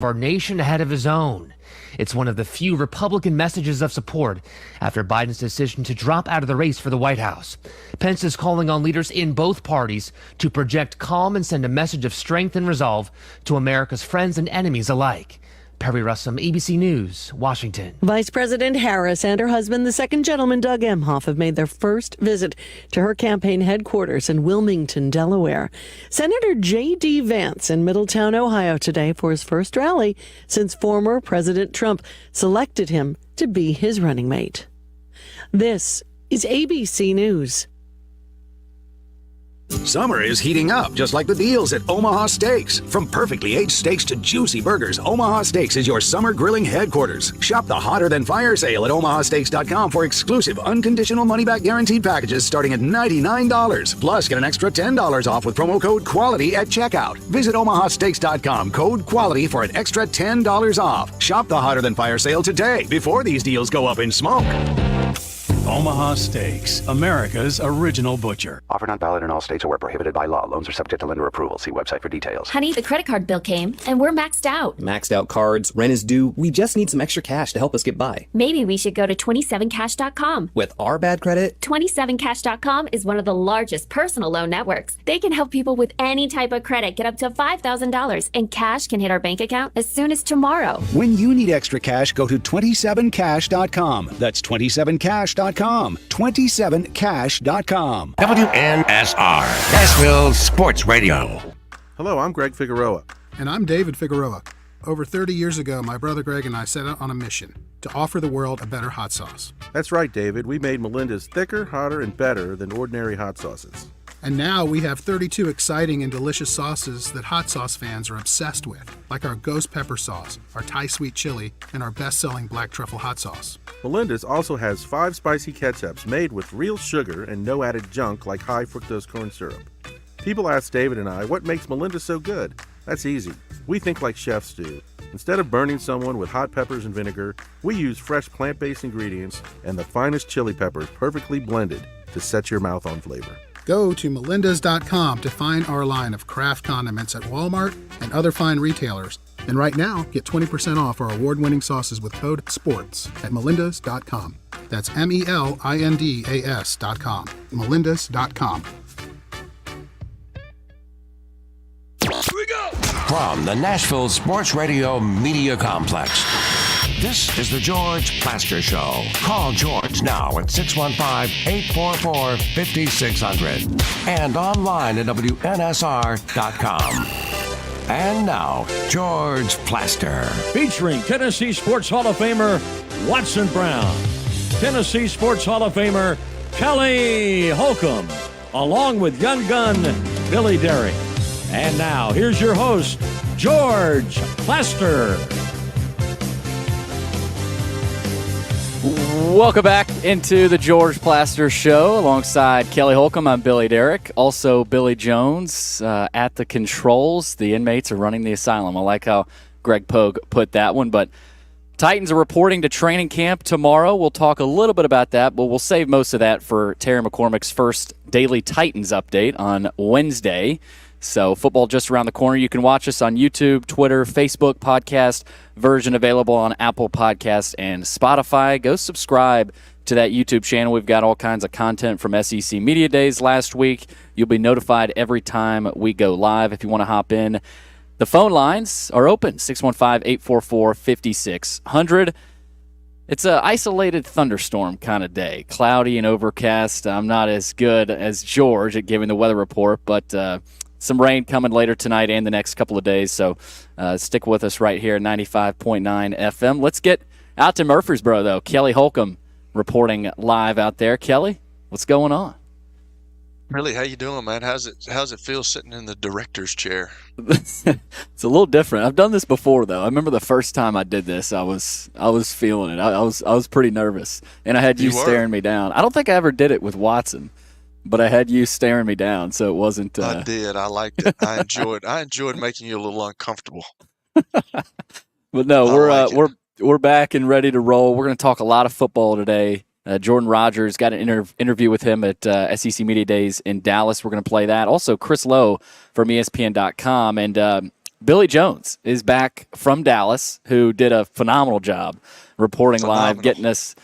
our nation ahead of his own. It's one of the few Republican messages of support after Biden's decision to drop out of the race for the White House. Pence is calling on leaders in both parties to project calm and send a message of strength and resolve to America's friends and enemies alike. Perry Russum, ABC News, Washington. Vice President Harris and her husband, the second gentleman, Doug Emhoff, have made their first visit to her campaign headquarters in Wilmington, Delaware. Senator J.D. Vance in Middletown, Ohio today for his first rally since former President Trump selected him to be his running mate. This is ABC News. Summer is heating up, just like the deals at Omaha Steaks. From perfectly aged steaks to juicy burgers, Omaha Steaks is your summer grilling headquarters. Shop the Hotter Than Fire sale at omahasteaks.com for exclusive, unconditional money-back guaranteed packages starting at $99. Plus, get an extra $10 off with promo code QUALITY at checkout. Visit omahasteaks.com, code QUALITY for an extra $10 off. Shop the Hotter Than Fire sale today, before these deals go up in smoke. Omaha Steaks, America's original butcher. Offer not valid in all states or where prohibited by law. Loans are subject to lender approval. See website for details. Honey, the credit card bill came, and we're maxed out. Maxed out cards, rent is due. We just need some extra cash to help us get by. Maybe we should go to 27cash.com. With our bad credit? 27cash.com is one of the largest personal loan networks. They can help people with any type of credit get up to $5,000, and cash can hit our bank account as soon as tomorrow. When you need extra cash, go to 27cash.com. That's 27cash.com. 27cash.com. WNSR, Nashville Sports Radio. Hello, I'm Greg Figueroa. And I'm David Figueroa. Over 30 years ago, my brother Greg and I set out on a mission to offer the world a better hot sauce. That's right, David. We made Melinda's thicker, hotter, and better than ordinary hot sauces. And now we have 32 exciting and delicious sauces that hot sauce fans are obsessed with, like our ghost pepper sauce, our Thai sweet chili, and our best-selling black truffle hot sauce. Melinda's also has 5 spicy ketchups made with real sugar and no added junk like high fructose corn syrup. People ask David and I, what makes Melinda so good? That's easy. We think like chefs do. Instead of burning someone with hot peppers and vinegar, we use fresh plant-based ingredients and the finest chili peppers perfectly blended to set your mouth on flavor. Go to melindas.com to find our line of craft condiments at Walmart and other fine retailers. And right now, get 20% off our award-winning sauces with code SPORTS at melindas.com. That's melindas.com. melindas.com. Here we go! From the Nashville Sports Radio Media Complex, this is the George Plaster Show. Call George now at 615-844-5600 and online at WNSR.com. And now, George Plaster. Featuring Tennessee Sports Hall of Famer Watson Brown, Tennessee Sports Hall of Famer Kelly Holcomb, along with young gun Billy Derrick. And now, here's your host, George Plaster. Welcome back into the George Plaster Show alongside Kelly Holcomb. I'm Billy Derrick. Also, Billy Jones at the controls. The inmates are running the asylum. I like how Greg Pogue put that one. But Titans are reporting to training camp tomorrow. We'll talk a little bit about that, but we'll save most of that for Terry McCormick's first daily Titans update on Wednesday. So football just around the corner. You can watch us on YouTube, Twitter, Facebook, podcast version available on Apple Podcasts and Spotify. Go subscribe to that YouTube channel. We've got all kinds of content from SEC Media Days last week. You'll be notified every time we go live if you want to hop in. The phone lines are open, 615-844-5600. It's an isolated thunderstorm kind of day, cloudy and overcast. I'm not as good as George at giving the weather report, but some rain coming later tonight and the next couple of days, so stick with us right here at 95.9 FM. Let's get out to Murfreesboro, though. Kelly Holcomb reporting live out there. Kelly, what's going on? Really, how you doing, man? How's it feel sitting in the director's chair? It's a little different. I've done this before, though. I remember the first time I did this, I was feeling it. I was pretty nervous, and I had you staring me down. I don't think I ever did it with Watson, but I had you staring me down, so it wasn't. I did. I liked it. I enjoyed making you a little uncomfortable. But no, we're back and ready to roll. We're going to talk a lot of football today. Jordan Rodgers got an interview with him at SEC Media Days in Dallas. We're going to play that. Also, Chris Lowe from ESPN.com. And Billy Jones is back from Dallas, who did a phenomenal job reporting live, getting us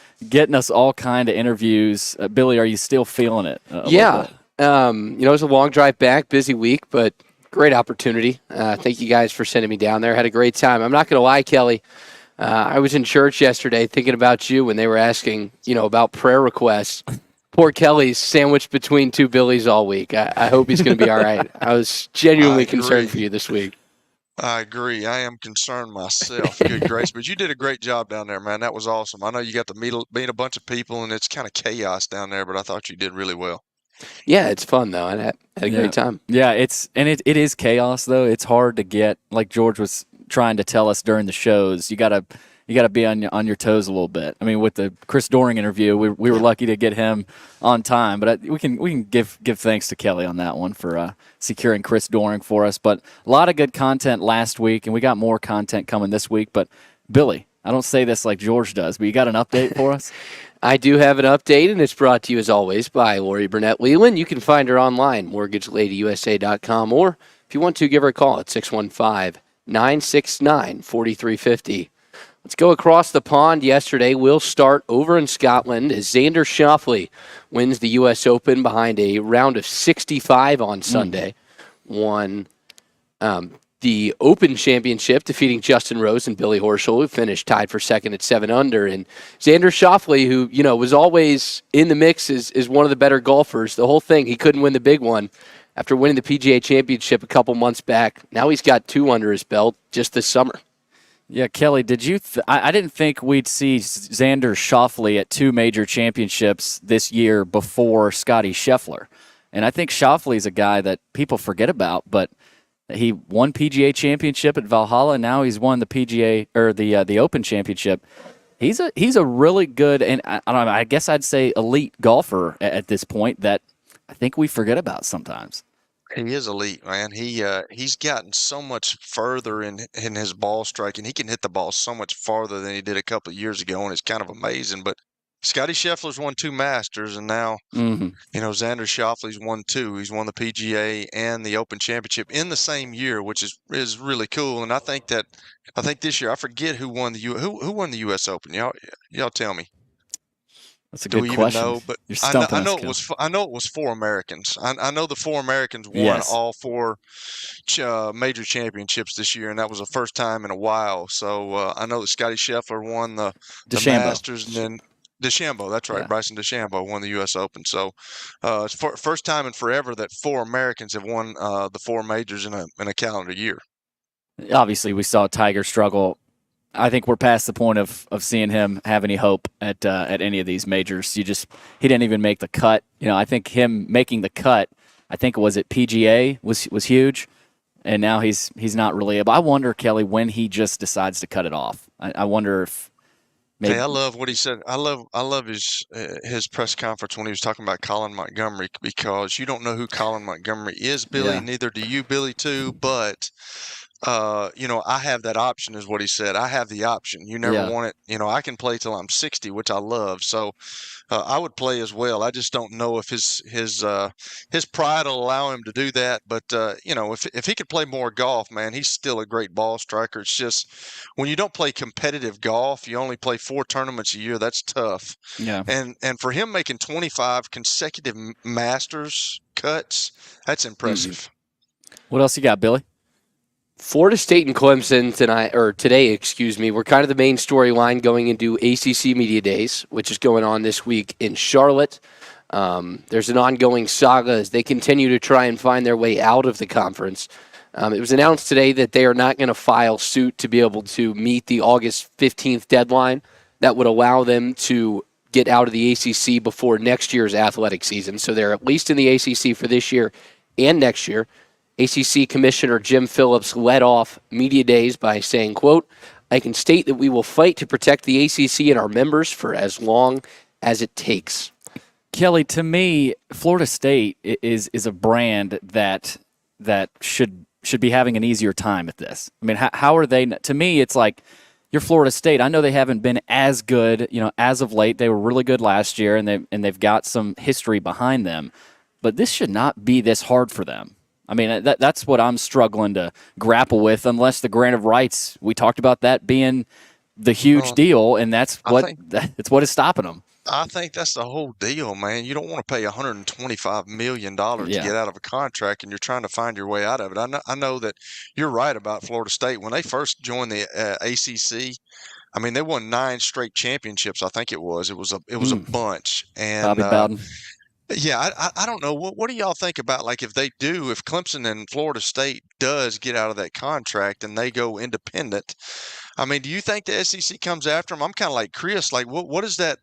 all kind of interviews. Billy, are you still feeling it? Yeah. It was a long drive back, busy week, but great opportunity. Thank you guys for sending me down there. Had a great time. I'm not going to lie, Kelly. I was in church yesterday thinking about you when they were asking, about prayer requests. Poor Kelly's sandwiched between two Billies all week. I hope he's going to be all right. I was genuinely concerned for you this week. I agree. I am concerned myself. Good grace. But you did a great job down there, man. That was awesome. I know you got to meet a bunch of people, and it's kind of chaos down there, but I thought you did really well. Yeah, it's fun, though. I had a great time. Yeah, it is chaos, though. It's hard to get, like George was trying to tell us during the shows, you got to be on your toes a little bit. I mean, with the Chris Doering interview, we were lucky to get him on time, but we can give thanks to Kelly on that one for securing Chris Doering for us. But a lot of good content last week, and we got more content coming this week. But Billy, I don't say this like George does, but you got an update for us? I do have an update, and it's brought to you, as always, by Lori Burnett Leland. You can find her online, mortgageladyyusa.com, or if you want to, give her a call at 615-969-4350. Let's go across the pond yesterday. We'll start over in Scotland as Xander Schauffele wins the U.S. Open behind a round of 65 on Sunday. Won the Open Championship, defeating Justin Rose and Billy Horschel, who finished tied for second at 7 under. And Xander Schauffele, who was always in the mix as one of the better golfers, the whole thing, he couldn't win the big one after winning the PGA Championship a couple months back. Now he's got 2 under his belt just this summer. Yeah, Kelly, did you? I didn't think we'd see Xander Schauffele at 2 major championships this year before Scottie Scheffler, and I think Schauffele's a guy that people forget about. But he won PGA Championship at Valhalla, and now he's won the PGA or the Open Championship. He's a really good, and I don't know, I guess I'd say elite golfer at this point that I think we forget about sometimes. He is elite, man. He's gotten so much further in his ball striking. He can hit the ball so much farther than he did a couple of years ago, and it's kind of amazing. But Scottie Scheffler's won 2 Masters, and now Xander Schauffele's won 2. He's won the PGA and the Open Championship in the same year, which is really cool. And I think this year, I forget who won the U.S. Open. Y'all tell me. That's a good question. Even know? But I know it was 4 Americans. I know the 4 Americans won all 4 major championships this year, and that was the first time in a while. So I know that Scottie Scheffler won the Masters, and then DeChambeau. That's right, yeah. Bryson DeChambeau won the U.S. Open. So it's first time in forever that 4 Americans have won the 4 majors in a calendar year. Obviously, we saw Tiger struggle. I think we're past the point of seeing him have any hope at any of these majors. He didn't even make the cut. I think him making the cut, I think was at PGA was huge, and now he's not really able. I wonder, Kelly, when he just decides to cut it off. I wonder if maybe. Hey, I love what he said. I love his press conference when he was talking about Colin Montgomery, because you don't know who Colin Montgomery is, Billy. Yeah. Neither do you, Billy, too. But I have that option, is what he said. I have the option. You never want it. I can play till I'm 60, which I love. So I would play as well. I just don't know if his pride will allow him to do that. But if he could play more golf, man, he's still a great ball striker. It's just when you don't play competitive golf, you only play 4 tournaments a year. That's tough. Yeah. And for him making 25 consecutive Masters cuts, that's impressive. What else you got, Billy? Florida State and Clemson today, were kind of the main storyline going into ACC Media Days, which is going on this week in Charlotte. There's an ongoing saga as they continue to try and find their way out of the conference. It was announced today that they are not going to file suit to be able to meet the August 15th deadline that would allow them to get out of the ACC before next year's athletic season. So they're at least in the ACC for this year and next year. ACC Commissioner Jim Phillips led off Media Days by saying, quote, "I can state that we will fight to protect the ACC and our members for as long as it takes." Kelly, to me, Florida State is a brand that should be having an easier time at this. I mean, how are they? To me, it's like you're Florida State. I know they haven't been as good, as of late. They were really good last year, and they've got some history behind them. But this should not be this hard for them. I mean, that's what I'm struggling to grapple with, unless the grant of rights, we talked about that being the huge deal, and that's what is stopping them. I think that's the whole deal, man. You don't want to pay $125 million to get out of a contract, and you're trying to find your way out of it. I know that you're right about Florida State. When they first joined the ACC, I mean, they won 9 straight championships. I think it was a bunch. And Bobby Bowden. Yeah, I don't know. What do y'all think about, like, if Clemson and Florida State does get out of that contract and they go independent? I mean, do you think the SEC comes after them? I'm kind of like Chris. Like, what does that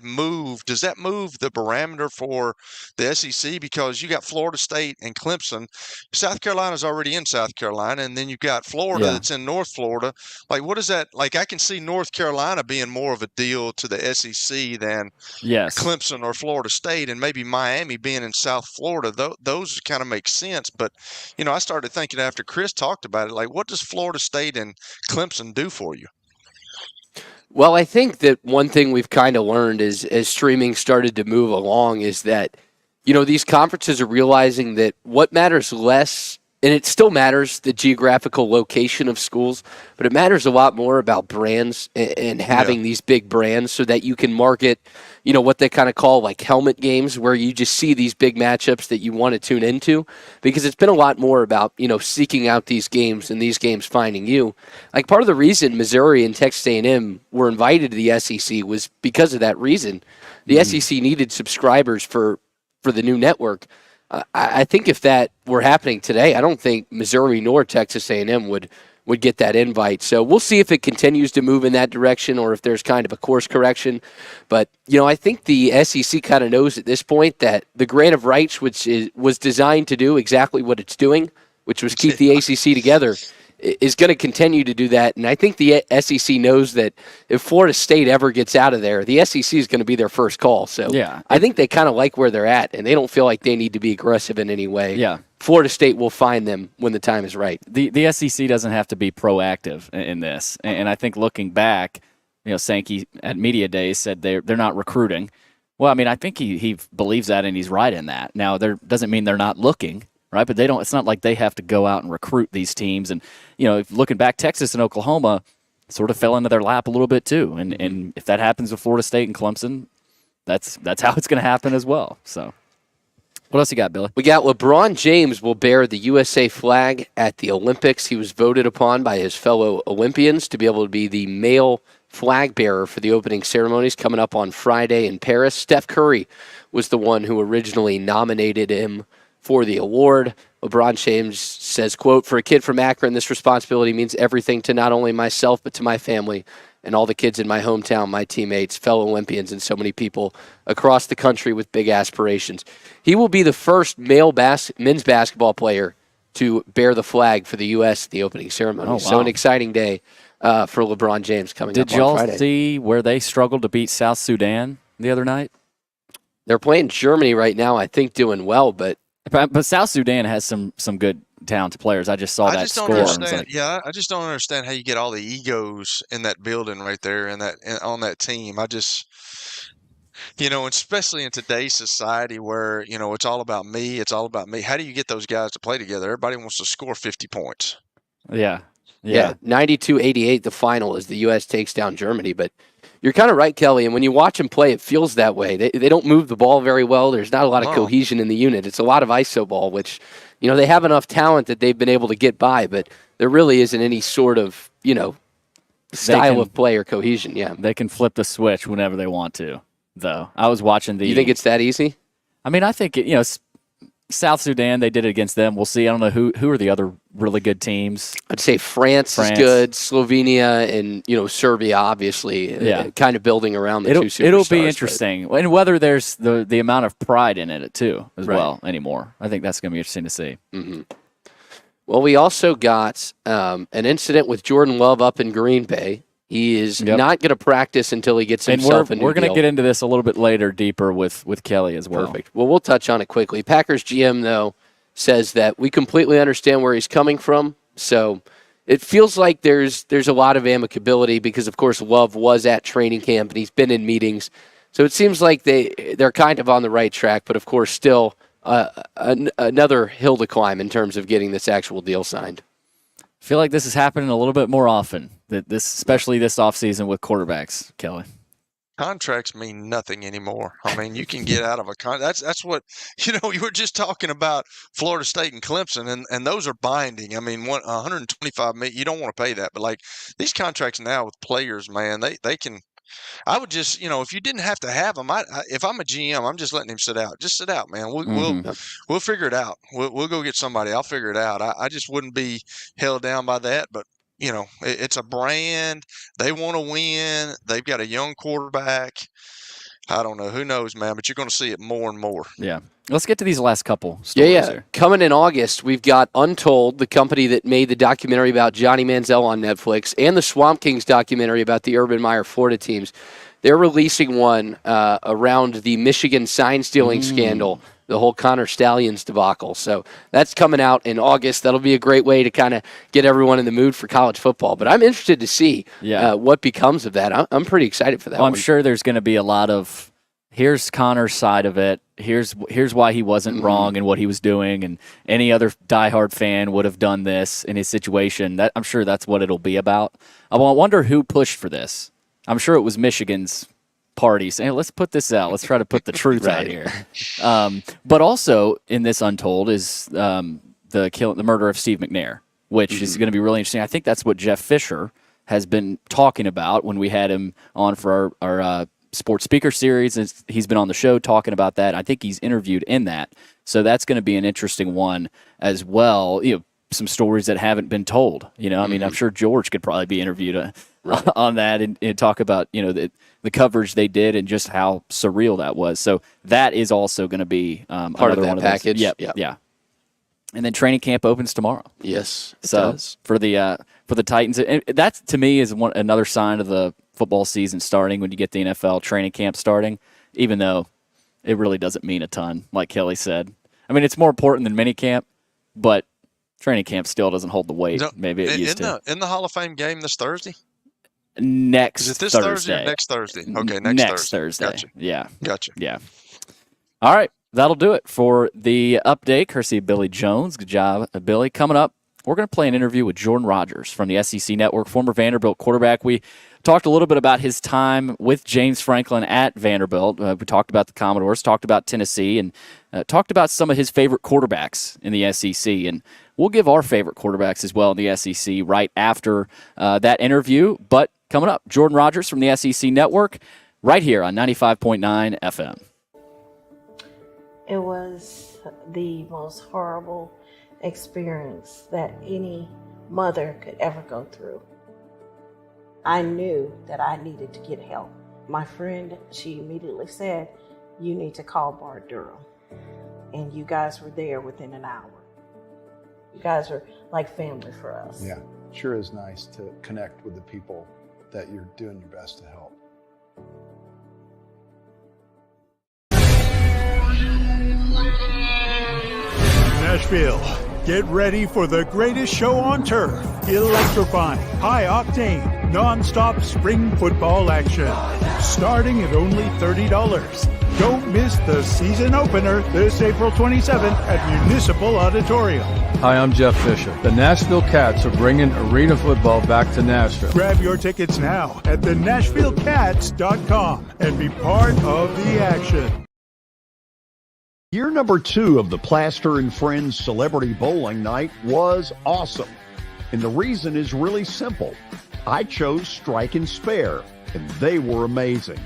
move? Does that move the parameter for the SEC? Because you got Florida State and Clemson. South Carolina's already in South Carolina, and then you've got Florida that's in North Florida. Like, what is that? Like, I can see North Carolina being more of a deal to the SEC than Clemson or Florida State, and maybe Miami being in South Florida. Those kind of make sense. But, I started thinking after Chris talked about it, like, what does Florida State and Clemson do for you? Well, I think that one thing we've kind of learned is as streaming started to move along is that, these conferences are realizing that what matters less, and it still matters, the geographical location of schools, but it matters a lot more about brands and having these big brands so that you can market, what they kind of call like helmet games, where you just see these big matchups that you want to tune into, because it's been a lot more about, seeking out these games and these games finding you. Like, part of the reason Missouri and Texas A&M were invited to the SEC was because of that reason. The SEC needed subscribers for the new network. I think if that were happening today, I don't think Missouri nor Texas A&M would get that invite. So we'll see if it continues to move in that direction or if there's kind of a course correction. But, I think the SEC kind of knows at this point that the grant of rights, which was designed to do exactly what it's doing, which was keep the ACC together, is going to continue to do that. And I think the SEC knows that if Florida State ever gets out of there, the SEC is going to be their first call. So I think they kind of like where they're at, and they don't feel like they need to be aggressive in any way. Yeah. Florida State will find them when the time is right. The SEC doesn't have to be proactive in this. And I think looking back, Sankey at Media Days said they're not recruiting. Well, I mean, I think he believes that, and he's right in that. Now, there doesn't mean they're not looking. Right, but they don't. It's not like they have to go out and recruit these teams. And looking back, Texas and Oklahoma sort of fell into their lap a little bit too. And if that happens with Florida State and Clemson, that's how it's going to happen as well. So, what else you got, Billy? We got LeBron James will bear the USA flag at the Olympics. He was voted upon by his fellow Olympians to be able to be the male flag bearer for the opening ceremonies coming up on Friday in Paris. Steph Curry was the one who originally nominated him for the award. LeBron James says, quote, "For a kid from Akron, this responsibility means everything to not only myself, but to my family and all the kids in my hometown, my teammates, fellow Olympians, and so many people across the country with big aspirations." He will be the first men's basketball player to bear the flag for the U.S. at the opening ceremony. Oh, wow. So an exciting day for LeBron James coming up on Friday. Did y'all see where they struggled to beat South Sudan the other night? They're playing Germany right now, I think doing well, but South Sudan has some good talented players. I just saw that score. I just don't understand how you get all the egos in that building right there and on that team. I just, especially in today's society where, it's all about me. It's all about me. How do you get those guys to play together? Everybody wants to score 50 points. Yeah. 92-88, the final, as the U.S. takes down Germany. But you're kind of right, Kelly, and when you watch them play, it feels that way. They don't move the ball very well. There's not a lot of cohesion in the unit. It's a lot of iso ball, which, they have enough talent that they've been able to get by, but there really isn't any sort of, style of play or cohesion. Yeah, they can flip the switch whenever they want to, though. I was watching the... You think it's that easy? I mean, I think, South Sudan, they did it against them. We'll see. I don't know who are the other really good teams. I'd say France is good, Slovenia, and Serbia, obviously. Kind of building around the two superstars. It'll be interesting, and whether there's the amount of pride in it too as well anymore. I think that's going to be interesting to see. Mm-hmm. Well, we also got an incident with Jordan Love up in Green Bay. He is not going to practice until he gets himself a new We're going deal. to get into this a little bit later, deeper with Kelly as well. Perfect. Well, we'll touch on it quickly. Packers GM, though, says that we completely understand where he's coming from. So it feels like there's a lot of amicability because, of course, Love was at training camp and he's been in meetings. So it seems like they're kind of on the right track, but, of course, still another hill to climb in terms of getting this actual deal signed. I feel like this is happening a little bit more often, especially this offseason with quarterbacks, Kelly. Contracts mean nothing anymore. I mean, you can get out of a contract. That's what, you were just talking about Florida State and Clemson, and those are binding. I mean, $125 million, you don't want to pay that. But, like, these contracts now with players, man, they can – I would just, if you didn't have to have them, if I'm a GM, I'm just letting him sit out. Just sit out, man. We'll figure it out. We'll go get somebody. I'll figure it out. I just wouldn't be held down by that. But, it's a brand. They want to win. They've got a young quarterback. I don't know. Who knows, man? But you're going to see it more and more. Yeah. Let's get to these last couple stories here. Coming in August, we've got Untold, the company that made the documentary about Johnny Manziel on Netflix, and the Swamp Kings documentary about the Urban Meyer Florida teams. They're releasing one around the Michigan sign-stealing scandal, the whole Connor Stallions debacle. So that's coming out in August. That'll be a great way to kind of get everyone in the mood for college football. But I'm interested to see what becomes of that. I'm pretty excited for that one. I'm sure there's going to be a lot of, here's Connor's side of it. Here's why he wasn't wrong in what he was doing, and any other diehard fan would have done this in his situation. I'm sure that's what it'll be about. I wonder who pushed for this. I'm sure it was Michigan's party saying, hey, let's put this out. Let's try to put the truth out here. But also in this Untold is the murder of Steve McNair, which is going to be really interesting. I think that's what Jeff Fisher has been talking about when we had him on for our sports speaker series. He's been on the show talking about that. I think he's interviewed in that. So that's going to be an interesting one as well. Some stories that haven't been told. I mean, I'm sure George could probably be interviewed on that and talk about, the coverage they did and just how surreal that was. So that is also going to be part of that package. Yeah. And then training camp opens tomorrow. Yes, it so does. For the Titans, and that to me is another sign of the football season starting when you get the NFL training camp starting, even though it really doesn't mean a ton, like Kelly said. I mean, it's more important than minicamp, but training camp still doesn't hold the weight maybe it used to. In the Hall of Fame game this Thursday? Next Is it this Thursday. Thursday or next Thursday? Okay, next Thursday. Gotcha. Yeah. Gotcha. Yeah. All right. That'll do it for the update, courtesy of Billy Jones. Good job, Billy. Coming up, we're going to play an interview with Jordan Rodgers from the SEC Network, former Vanderbilt quarterback. We talked a little bit about his time with James Franklin at Vanderbilt. We talked about the Commodores, talked about Tennessee, and talked about some of his favorite quarterbacks in the SEC. And we'll give our favorite quarterbacks as well in the SEC right after that interview. But coming up, Jordan Rodgers from the SEC Network right here on 95.9 FM. It was the most horrible experience that any mother could ever go through. I knew that I needed to get help. My friend, she immediately said, you need to call Bart Durham. And you guys were there within an hour. You guys are like family for us. Yeah, sure is nice to connect with the people that you're doing your best to help. Nashville, get ready for the greatest show on turf. Electrifying, high-octane, non-stop spring football action. Starting at only $30. Don't miss the season opener this April 27th at Municipal Auditorium. Hi, I'm Jeff Fisher. The Nashville Cats are bringing arena football back to Nashville. Grab your tickets now at thenashvillecats.com and be part of the action. Year number 2 of the Plaster and Friends Celebrity Bowling Night was awesome. And the reason is really simple. I chose Strike and Spare, and they were amazing.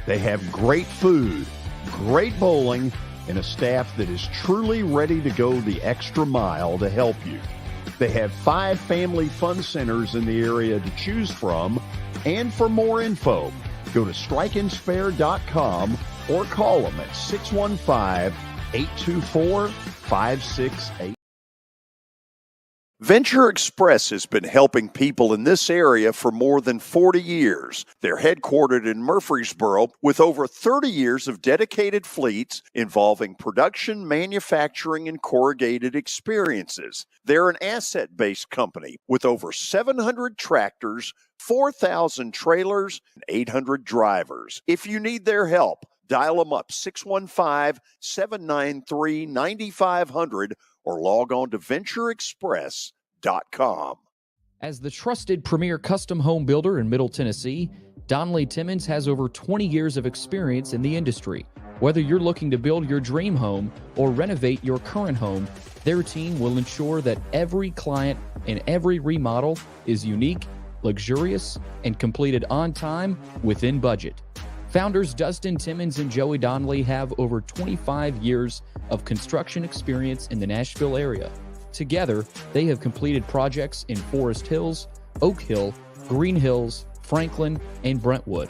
They have great food, great bowling, and a staff that is truly ready to go the extra mile to help you. They have 5 family fun centers in the area to choose from. And for more info, go to strikeandspare.com or call them at 615-824-5688. Venture Express has been helping people in this area for more than 40 years. They're headquartered in Murfreesboro with over 30 years of dedicated fleets involving production, manufacturing, and corrugated experiences. They're an asset-based company with over 700 tractors, 4,000 trailers, and 800 drivers. If you need their help, Dial them up, 615-793-9500, or log on to ventureexpress.com. As the trusted premier custom home builder in Middle Tennessee, Donnelly Timmons has over 20 years of experience in the industry. Whether you're looking to build your dream home or renovate your current home, their team will ensure that every client and every remodel is unique, luxurious, and completed on time within budget. Founders Dustin Timmons and Joey Donnelly have over 25 years of construction experience in the Nashville area. Together, they have completed projects in Forest Hills, Oak Hill, Green Hills, Franklin, and Brentwood.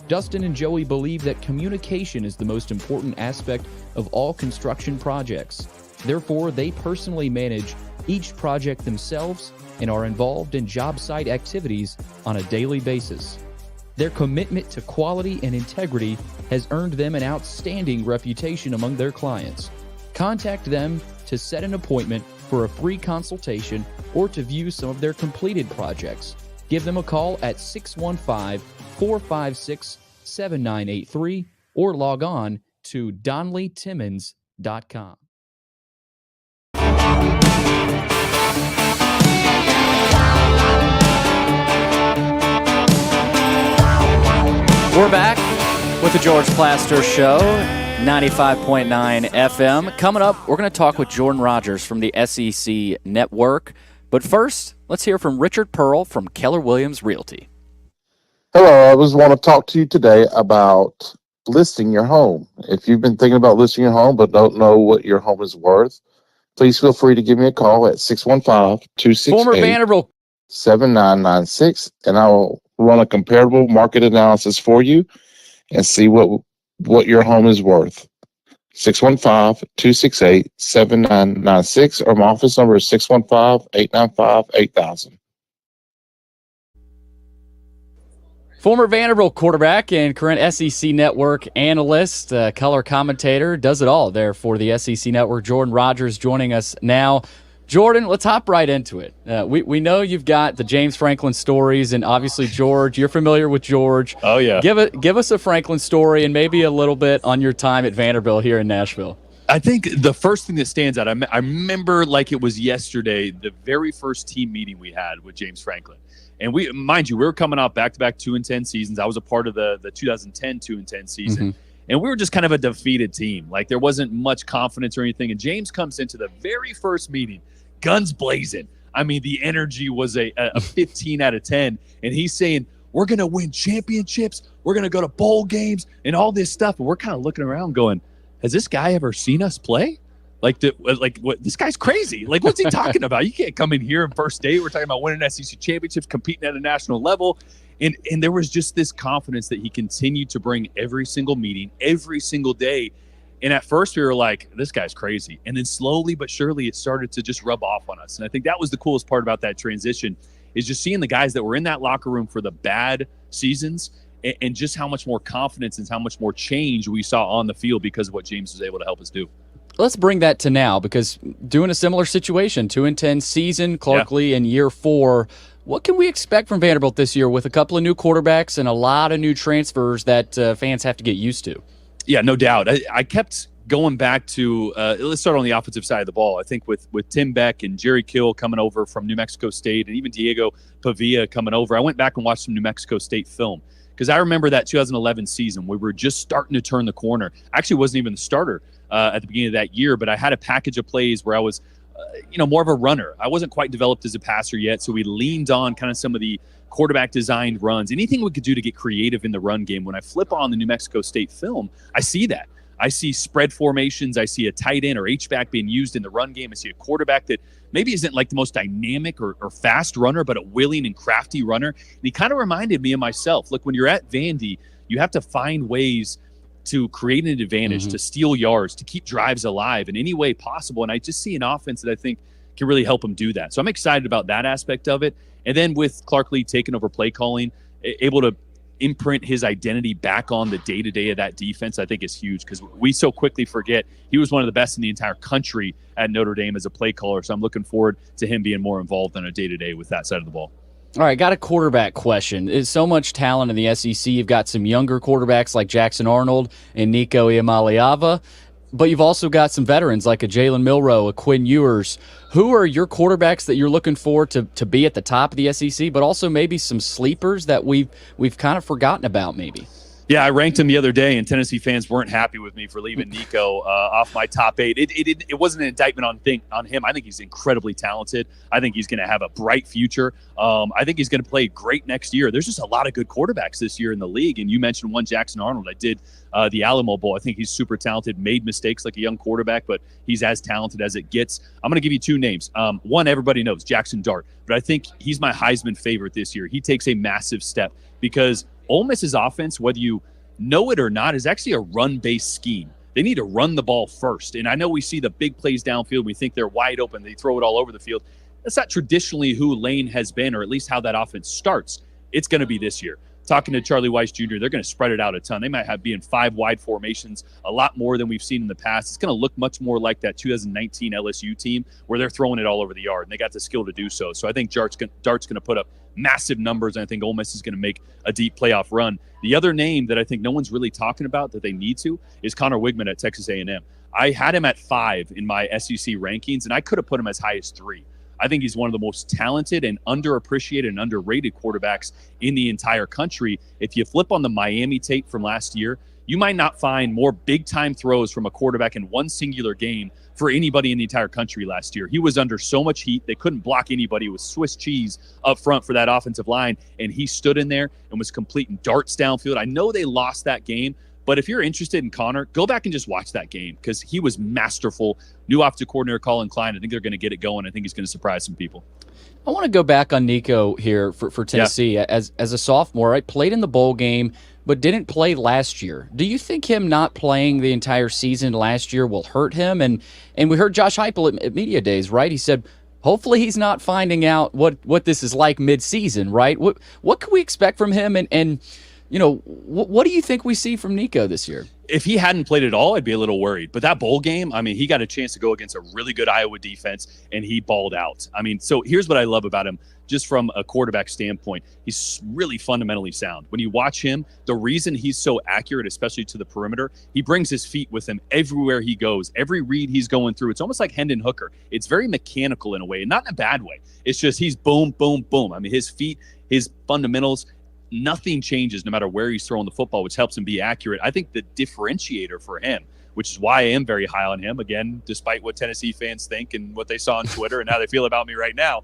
Dustin and Joey believe that communication is the most important aspect of all construction projects. Therefore, they personally manage each project themselves and are involved in job site activities on a daily basis. Their commitment to quality and integrity has earned them an outstanding reputation among their clients. Contact them to set an appointment for a free consultation or to view some of their completed projects. Give them a call at 615-456-7983 or log on to DonnellyTimmons.com. We're back with the George Plaster Show, 95.9 FM. Coming up, we're going to talk with Jordan Rodgers from the SEC Network. But first, let's hear from Richard Pearl from Keller Williams Realty. Hello, I just want to talk to you today about listing your home. If you've been thinking about listing your home but don't know what your home is worth, please feel free to give me a call at 615-268-7996, and I will run a comparable market analysis for you and see what your home is worth. 615-268-7996, or my office number is 615-895-8000. Former Vanderbilt quarterback and current SEC Network analyst, color commentator, does it all there for the SEC Network. Jordan Rodgers joining us now. Jordan, let's hop right into it. We know you've got the James Franklin stories, and obviously George, you're familiar with George. Oh, yeah. Give us a Franklin story and maybe a little bit on your time at Vanderbilt here in Nashville. I think the first thing that stands out, I remember like it was yesterday, the very first team meeting we had with James Franklin. And we were coming off back-to-back 2-10 seasons. I was a part of the 2010 2-10 season. Mm-hmm. And we were just kind of a defeated team. Like there wasn't much confidence or anything. And James comes into the very first meeting, guns blazing. I mean, the energy was a 15 out of 10. And he's saying, we're going to win championships. We're going to go to bowl games and all this stuff. And we're kind of looking around going, has this guy ever seen us play? What? This guy's crazy. Like, what's he talking about? You can't come in here and first date. We're talking about winning SEC championships, competing at a national level. And there was just this confidence that he continued to bring every single meeting, every single day. And at first we were like, this guy's crazy. And then slowly but surely it started to just rub off on us. And I think that was the coolest part about that transition, is just seeing the guys that were in that locker room for the bad seasons and just how much more confidence and how much more change we saw on the field because of what James was able to help us do. Let's bring that to now, because doing a similar situation, 2-10 season, Clark Lee in year 4. What can we expect from Vanderbilt this year with a couple of new quarterbacks and a lot of new transfers that fans have to get used to? Yeah, no doubt. I kept going back to, let's start on the offensive side of the ball. I think with Tim Beck and Jerry Kill coming over from New Mexico State and even Diego Pavia coming over, I went back and watched some New Mexico State film. Because I remember that 2011 season, we were just starting to turn the corner. I actually wasn't even the starter at the beginning of that year, but I had a package of plays where I was, more of a runner. I wasn't quite developed as a passer yet, so we leaned on kind of some of the quarterback-designed runs. Anything we could do to get creative in the run game. When I flip on the New Mexico State film, I see that. I see spread formations. I see a tight end or H-back being used in the run game. I see a quarterback that maybe isn't like the most dynamic or fast runner, but a willing and crafty runner. And he kind of reminded me of myself. Look, when you're at Vandy, you have to find ways to create an advantage, to steal yards, to keep drives alive in any way possible. And I just see an offense that I think can really help him do that. So I'm excited about that aspect of it. And then with Clark Lee taking over play calling, able to imprint his identity back on the day-to-day of that defense, I think is huge, because we so quickly forget he was one of the best in the entire country at Notre Dame as a play caller. So I'm looking forward to him being more involved on a day-to-day with that side of the ball. All right, got a quarterback question. There's so much talent in the SEC. You've got some younger quarterbacks like Jackson Arnold and Nico Iamaleava, but you've also got some veterans like a Jalen Milroe, a Quinn Ewers. Who are your quarterbacks that you're looking for to be at the top of the SEC, but also maybe some sleepers that we've kind of forgotten about maybe? Yeah, I ranked him the other day, and Tennessee fans weren't happy with me for leaving Nico off my top 8. It wasn't an indictment on him. I think he's incredibly talented. I think he's going to have a bright future. I think he's going to play great next year. There's just a lot of good quarterbacks this year in the league, and you mentioned one, Jackson Arnold. I did the Alamo Bowl. I think he's super talented, made mistakes like a young quarterback, but he's as talented as it gets. I'm going to give you 2 names. One, everybody knows, Jackson Dart, but I think he's my Heisman favorite this year. He takes a massive step because Ole Miss's offense, whether you know it or not, is actually a run-based scheme. They need to run the ball first. And I know we see the big plays downfield. We think they're wide open. They throw it all over the field. That's not traditionally who Lane has been, or at least how that offense starts. It's going to be this year. Talking to Charlie Weiss Jr., they're going to spread it out a ton. They might be in 5 wide formations, a lot more than we've seen in the past. It's going to look much more like that 2019 LSU team where they're throwing it all over the yard, and they got the skill to do so. So I think Dart's going to put up massive numbers, and I think Ole Miss is going to make a deep playoff run. The other name that I think no one's really talking about that they need to is Connor Wigman at Texas A&M. I had him at 5 in my SEC rankings, and I could have put him as high as 3. I think he's one of the most talented and underappreciated and underrated quarterbacks in the entire country. If you flip on the Miami tape from last year, you might not find more big-time throws from a quarterback in one singular game for anybody in the entire country last year. He was under so much heat. They couldn't block anybody. It was Swiss cheese up front for that offensive line, and he stood in there and was completing darts downfield. I know they lost that game, but if you're interested in Connor, go back and just watch that game because he was masterful. New offensive coordinator Colin Klein, I think they're going to get it going. I think he's going to surprise some people. I want to go back on Nico here for Tennessee. Yeah. As a sophomore, right? Played in the bowl game, but didn't play last year. Do you think him not playing the entire season last year will hurt him? And we heard Josh Heupel at Media Days, right? He said, hopefully he's not finding out what this is like mid-season, right? What can we expect from him? And you know, what do you think we see from Nico this year? If he hadn't played at all, I'd be a little worried. But that bowl game, I mean, he got a chance to go against a really good Iowa defense, and he balled out. I mean, so here's what I love about him, just from a quarterback standpoint. He's really fundamentally sound. When you watch him, the reason he's so accurate, especially to the perimeter, he brings his feet with him everywhere he goes. Every read he's going through, it's almost like Hendon Hooker. It's very mechanical in a way, and not in a bad way. It's just he's boom, boom, boom. I mean, his feet, his fundamentals, nothing changes no matter where he's throwing the football, which helps him be accurate. I think the differentiator for him, which is why I am very high on him, again, despite what Tennessee fans think and what they saw on Twitter and how they feel about me right now,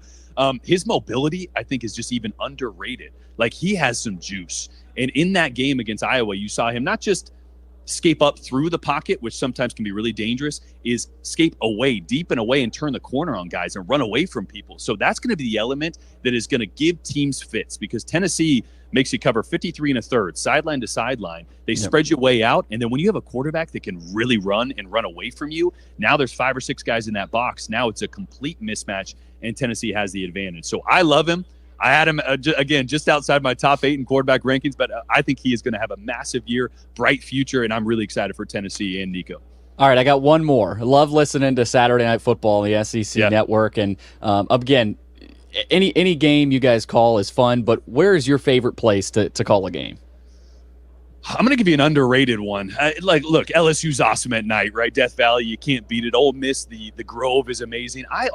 his mobility, I think, is just even underrated. Like, he has some juice. And in that game against Iowa, you saw him not just escape up through the pocket, which sometimes can be really dangerous, is escape away, deep and away, and turn the corner on guys and run away from people. So that's going to be the element that is going to give teams fits, because Tennessee makes you cover 53 1/3, sideline to sideline. They spread you way out, and then when you have a quarterback that can really run and run away from you, now there's 5 or 6 guys in that box. Now it's a complete mismatch, and Tennessee has the advantage. So I love him. I had him, again, just outside my top 8 in quarterback rankings, but I think he is going to have a massive year, bright future, and I'm really excited for Tennessee and Nico. All right, I got one more. I love listening to Saturday Night Football on the SEC Network, and again, any game you guys call is fun, but where is your favorite place to call a game? I'm going to give you an underrated one. Look, LSU's awesome at night, right? Death Valley, you can't beat it. Ole Miss, the Grove is amazing. I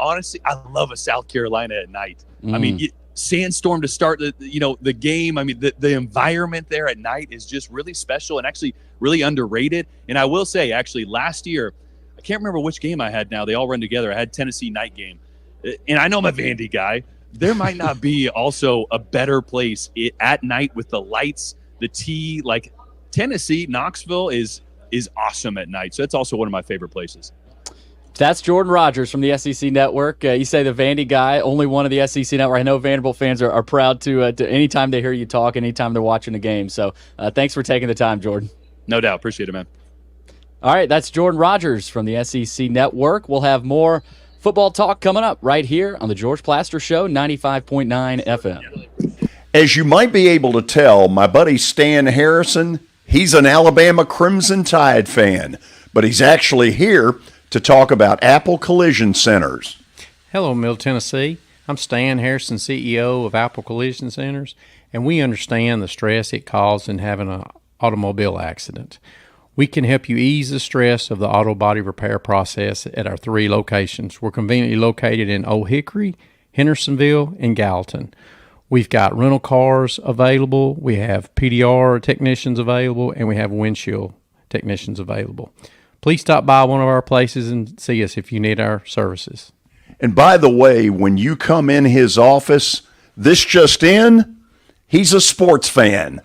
love a South Carolina at night. I mean, sandstorm to start the game. I mean, the environment there at night is just really special and actually really underrated. And I will say, actually, last year, I can't remember which game I had now. They all run together. I had Tennessee night game. And I know I'm a Vandy guy. There might not be also a better place at night with the lights, the tea. Like, Tennessee, Knoxville is awesome at night. So that's also one of my favorite places. That's Jordan Rodgers from the SEC Network. You say the Vandy guy, only one of the SEC Network. I know Vanderbilt fans are proud to anytime they hear you talk, anytime they're watching a game. So thanks for taking the time, Jordan. No doubt. Appreciate it, man. All right, that's Jordan Rodgers from the SEC Network. We'll have more football talk coming up right here on the George Plaster Show, 95.9 FM. As you might be able to tell, my buddy Stan Harrison, he's an Alabama Crimson Tide fan, but he's actually here to talk about Apple Collision Centers. Hello, Middle Tennessee. I'm Stan Harrison, CEO of Apple Collision Centers, and we understand the stress it causes in having an automobile accident. We can help you ease the stress of the auto body repair process at our 3 locations. We're conveniently located in Old Hickory, Hendersonville, and Gallatin. We've got rental cars available, we have PDR technicians available, and we have windshield technicians available. Please stop by one of our places and see us if you need our services. And by the way, when you come in his office, this just in, he's a sports fan.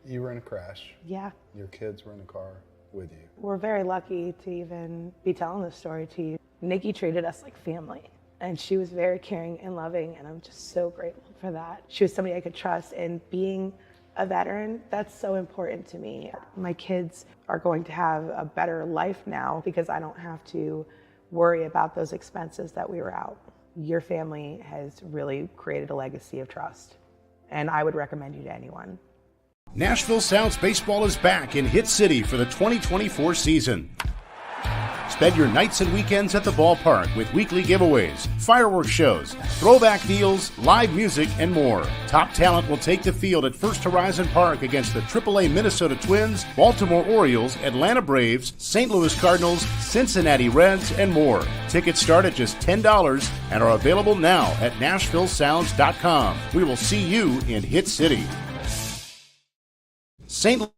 You were in a crash. Yeah. Your kids were in the car with you. We're very lucky to even be telling this story to you. Nikki treated us like family, and she was very caring and loving, and I'm just so grateful for that. She was somebody I could trust, and being a veteran, that's so important to me. My kids are going to have a better life now because I don't have to worry about those expenses that we were out. Your family has really created a legacy of trust, and I would recommend you to anyone. Nashville Sounds Baseball is back in Hit City for the 2024 season. Spend your nights and weekends at the ballpark with weekly giveaways, fireworks shows, throwback deals, live music, and more. Top talent will take the field at First Horizon Park against the AAA Minnesota Twins, Baltimore Orioles, Atlanta Braves, St. Louis Cardinals, Cincinnati Reds, and more. Tickets start at just $10 and are available now at NashvilleSounds.com. We will see you in Hit City. St.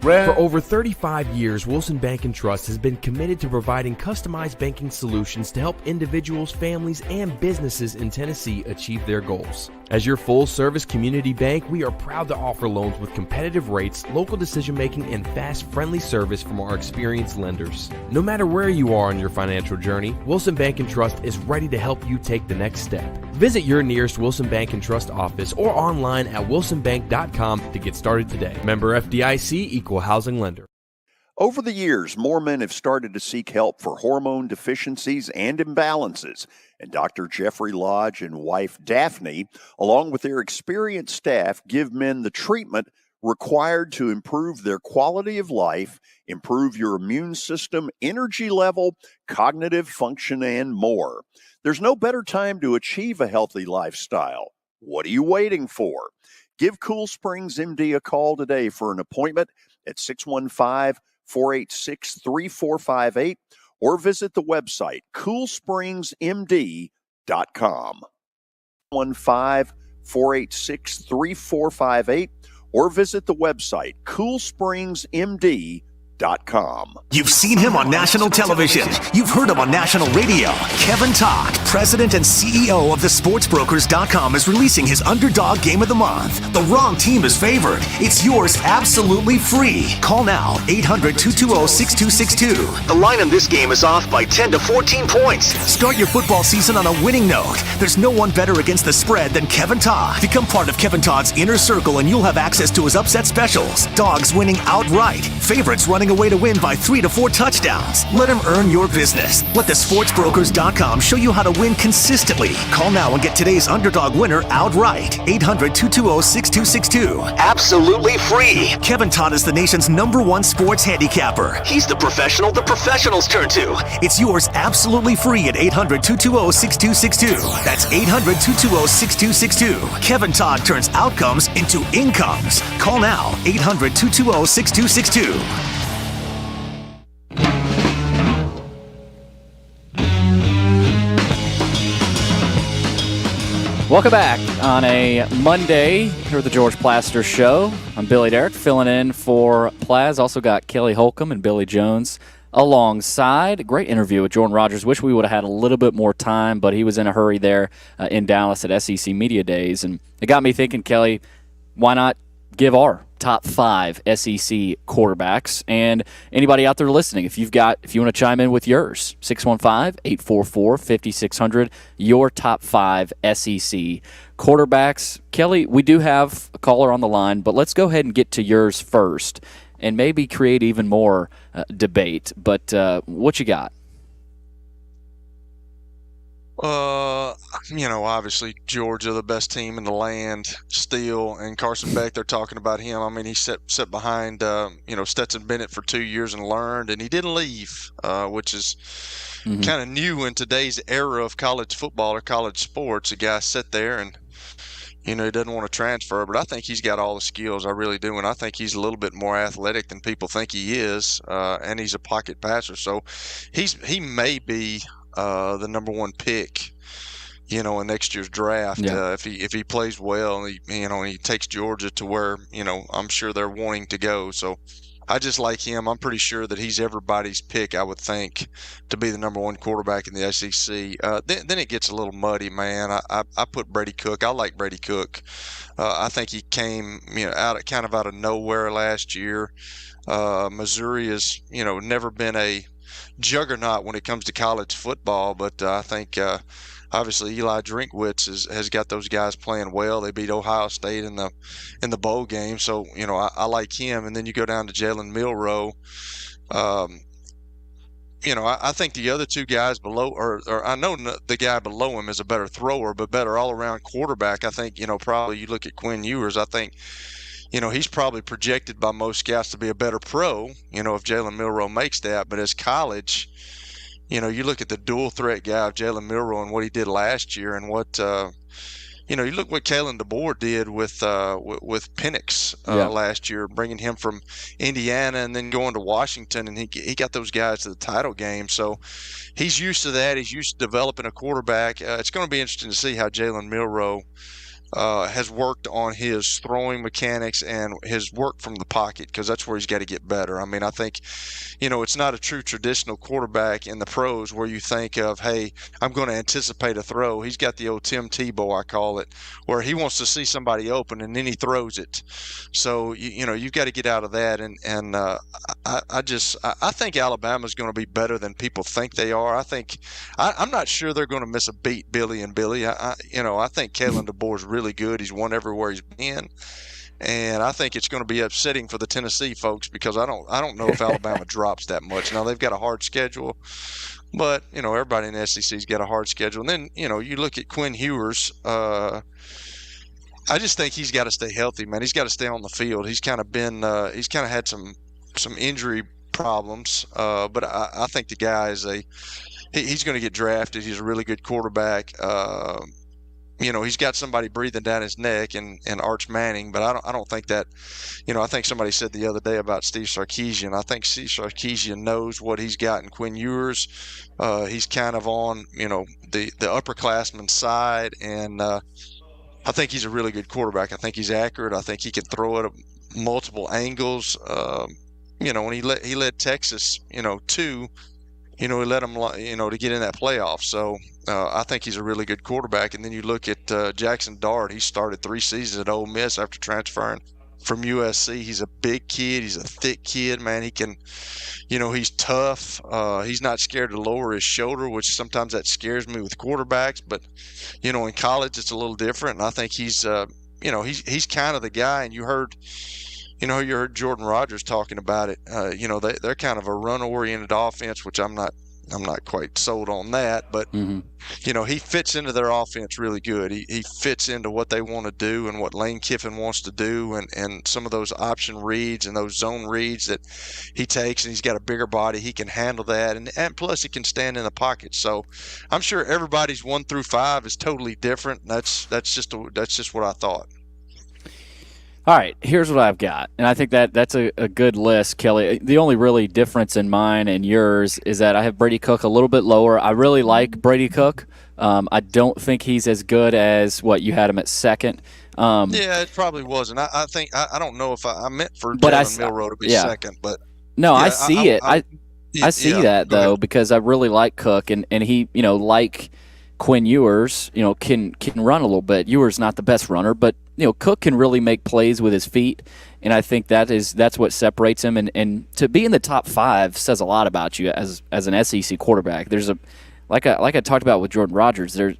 For over 35 years, Wilson Bank & Trust has been committed to providing customized banking solutions to help individuals, families, and businesses in Tennessee achieve their goals. As your full-service community bank, we are proud to offer loans with competitive rates, local decision-making, and fast, friendly service from our experienced lenders. No matter where you are on your financial journey, Wilson Bank & Trust is ready to help you take the next step. Visit your nearest Wilson Bank & Trust office or online at wilsonbank.com to get started today. Member FDIC, Equal Housing Lender. Over the years, more men have started to seek help for hormone deficiencies and imbalances, and Dr. Jeffrey Lodge and wife Daphne, along with their experienced staff, give men the treatment required to improve their quality of life, improve your immune system, energy level, cognitive function, and more. There's no better time to achieve a healthy lifestyle. What are you waiting for? Give Cool Springs MD a call today for an appointment at 615-486-3458 or visit the website coolspringsmd.com. 615-486-3458 or visit the website coolspringsmd.com. You've seen him on national television. You've heard him on national radio. Kevin Todd, president and CEO of thesportsbrokers.com, is releasing his underdog game of the month. The wrong team is favored. It's yours absolutely free. Call now, 800-220-6262. The line in this game is off by 10 to 14 points. Start your football season on a winning note. There's no one better against the spread than Kevin Todd. Become part of Kevin Todd's inner circle and you'll have access to his upset specials. Dogs winning outright. Favorites running away to win by 3 to 4 touchdowns. Let him earn your business. Let thesportsbrokers.com show you how to win consistently. Call now and get today's underdog winner outright. 800-220-6262. Absolutely free. Kevin Todd is the nation's #1 sports handicapper. He's the professional the professionals turn to. It's yours absolutely free at 800-220-6262. That's 800-220-6262. Kevin Todd turns outcomes into incomes. Call now, 800-220-6262. Welcome back on a Monday here at the George Plaster Show. I'm Billy Derrick, filling in for Plaz. Also got Kelly Holcomb and Billy Jones alongside. Great interview with Jordan Rodgers. Wish we would have had a little bit more time, but he was in a hurry there in Dallas at SEC Media Days. And it got me thinking, Kelly, why not give our top 5 SEC quarterbacks? And anybody out there listening, if you want to chime in with yours, 615-844-5600, your top 5 SEC quarterbacks. Kelly, we do have a caller on the line, but let's go ahead and get to yours first and maybe create even more debate. But what you got? Obviously Georgia, the best team in the land still, and Carson Beck, they're talking about him. I mean, he sat behind, Stetson Bennett for 2 years and learned, and he didn't leave, which is kind of new in today's era of college football or college sports. A guy sat there and, he doesn't want to transfer, but I think he's got all the skills. I really do, and I think he's a little bit more athletic than people think he is, and he's a pocket passer. So he may be the number one pick, in next year's draft, if he plays well and he takes Georgia to where I'm sure they're wanting to go. So I just like him. I'm pretty sure that he's everybody's pick, I would think, to be the number one quarterback in the SEC. Then it gets a little muddy, man. I put Brady Cook. I like Brady Cook. I think he came out of nowhere last year. Missouri has never been a juggernaut when it comes to college football, but I think obviously Eli Drinkwitz has got those guys playing well. They beat Ohio State in the bowl game, so I like him. And then you go down to Jalen Milroe. I think the other two guys below, or I know the guy below him is a better thrower, but better all-around quarterback. I think probably you look at Quinn Ewers. I think he's probably projected by most scouts to be a better pro, if Jalen Milroe makes that. But as college, you look at the dual threat guy of Jalen Milroe and what he did last year, and what you look what Kalen DeBoer did with Penix last year, bringing him from Indiana and then going to Washington, and he got those guys to the title game. So he's used to that. He's used to developing a quarterback. It's going to be interesting to see how Jalen Milroe has worked on his throwing mechanics and his work from the pocket, because that's where he's got to get better. I mean, I think, it's not a true traditional quarterback in the pros where you think of, hey, I'm going to anticipate a throw. He's got the old Tim Tebow, I call it, where he wants to see somebody open and then he throws it. So, you've got to get out of that. And I think Alabama's going to be better than people think they are. I'm not sure they're going to miss a beat, Billy and Billy. I think Kalen DeBoer's really good. He's won everywhere he's been. And I think it's going to be upsetting for the Tennessee folks, because I don't know if Alabama drops that much. Now, they've got a hard schedule, but, everybody in the SEC's got a hard schedule. And then, you look at Quinn Ewers. I just think he's got to stay healthy, man. He's got to stay on the field. He's kind of had some injury problems, but I think the guy he's going to get drafted. He's a really good quarterback. He's got somebody breathing down his neck and Arch Manning, but I don't think that, I think somebody said the other day about Steve Sarkisian. I think Steve Sarkisian knows what he's got in Quinn Ewers. He's kind of on, the upperclassman side, and I think he's a really good quarterback. I think he's accurate. I think he can throw it at multiple angles. When he led Texas, he let them, to get in that playoff. So I think he's a really good quarterback. And then you look at Jackson Dart. He started 3 seasons at Ole Miss after transferring from USC. He's a big kid. He's a thick kid, man. He can, he's tough. He's not scared to lower his shoulder, which sometimes that scares me with quarterbacks. But, in college it's a little different. And I think he's kind of the guy. And you heard Jordan Rodgers talking about it. They're kind of a run-oriented offense, which I'm not quite sold on that, but he fits into their offense really good. He fits into what they want to do and what Lane Kiffin wants to do, and some of those option reads and those zone reads that he takes, and he's got a bigger body. He can handle that, and plus he can stand in the pocket. So I'm sure everybody's 1 through 5 is totally different. That's just what I thought. All right, here's what I've got, and I think that's a good list, Kelly. The only really difference in mine and yours is that I have Brady Cook a little bit lower. I really like Brady Cook. I don't think he's as good as what you had him at second. Yeah, it probably wasn't. I think I don't know if I meant for Jalen Milroe to be second, but no, yeah, I see it. I see that though, because I really like Cook, and he, like Quinn Ewers, can run a little bit. Ewers not the best runner, but Cook can really make plays with his feet, and I think that's what separates him. And to be in the top 5 says a lot about you as an SEC quarterback. There's like I talked about with Jordan Rodgers. The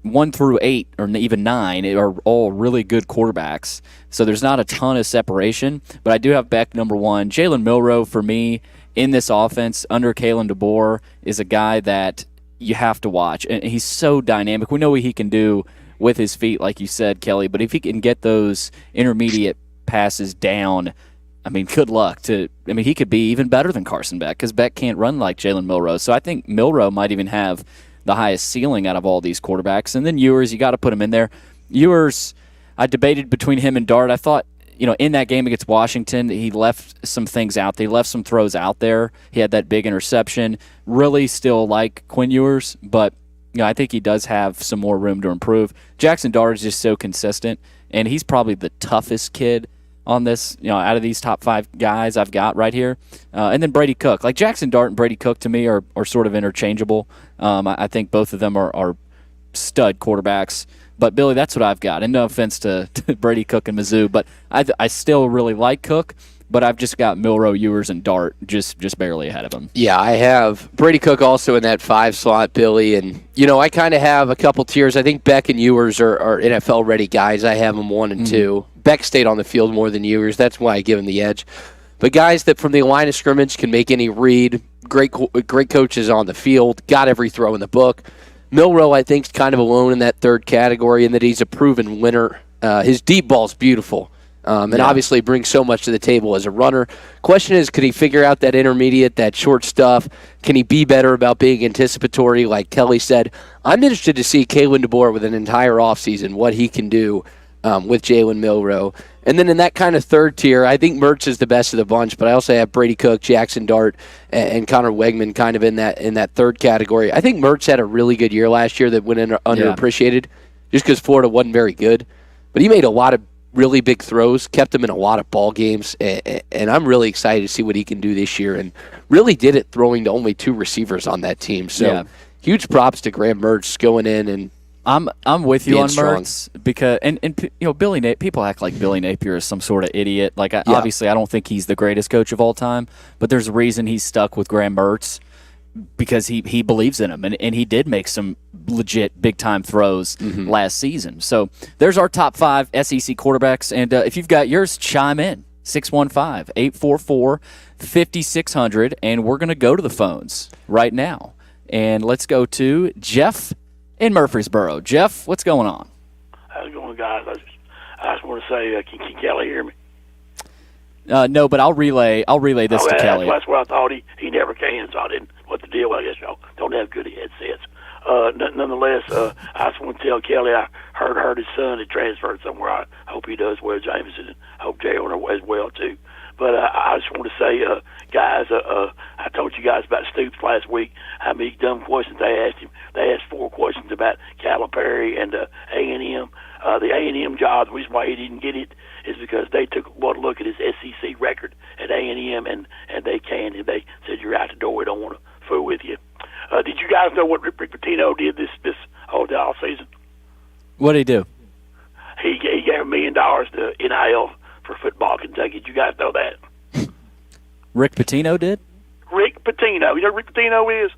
1 through 8 or even 9 are all really good quarterbacks. So there's not a ton of separation, but I do have Beck number 1. Jalen Milroe for me in this offense under Kalen DeBoer is a guy that you have to watch. And he's so dynamic. We know what he can do with his feet, like you said, Kelly, but if he can get those intermediate passes down, I mean, good luck. He could be even better than Carson Beck because Beck can't run like Jalen Milroe. So I think Milroe might even have the highest ceiling out of all these quarterbacks. And then Ewers, you got to put him in there. Ewers, I debated between him and Dart. I thought, in that game against Washington, he left some things out there. He left some throws out there. He had that big interception. Really still like Quinn Ewers, but I think he does have some more room to improve. Jackson Dart is just so consistent, and he's probably the toughest kid on this, out of these top 5 guys I've got right here. And then Brady Cook. Like Jackson Dart and Brady Cook to me are sort of interchangeable. I think both of them are stud quarterbacks. But, Billy, that's what I've got. And no offense to Brady Cook and Mizzou, but I still really like Cook, but I've just got Milroe, Ewers, and Dart just barely ahead of him. Yeah, I have Brady Cook also in that 5 slot, Billy. And, I kind of have a couple tiers. I think Beck and Ewers are NFL-ready guys. I have them 1 and 2. Beck stayed on the field more than Ewers. That's why I give him the edge. But guys that from the line of scrimmage can make any read, great coaches on the field, got every throw in the book. Milroe, I think, is kind of alone in that 3rd category in that he's a proven winner. His deep ball's beautiful, and obviously brings so much to the table as a runner. Question is, could he figure out that intermediate, that short stuff? Can he be better about being anticipatory, like Kelly said? I'm interested to see Kalen DeBoer with an entire offseason, what he can do with Jalen Milroe. And then in that kind of 3rd tier, I think Mertz is the best of the bunch, but I also have Brady Cook, Jackson Dart, and Connor Wegman kind of in that 3rd category. I think Mertz had a really good year last year that went underappreciated just because Florida wasn't very good. But he made a lot of really big throws, kept them in a lot of ball games, and I'm really excited to see what he can do this year, and really did it throwing to only 2 receivers on that team. So huge props to Graham Mertz going in and I'm with you on strong. Mertz because and Billy people act like Billy Napier is some sort of idiot. Like obviously I don't think he's the greatest coach of all time, but there's a reason he's stuck with Graham Mertz because he believes in him and he did make some legit big time throws last season. So there's our top 5 SEC quarterbacks, and if you've got yours, chime in 615-844-5600, and we're gonna go to the phones right now, and let's go to Jeff in Murfreesboro. Jeff, what's going on? How's it going, guys? I just want to say, can Kelly hear me? No, but I'll relay this to Kelly. That's what I thought. He never can, so I didn't know what the deal. I guess y'all don't have good headsets. Nonetheless, I just want to tell Kelly I heard his son had transferred somewhere. I hope he does well, Jameson, and I hope Jay as well too. But I just want to say, guys, I told you guys about Stoops last week, how many dumb questions they asked him. They asked 4 questions about Calipari and A&M. The A&M job, the reason why he didn't get it is because they took one look at his SEC record at A&M, and they canned him. They said, you're out the door. We don't want to fool with you. Did you guys know what Rick Pitino did this whole season? What did he do? He gave $1 million to NIL for football, Kentucky. Did you guys know that? Rick Pitino did? Rick Pitino. You know who Rick Pitino is?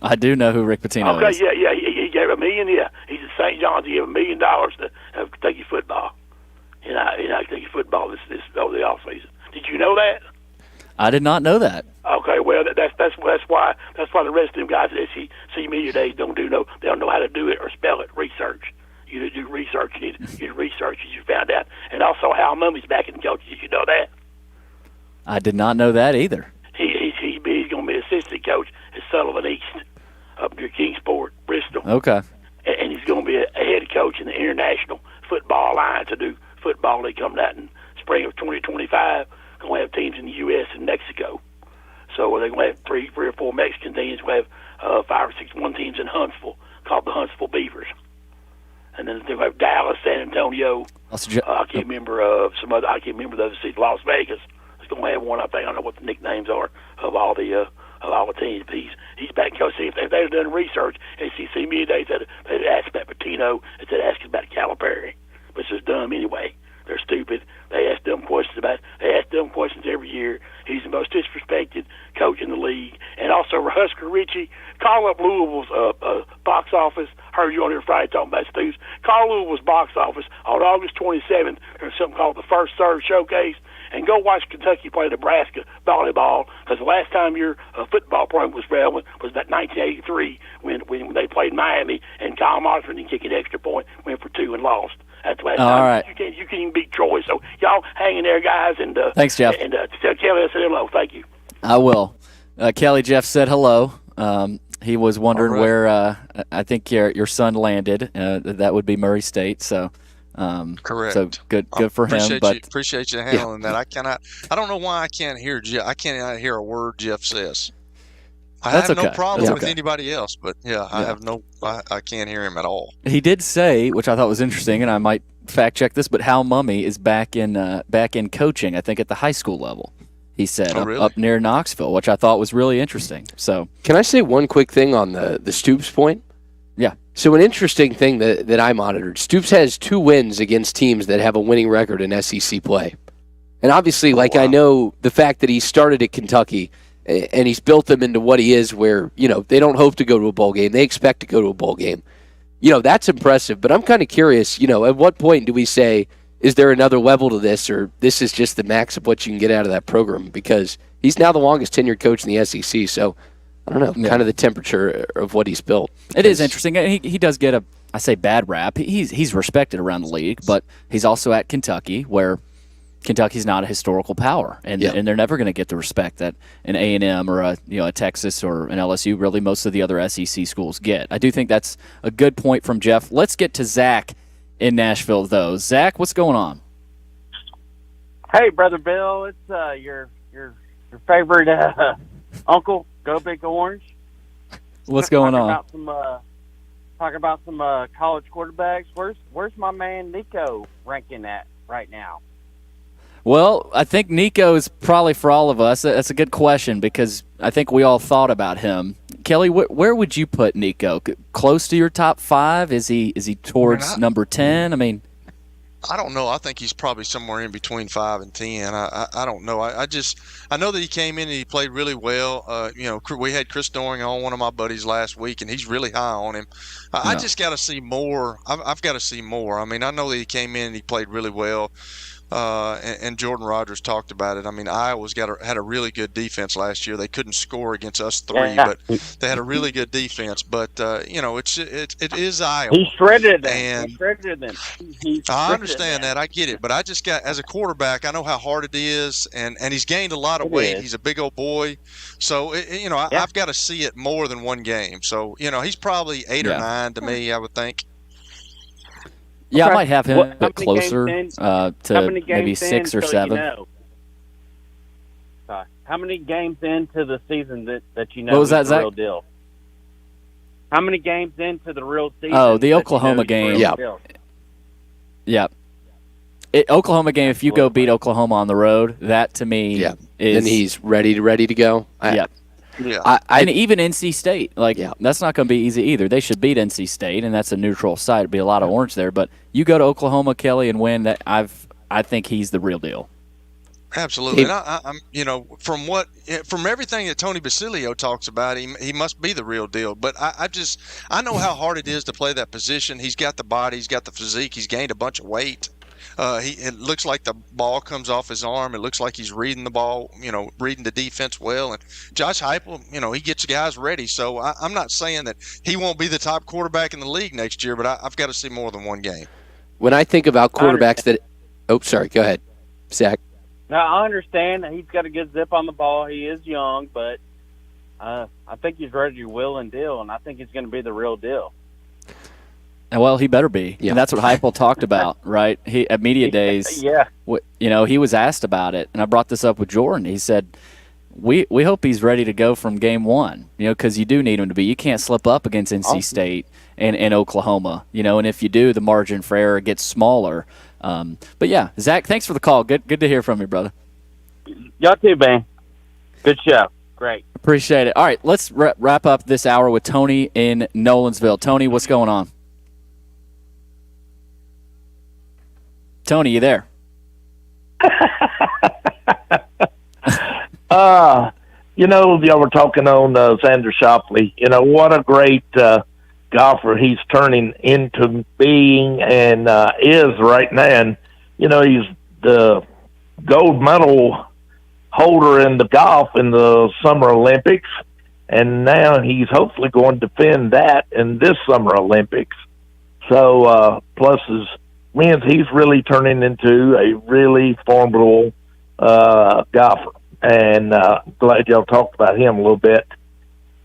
I do know who Rick Pitino is. Okay, yeah. He gave $1 million. Yeah, he's at St. John's. He gave $1 million to Kentucky football. Kentucky football this over the off season. Did you know that? I did not know that. Okay, well that's why the rest of them guys at SEC Media Days they don't know how to do it or spell it. Research. You need to do research. You need to research as you found out. And also Hal Mummy's back in the coaches. Did you know that? I did not know that either. He's going to be assistant coach at Sullivan East up near Kingsport, Bristol. Okay. And he's going to be a head coach in the International Football Alliance to do football. They come out in spring of 2025. Going to have teams in the U.S. and Mexico. So they're going to have three or four Mexican teams. We'll have 5 or 6 one teams in Huntsville called the Huntsville Beavers. And then they'll have Dallas, San Antonio. I can't remember some other. I can't remember the other cities. Las Vegas. He's going to have one. I think I don't know what the nicknames are of all the teams. But he's back. Because if they'd have done research, SEC Media Days, they'd asked about Pitino. Instead of asking about Calipari, which is dumb anyway. They're stupid. stupid. They ask dumb questions every year. He's the most disrespected coach in the league. And also Husker Richie, call up Louisville's box office. Heard you on here Friday talking about Stews. Call Louisville's box office on August 27th. There's something called the First Serve Showcase. And go watch Kentucky play Nebraska volleyball, because the last time your football program was relevant was about 1983 when they played Miami and Kyle Martin didn't kick an extra point, went for 2 and lost. That's the last All time. right. You can't even beat Troy. So y'all hang in there, guys. And thanks, Jeff. And tell Kelly I said hello. Thank you. I will. Kelly, Jeff said hello. He was wondering where I think your son landed. That would be Murray State. So. Correct. So good for him. But appreciate you handling that. I don't know why I can't hear Jeff. I cannot hear a word Jeff says. I have no problem with anybody else, but I can't hear him at all. He did say, which I thought was interesting, and I might fact check this, but Hal Mumme is back in coaching. I think at the high school level. He said up near Knoxville, which I thought was really interesting. So can I say one quick thing on the Stoops point? Yeah. So an interesting thing that I monitored, Stoops has 2 wins against teams that have a winning record in SEC play. And obviously, I know the fact that he started at Kentucky and he's built them into what he is where, they don't hope to go to a bowl game. They expect to go to a bowl game. That's impressive. But I'm kind of curious, at what point do we say, is there another level to this, or this is just the max of what you can get out of that program? Because he's now the longest tenured coach in the SEC, so I don't know, kind of the temperature of what he's built. It is interesting. He does get I say bad rap. He's respected around the league, but he's also at Kentucky, where Kentucky's not a historical power, and they're never going to get the respect that an A&M or a Texas or an LSU, really most of the other SEC schools get. I do think that's a good point from Jeff. Let's get to Zach in Nashville, though. Zach, what's going on? Hey, Brother Bill, it's your favorite uncle. Go Big Orange. What's going on? Talking about some college quarterbacks. Where's my man Nico ranking at right now? Well, I think Nico is probably for all of us. That's a good question because I think we all thought about him. Kelly, where would you put Nico? Close to your top 5? Is he towards number 10? I mean, I don't know. I think he's probably somewhere in between 5 and 10. I don't know. I know that he came in and he played really well. We had Chris Doring on, one of my buddies, last week, and he's really high on him. I just got to see more. I've got to see more. I mean, I know that he came in and he played really well. And Jordan Rodgers talked about it. I mean, Iowa's had a really good defense last year. They couldn't score against us 3, but they had a really good defense. But it is Iowa. He shredded them. And he shredded them. I understand that. I get it. But I just got, as a quarterback, I know how hard it is, and he's gained a lot of weight. He's a big old boy. So I've got to see it more than one game. So he's probably 8 or 9 to me, I would think. Yeah, I might have him a bit closer to maybe 6 or 7. How many games into the season that you know what was that, the Zach? real deal? How many games into the real season? Oh, the Oklahoma game. Yeah. Oklahoma game, if you go beat Oklahoma on the road, that to me is... And he's ready to go? Yeah. And even NC State, that's not going to be easy either. They should beat NC State, and that's a neutral site. It'd be a lot of orange there. But you go to Oklahoma, Kelly, and win. I think he's the real deal. Absolutely. And I'm from everything that Tony Basilio talks about, he must be the real deal. But I know how hard it is to play that position. He's got the body, he's got the physique, he's gained a bunch of weight. It looks like the ball comes off his arm. It looks like he's reading the ball, reading the defense well. And Josh Heupel, he gets guys ready. So I'm not saying that he won't be the top quarterback in the league next year, but I've got to see more than one game. When I think about quarterbacks go ahead, Zach. Now, I understand that he's got a good zip on the ball. He is young, but I think he's ready to will and deal, and I think he's going to be the real deal. Well, he better be. Yeah. And that's what Heupel talked about, right? At media days, he was asked about it, and I brought this up with Jordan. He said, we hope he's ready to go from game 1, because you do need him to be. You can't slip up against NC State and Oklahoma, and if you do, the margin for error gets smaller. But, yeah, Zach, thanks for the call. Good to hear from you, brother. Y'all too, man. Good show. Great. Appreciate it. All right, let's wrap up this hour with Tony in Nolensville. Tony, what's going on? Tony, you there? Y'all were talking on Xander Schauffele. What a great golfer he's turning into being and is right now. And, he's the gold medal holder in the golf in the Summer Olympics. And now he's hopefully going to defend that in this Summer Olympics. So, plus his wins, he's really turning into a really formidable golfer. And glad y'all talked about him a little bit.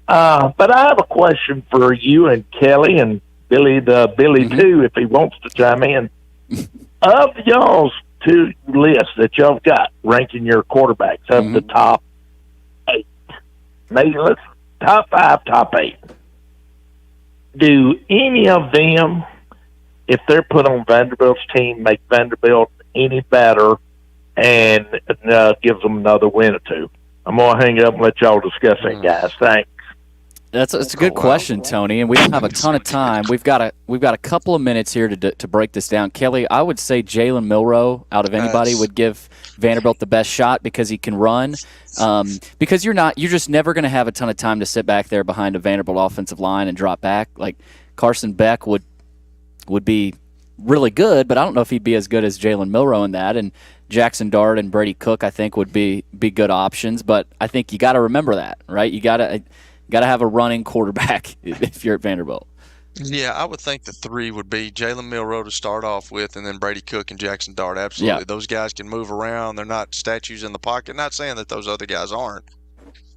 But I have a question for you and Kelly and Billy too, if he wants to chime in. Of y'all's two lists that y'all got ranking your quarterbacks of the top 8, maybe let's top 5, top 8. Do any of them, if they're put on Vanderbilt's team, make Vanderbilt any better and gives them another win or two? I'm going to hang it up and let y'all discuss it, guys. Thanks. That's a good question, Tony, and we don't have a ton of time. We've got a couple of minutes here to break this down. Kelly, I would say Jalen Milroe, out of anybody, would give Vanderbilt the best shot because he can run. Because you're just never going to have a ton of time to sit back there behind a Vanderbilt offensive line and drop back. Like Carson Beck would be really good, but I don't know if he'd be as good as Jalen Milroe in that. And Jackson Dart and Brady Cook, I think, would be good options. But I think you got to remember that, right? You got to have a running quarterback if you're at Vanderbilt. Yeah, I would think the 3 would be Jalen Milroe to start off with, and then Brady Cook and Jackson Dart. Absolutely. Yeah. Those guys can move around. They're not statues in the pocket. Not saying that those other guys aren't,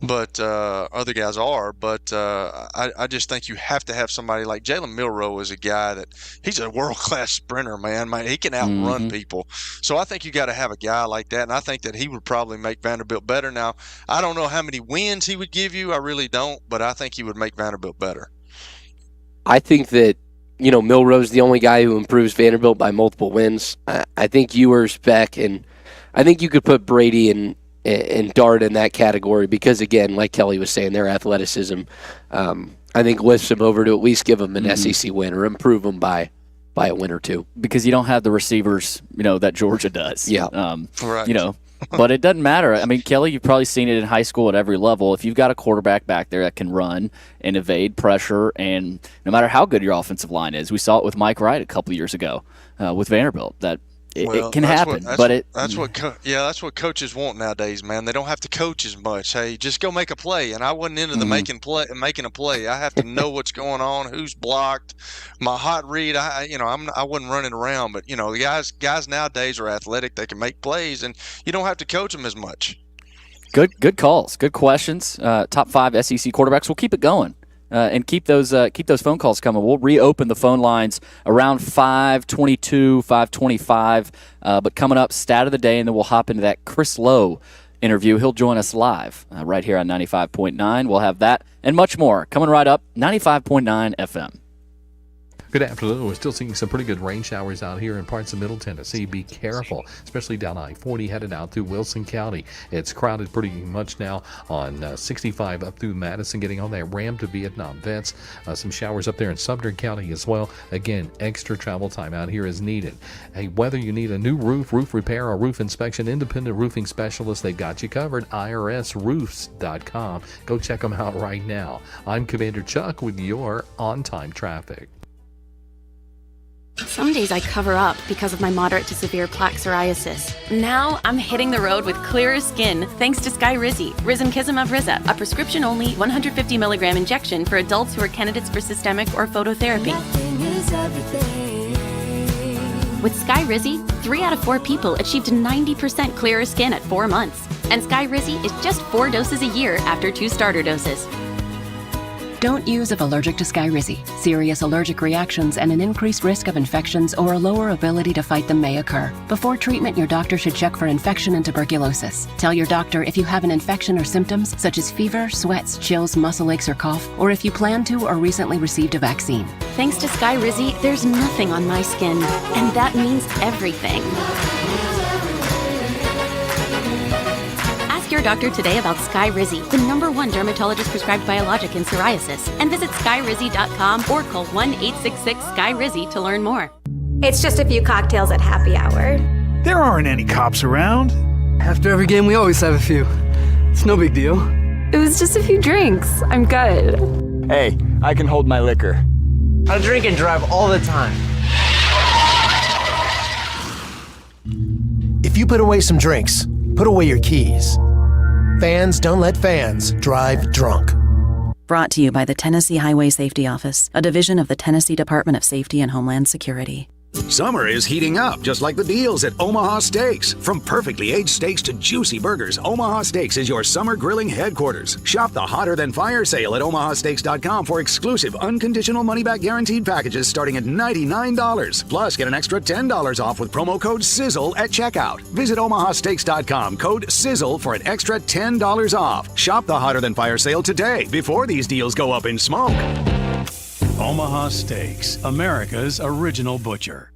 but other guys are. But I just think you have to have somebody like Jalen Milroe is a guy that he's a world-class sprinter, man. He can outrun people. So I think you got to have a guy like that, and I think that he would probably make Vanderbilt better. Now, I don't know how many wins he would give you. I really don't, but I think he would make Vanderbilt better. I think that, Milroe's the only guy who improves Vanderbilt by multiple wins. I think Ewers, Beck, and I think you could put Brady and Dart in that category because, again, like Kelly was saying, their athleticism, I think lifts them over to at least give them an SEC win or improve them by a win or two. Because you don't have the receivers, that Georgia does. Yeah. Right. But it doesn't matter. I mean, Kelly, you've probably seen it in high school at every level. If you've got a quarterback back there that can run and evade pressure, and no matter how good your offensive line is, we saw it with Mike Wright a couple years ago with Vanderbilt, that it can happen. That's what coaches want nowadays, man. They don't have to coach as much. Hey, just go make a play. And I wasn't into the making a play. I have to know what's going on, who's blocked, my hot read. I wasn't running around, but guys nowadays are athletic. They can make plays, and you don't have to coach them as much. Good calls, good questions. Top 5 SEC quarterbacks. We'll keep it going. And keep those phone calls coming. We'll reopen the phone lines around 5:22, 5:25. But coming up, stat of the day, and then we'll hop into that Chris Lowe interview. He'll join us live right here on 95.9. We'll have that and much more coming right up. 95.9 FM. Good afternoon. We're still seeing some pretty good rain showers out here in parts of Middle Tennessee. Be careful, especially down I-40 headed out through Wilson County. It's crowded pretty much now on 65 up through Madison, getting on that Ram to Vietnam Vets. Some showers up there in Sumter County as well. Again, extra travel time out here is needed. Hey, whether you need a new roof repair, or roof inspection, independent roofing specialists, they've got you covered. IRSroofs.com. Go check them out right now. I'm Commander Chuck with your on-time traffic. Some days I cover up because of my moderate to severe plaque psoriasis. Now I'm hitting the road with clearer skin thanks to Skyrizi, Risankizumab Riza, a prescription-only 150 milligram injection for adults who are candidates for systemic or phototherapy. With Skyrizi, 3 out of 4 people achieved 90% clearer skin at 4 months. And Skyrizi is just 4 doses a year after 2 starter doses. Don't use if allergic to Skyrizi. Serious allergic reactions and an increased risk of infections or a lower ability to fight them may occur. Before treatment, your doctor should check for infection and tuberculosis. Tell your doctor if you have an infection or symptoms such as fever, sweats, chills, muscle aches, or cough, or if you plan to or recently received a vaccine. Thanks to Skyrizi, there's nothing on my skin, and that means everything. Your doctor today about Skyrizi, the #1 dermatologist prescribed biologic in psoriasis, and visit skyrizi.com or call 1-866-SKYRIZI to learn more. It's just a few cocktails at happy hour. There aren't any cops around. After every game, we always have a few. It's no big deal. It was just a few drinks. I'm good. Hey, I can hold my liquor. I drink and drive all the time. If you put away some drinks, put away your keys. Fans don't let fans drive drunk. Brought to you by the Tennessee Highway Safety Office, a division of the Tennessee Department of Safety and Homeland Security. Summer is heating up, just like the deals at Omaha Steaks. From perfectly aged steaks to juicy burgers, Omaha Steaks is your summer grilling headquarters. Shop the hotter than fire sale at omahasteaks.com for exclusive unconditional money-back guaranteed packages starting at $99. Plus, get an extra $10 off with promo code SIZZLE at checkout. Visit omahasteaks.com, code SIZZLE for an extra $10 off. Shop the hotter than fire sale today before these deals go up in smoke. Omaha Steaks, America's original butcher.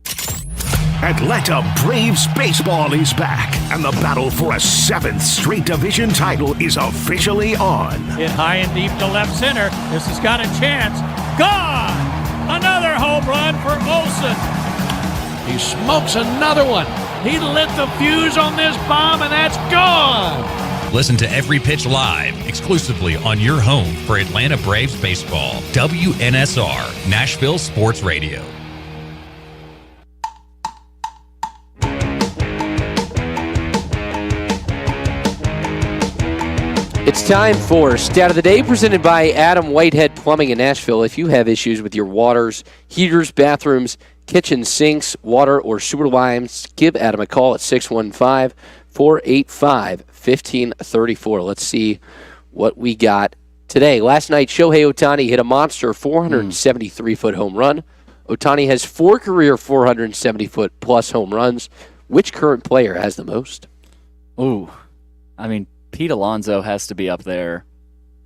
Atlanta Braves baseball is back, and the battle for a 7th straight division title is officially on. Hit high and deep to left center. This has got a chance. Gone! Another home run for Olsen. He smokes another one. He lit the fuse on this bomb, and that's gone. Listen to Every Pitch live, exclusively on your home for Atlanta Braves baseball. WNSR, Nashville Sports Radio. It's time for Stat of the Day, presented by Adam Whitehead Plumbing in Nashville. If you have issues with your waters, heaters, bathrooms, kitchen sinks, water, or sewer lines, give Adam a call at 615-485-1534. Let's see what we got today. Last night, Shohei Ohtani hit a monster 473-foot home run. Ohtani has 4 career 470-foot plus home runs. Which current player has the most? Ooh, I mean, Pete Alonso has to be up there.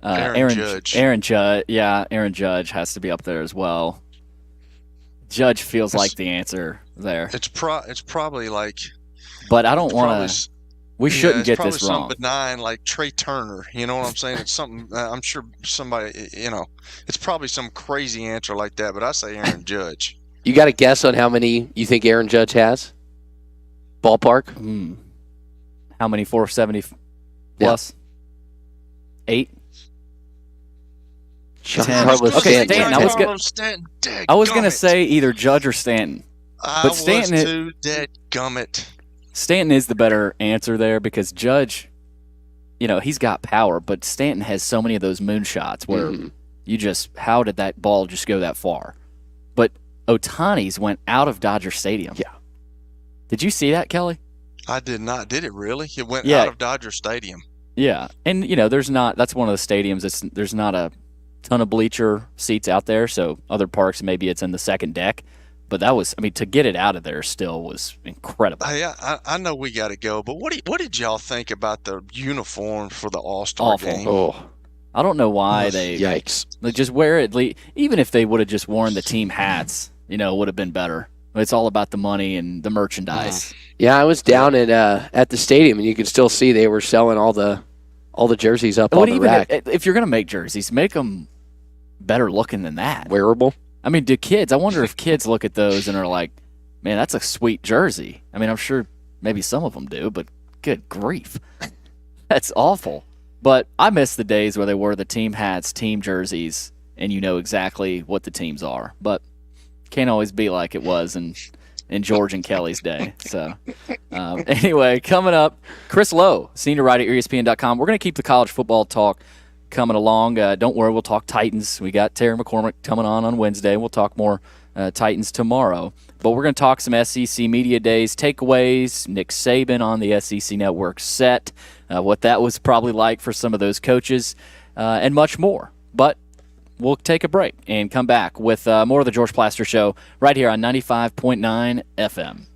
Aaron Judge. Aaron Judge has to be up there as well. Judge feels like the answer there. It's probably like. But I don't want to. We shouldn't get this wrong. Something benign like Trey Turner. You know what I'm saying? It's something. I'm sure somebody. It's probably some crazy answer like that. But I say Aaron Judge. You got a guess on how many you think Aaron Judge has? Ballpark. How many 470 plus? 8. Okay, Stanton. I was gonna say either Judge or Stanton, but Stanton. Stanton is the better answer there because Judge, he's got power, but Stanton has so many of those moonshots where you just, how did that ball just go that far? But Ohtani's went out of Dodger Stadium. Yeah. Did you see that, Kelly? I did not. Did it really? It went out of Dodger Stadium. Yeah, and that's one of the stadiums. There's not a ton of bleacher seats out there, so other parks maybe it's in the second deck. But that was, to get it out of there still was incredible. I know we got to go, but what did y'all think about the uniform for the All-Star game? Oh, I don't know why they just wear it. Even if they would have just worn the team hats, it would have been better. It's all about the money and the merchandise. Yeah, I was down at the stadium, and you could still see they were selling all the jerseys up on the rack. If you're going to make jerseys, make them better looking than that. Wearable? Do kids, I wonder if kids look at those and are like, man, that's a sweet jersey. I'm sure maybe some of them do, but good grief. That's awful. But I miss the days where they wore the team hats, team jerseys, and you know exactly what the teams are. But can't always be like it was in George and Kelly's day. So anyway, coming up, Chris Lowe, senior writer at ESPN.com. We're going to keep the college football talk coming along. Don't worry, we'll talk Titans. We got Terry McCormick coming on Wednesday. We'll talk more Titans tomorrow. But we're going to talk some SEC Media Days takeaways, Nick Saban on the SEC Network set, what that was probably like for some of those coaches, and much more. But we'll take a break and come back with more of the George Plaster Show right here on 95.9 FM.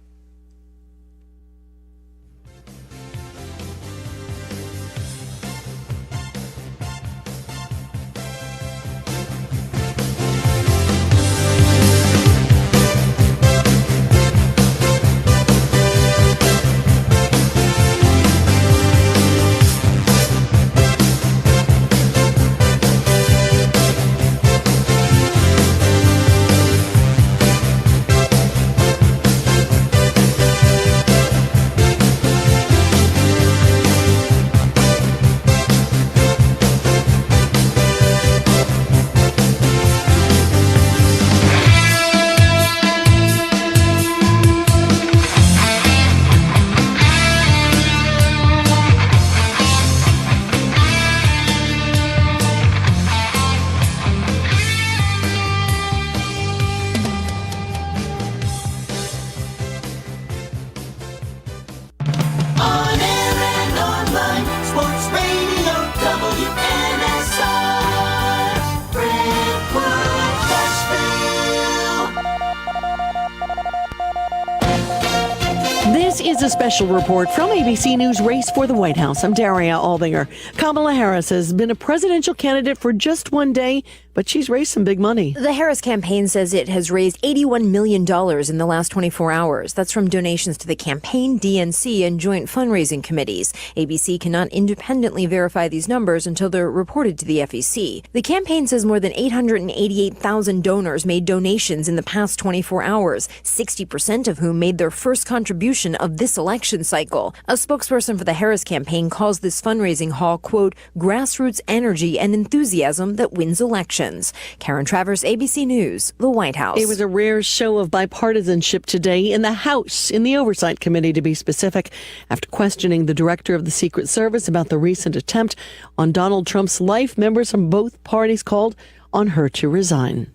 is a special report from ABC News Race for the White House. I'm Daria Aldinger. Kamala Harris has been a presidential candidate for just one day, but she's raised some big money. The Harris campaign says it has raised $81 million in the last 24 hours. That's from donations to the campaign, DNC, and joint fundraising committees. ABC cannot independently verify these numbers until they're reported to the FEC. The campaign says more than 888,000 donors made donations in the past 24 hours, 60% of whom made their first contribution of this election cycle. A spokesperson for the Harris campaign calls this fundraising haul, quote, grassroots energy and enthusiasm that wins elections. Karen Travers, ABC News, the White House. It was a rare show of bipartisanship today in the House, in the Oversight Committee to be specific, after questioning the director of the Secret Service about the recent attempt on Donald Trump's life. Members from both parties called on her to resign.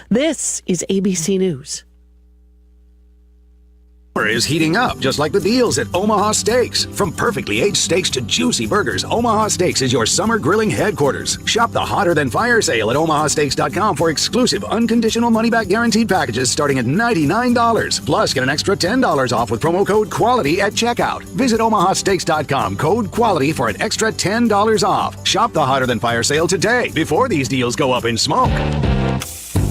This is ABC News. Is heating up, just like the deals at Omaha Steaks. From perfectly aged steaks to juicy burgers, Omaha Steaks is your summer grilling headquarters. Shop the hotter than fire sale at omahasteaks.com for exclusive unconditional money-back guaranteed packages starting at $99. Plus, get an extra $10 off with promo code QUALITY at checkout. Visit omahasteaks.com, code QUALITY for an extra $10 off. Shop the hotter than fire sale today before these deals go up in smoke.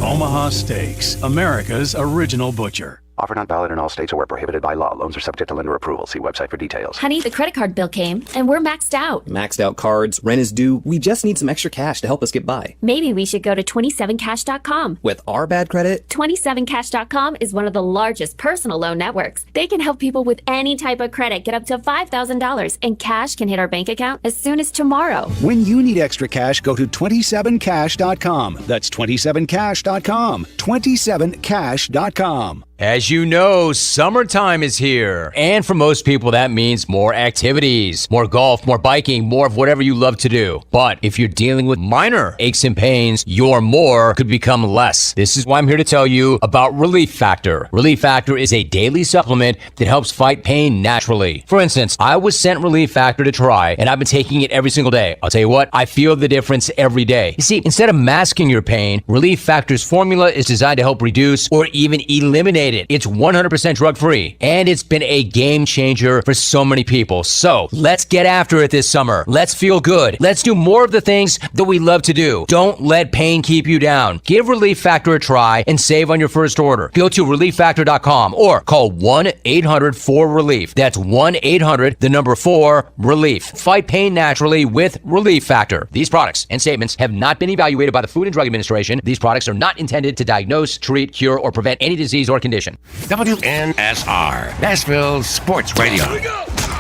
Omaha Steaks, America's original butcher. Offer not valid in all states or where prohibited by law. Loans are subject to lender approval. See website for details. Honey, the credit card bill came, and we're maxed out. Maxed out cards, rent is due. We just need some extra cash to help us get by. Maybe we should go to 27cash.com. With our bad credit? 27cash.com is one of the largest personal loan networks. They can help people with any type of credit get up to $5,000, and cash can hit our bank account as soon as tomorrow. When you need extra cash, go to 27cash.com. That's 27cash.com. 27cash.com. As you know, summertime is here. And for most people, that means more activities, more golf, more biking, more of whatever you love to do. But if you're dealing with minor aches and pains, your more could become less. This is why I'm here to tell you about Relief Factor. Relief Factor is a daily supplement that helps fight pain naturally. For instance, I was sent Relief Factor to try, and I've been taking it every single day. I'll tell you what, I feel the difference every day. You see, instead of masking your pain, Relief Factor's formula is designed to help reduce or even eliminate it. It's 100% drug-free, and it's been a game changer for so many people. So let's get after it this summer. Let's feel good. Let's do more of the things that we love to do. Don't let pain keep you down. Give Relief Factor a try and save on your first order. Go to ReliefFactor.com or call 1-800-4RELIEF. That's 1-800-4-RELIEF. Fight pain naturally with Relief Factor. These products and statements have not been evaluated by the Food and Drug Administration. These products are not intended to diagnose, treat, cure, or prevent any disease or condition. WNSR, Nashville Sports Radio.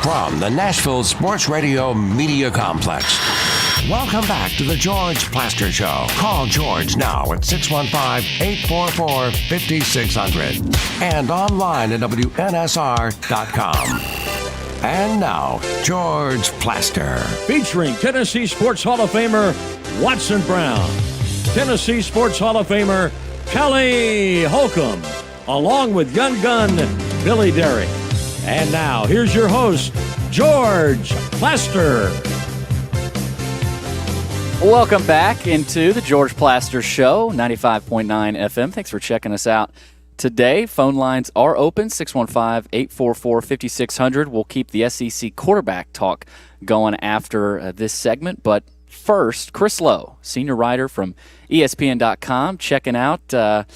From the Nashville Sports Radio Media Complex. Welcome back to the George Plaster Show. Call George now at 615-844-5600 and online at WNSR.com. And now, George Plaster. Featuring Tennessee Sports Hall of Famer Watson Brown, Tennessee Sports Hall of Famer Kelly Holcomb, along with Gun Billy Derrick. And now, here's your host, George Plaster. Welcome back into the George Plaster Show, 95.9 FM. Thanks for checking us out today. Phone lines are open, 615-844-5600. We'll keep the SEC quarterback talk going after this segment. But first, Chris Lowe, senior writer from ESPN.com, checking out the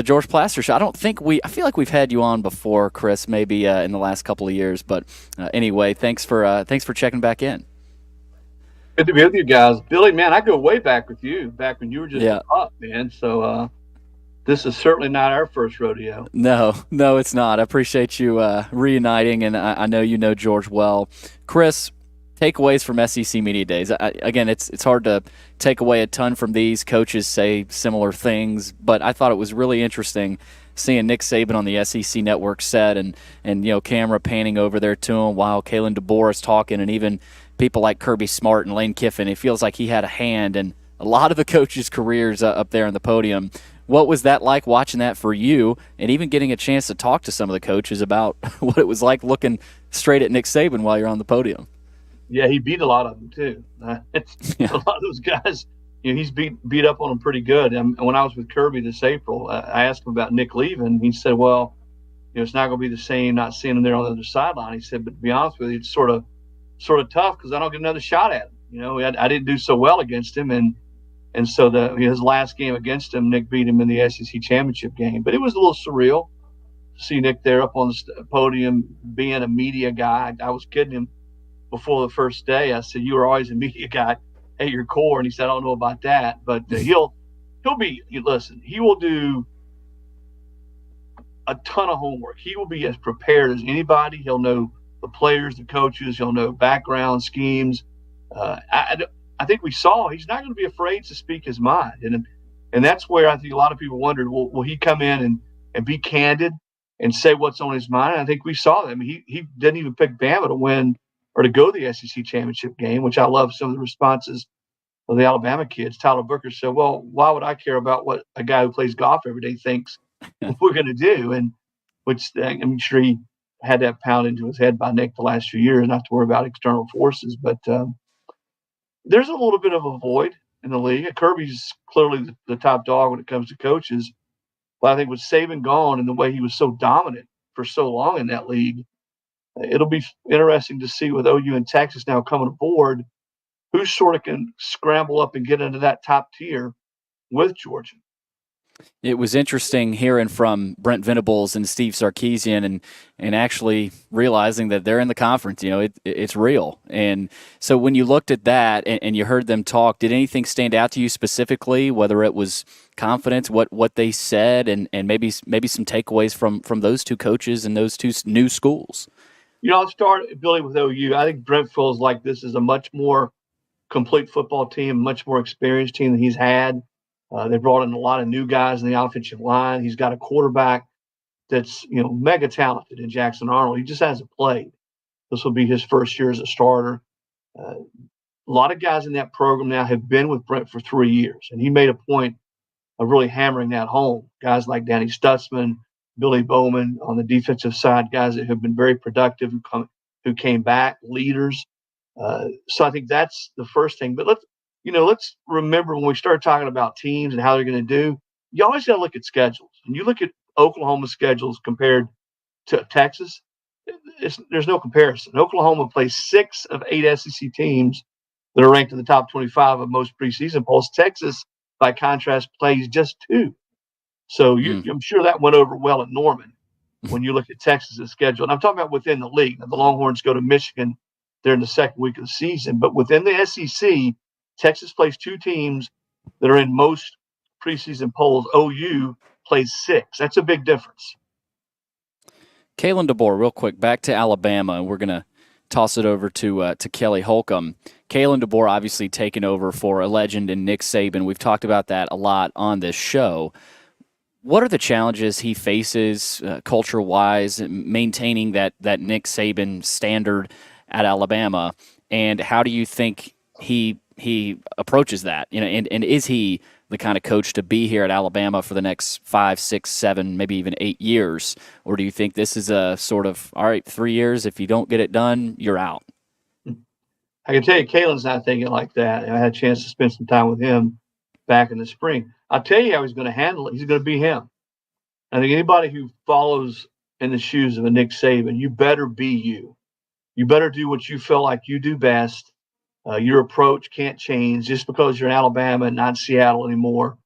George Plaster Show. I feel like we've had you on before, Chris, maybe in the last couple of years. But anyway, thanks for checking back in. Good to be with you guys. Billy, man, I go way back with you, back when you were just up, man. So this is certainly not our first rodeo. No, it's not. I appreciate you reuniting, and I know you know George well. Chris, takeaways from SEC Media Days. Again, it's hard to take away a ton from these. Coaches say similar things, but I thought it was really interesting seeing Nick Saban on the SEC Network set and camera panning over there to him while Kalen DeBoer is talking, and even people like Kirby Smart and Lane Kiffin. It feels like he had a hand in a lot of the coaches' careers up there on the podium. What was that like watching that for you, and even getting a chance to talk to some of the coaches about what it was like looking straight at Nick Saban while you're on the podium? Yeah, he beat a lot of them too. A lot of those guys, he's beat up on them pretty good. And when I was with Kirby this April, I asked him about Nick leaving. He said, well, it's not going to be the same not seeing him there on the other sideline. He said, but to be honest with you, it's sort of tough because I don't get another shot at him. I didn't do so well against him, and so his last game against him, Nick beat him in the SEC championship game. But it was a little surreal to see Nick there up on the podium being a media guy. I was kidding him before the first day. I said, "You were always a media guy at your core," and he said, "I don't know about that, but he'll be. Listen, he will do a ton of homework. He will be as prepared as anybody. He'll know the players, the coaches. He'll know background schemes. I think we saw he's not going to be afraid to speak his mind, and that's where I think a lot of people wondered, will he come in and be candid and say what's on his mind? And I think we saw that. I mean, he didn't even pick Bama to win or to go to the SEC championship game, which I love some of the responses of the Alabama kids. Tyler Booker said, "Well, why would I care about what a guy who plays golf every day thinks we're going to do?" And which I'm sure he had that pound into his head by Nick the last few years, not to worry about external forces. But there's a little bit of a void in the league. Kirby's clearly the top dog when it comes to coaches. But I think with Saban gone and the way he was so dominant for so long in that league, it'll be interesting to see with OU and Texas now coming aboard, who sort of can scramble up and get into that top tier with Georgia. It was interesting hearing from Brent Venables and Steve Sarkisian and actually realizing that they're in the conference. It's real. And so when you looked at that and you heard them talk, did anything stand out to you specifically, whether it was confidence, what they said, and maybe some takeaways from those two coaches and those two new schools? I'll start, Billy, with OU. I think Brent feels like this is a much more complete football team, much more experienced team than he's had. They brought in a lot of new guys in the offensive line. He's got a quarterback that's, mega talented in Jackson Arnold. He just hasn't played. This will be his first year as a starter. A lot of guys in that program now have been with Brent for 3 years, and he made a point of really hammering that home. Guys like Danny Stutzman, Billy Bowman on the defensive side, guys that have been very productive who came back, leaders. So I think that's the first thing. But let's remember when we start talking about teams and how they're going to do, you always got to look at schedules. And you look at Oklahoma's schedules compared to Texas, there's no comparison. Oklahoma plays 6 of 8 SEC teams that are ranked in the top 25 of most preseason polls. Texas, by contrast, plays just 2. So I'm sure that went over well at Norman when you look at Texas's schedule. And I'm talking about within the league. Now, the Longhorns go to Michigan there in the second week of the season. But within the SEC, Texas plays 2 teams that are in most preseason polls. OU plays 6. That's a big difference. Kalen DeBoer, real quick, back to Alabama, and we're going to toss it over to Kelly Holcomb. Kalen DeBoer obviously taking over for a legend in Nick Saban. We've talked about that a lot on this show. What are the challenges he faces culture-wise, maintaining that Nick Saban standard at Alabama, and how do you think he approaches that? And is he the kind of coach to be here at Alabama for the next 5, 6, 7, maybe even 8 years? Or do you think this is a sort of, all right, 3 years, if you don't get it done, you're out? I can tell you Kalen's not thinking like that. I had a chance to spend some time with him back in the spring. I'll tell you how he's going to handle it. He's going to be him. I think anybody who follows in the shoes of a Nick Saban, you better be you. You better do what you feel like you do best. Your approach can't change just because you're in Alabama and not Seattle anymore.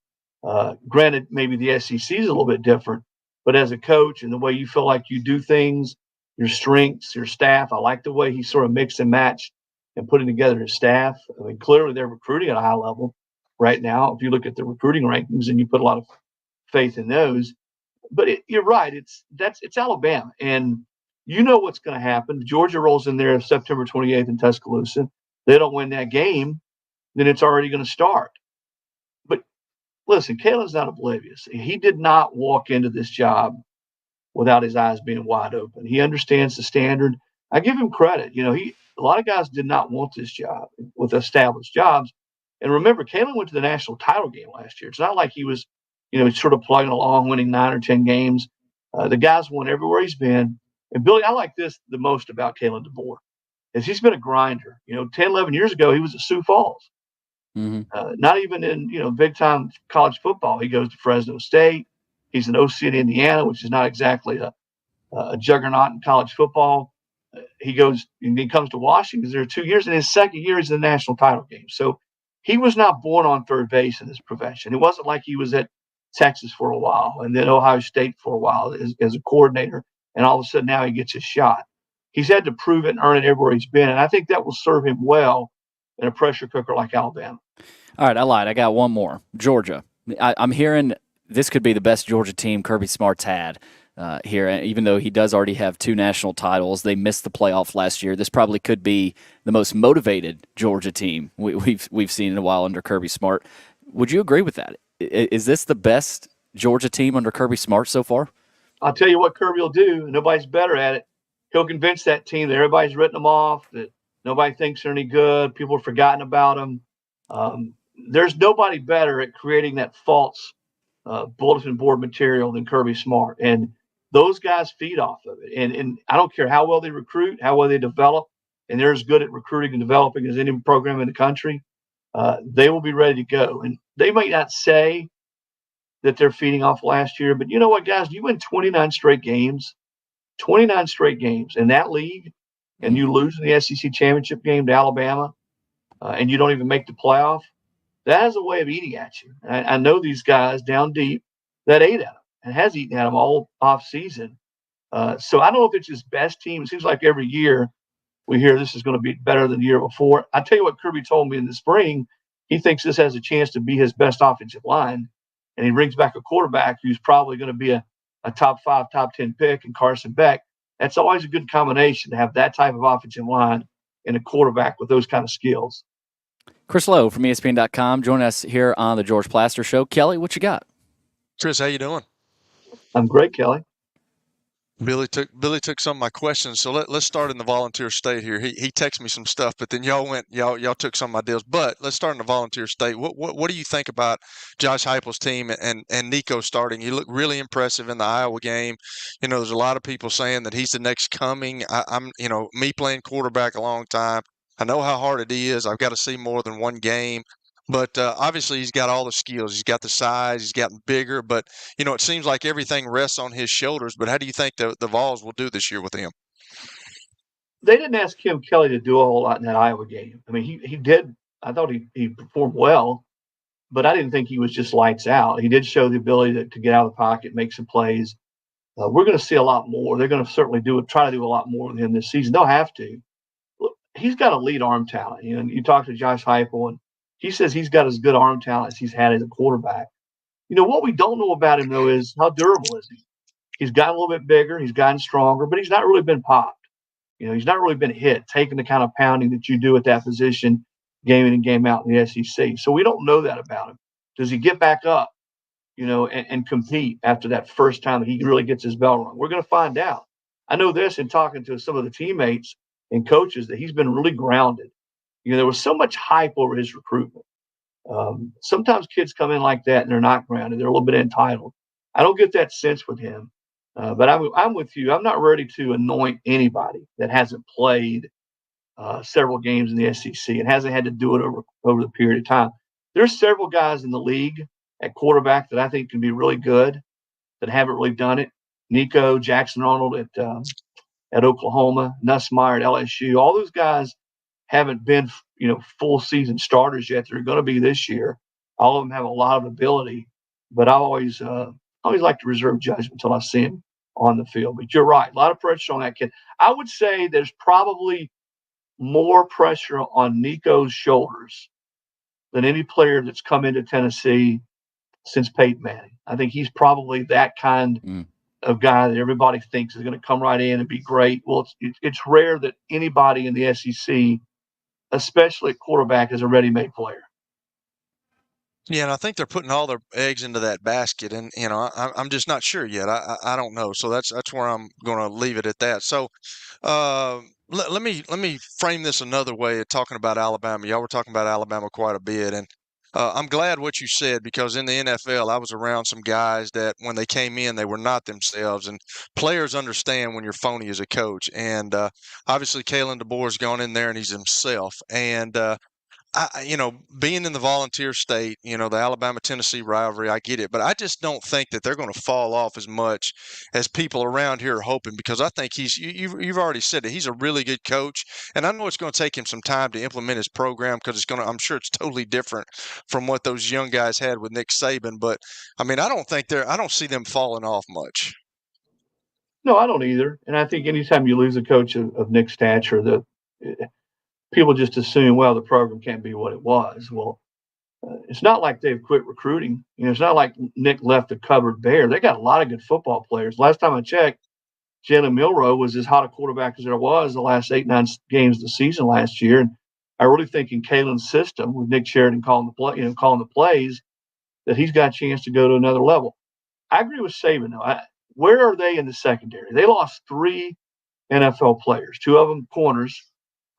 Granted, maybe the SEC is a little bit different, but as a coach and the way you feel like you do things, your strengths, your staff, I like the way he sort of mixed and matched and putting together his staff. I mean, clearly they're recruiting at a high level right now. If you look at the recruiting rankings and you put a lot of faith in those, but you're right. It's Alabama, and you know what's going to happen. Georgia rolls in there September 28th in Tuscaloosa. They don't win that game, then it's already going to start. But listen, Kalen's not oblivious. He did not walk into this job without his eyes being wide open. He understands the standard. I give him credit. A lot of guys did not want this job with established jobs. And remember, Kalen went to the national title game last year. It's not like he was, sort of plugging along, winning 9 or 10 games. The guy's won everywhere he's been. And Billy, I like this the most about Kalen DeBoer, is he's been a grinder. 10, 11 years ago, he was at Sioux Falls. Mm-hmm. Not even in, big-time college football. He goes to Fresno State. He's an OC in Indiana, which is not exactly a a juggernaut in college football. He goes and he comes to Washington. There are 2 years. In his second year, he's in the national title game. So he was not born on third base in this profession. It wasn't like he was at Texas for a while and then Ohio State for a while as a coordinator, and all of a sudden now he gets his shot. He's had to prove it and earn it everywhere he's been, and I think that will serve him well in a pressure cooker like Alabama. All right, I lied. I got one more. Georgia. I'm hearing this could be the best Georgia team Kirby Smart's had here, even though he does already have 2 national titles. They missed the playoff last year. This probably could be the most motivated Georgia team we've seen in a while under Kirby Smart. Would you agree with that? Is this the best Georgia team under Kirby Smart so far? I'll tell you what Kirby will do. Nobody's better at it. He'll convince that team that everybody's written them off, that nobody thinks they're any good. People have forgotten about them. There's nobody better at creating that false bulletin board material than Kirby Smart. And those guys feed off of it. And I don't care how well they recruit, how well they develop, and they're as good at recruiting and developing as any program in the country. They will be ready to go. And they might not say that they're feeding off last year, but you know what, guys? You win 29 straight games in that league, and you lose in the SEC championship game to Alabama, and you don't even make the playoff. That has a way of eating at you. I know these guys down deep that ate at them and has eaten at them all off season. So I don't know if it's his best team. It seems like every year we hear this is going to be better than the year before. I tell you what, Kirby told me in the spring, he thinks this has a chance to be his best offensive line. And he brings back a quarterback who's probably going to be a top 5, top 10 pick in Carson Beck. That's always a good combination to have that type of offensive line and a quarterback with those kind of skills. Chris Lowe from ESPN.com joining us here on the George Plaster Show. Kelly, what you got? Chris, how you doing? I'm great, Kelly. Billy took some of my questions, so let's start in the volunteer state here. He texted me some stuff, but then y'all took some of my deals. But let's start in the volunteer state. What do you think about Josh Heupel's team and Nico starting? He looked really impressive in the Iowa game. You know, there's a lot of people saying that he's the next coming. I'm me playing quarterback a long time. I know how hard it is. I've got to see more than one game. But obviously, he's got all the skills. He's got the size. He's gotten bigger. But, it seems like everything rests on his shoulders. But how do you think the Vols will do this year with him? They didn't ask Kim Kelly to do a whole lot in that Iowa game. I mean, he did. I thought he performed well, but I didn't think he was just lights out. He did show the ability to get out of the pocket, make some plays. We're going to see a lot more. They're going to certainly try to do a lot more with him this season. They'll have to. Look, he's got a lead arm talent. You talk to Josh Heupel, and he says he's got as good arm talent as he's had as a quarterback. What we don't know about him, though, is how durable is he? He's gotten a little bit bigger. He's gotten stronger, but he's not really been popped. He's not really been hit, taking the kind of pounding that you do at that position, game in and game out in the SEC. So we don't know that about him. Does he get back up, and compete after that first time that he really gets his bell rung? We're going to find out. I know this in talking to some of the teammates and coaches that he's been really grounded. There was so much hype over his recruitment. Sometimes kids come in like that and they're not grounded. They're a little bit entitled. I don't get that sense with him. But I'm with you. I'm not ready to anoint anybody that hasn't played several games in the SEC and hasn't had to do it over the period of time. There's several guys in the league at quarterback that I think can be really good that haven't really done it. Nico, Jackson Arnold at Oklahoma, Nussmeier at LSU. All those guys haven't been, full season starters yet. They're going to be this year. All of them have a lot of ability, but I always like to reserve judgment until I see him on the field. But you're right, a lot of pressure on that kid. I would say there's probably more pressure on Nico's shoulders than any player that's come into Tennessee since Peyton Manning. I think he's probably that kind of guy that everybody thinks is going to come right in and be great. Well, it's rare that anybody in the SEC, especially at quarterback, is a ready-made player. Yeah, and I think they're putting all their eggs into that basket, and I'm just not sure yet. I don't know, so that's where I'm going to leave it at that. So, let me frame this another way. Talking about Alabama, y'all were talking about Alabama quite a bit, and I'm glad what you said, because in the NFL, I was around some guys that when they came in, they were not themselves, and players understand when you're phony as a coach. And obviously, Kalen DeBoer's gone in there and he's himself, and being in the volunteer state, the Alabama-Tennessee rivalry, I get it, but I just don't think that they're going to fall off as much as people around here are hoping, because I think you've already said it, he's a really good coach, and I know it's going to take him some time to implement his program, because I'm sure it's totally different from what those young guys had with Nick Saban, but I don't see them falling off much. No, I don't either. And I think anytime you lose a coach of Nick's stature, people just assume, well, the program can't be what it was. Well, it's not like they've quit recruiting. It's not like Nick left the cupboard bare. They got a lot of good football players. Last time I checked, Jalen Milroe was as hot a quarterback as there was the last 8-9 games of the season last year. And I really think in Kalen's system, with Nick Sheridan calling the plays, that he's got a chance to go to another level. I agree with Saban, though. Where are they in the secondary? They lost 3 NFL players, 2 of them corners,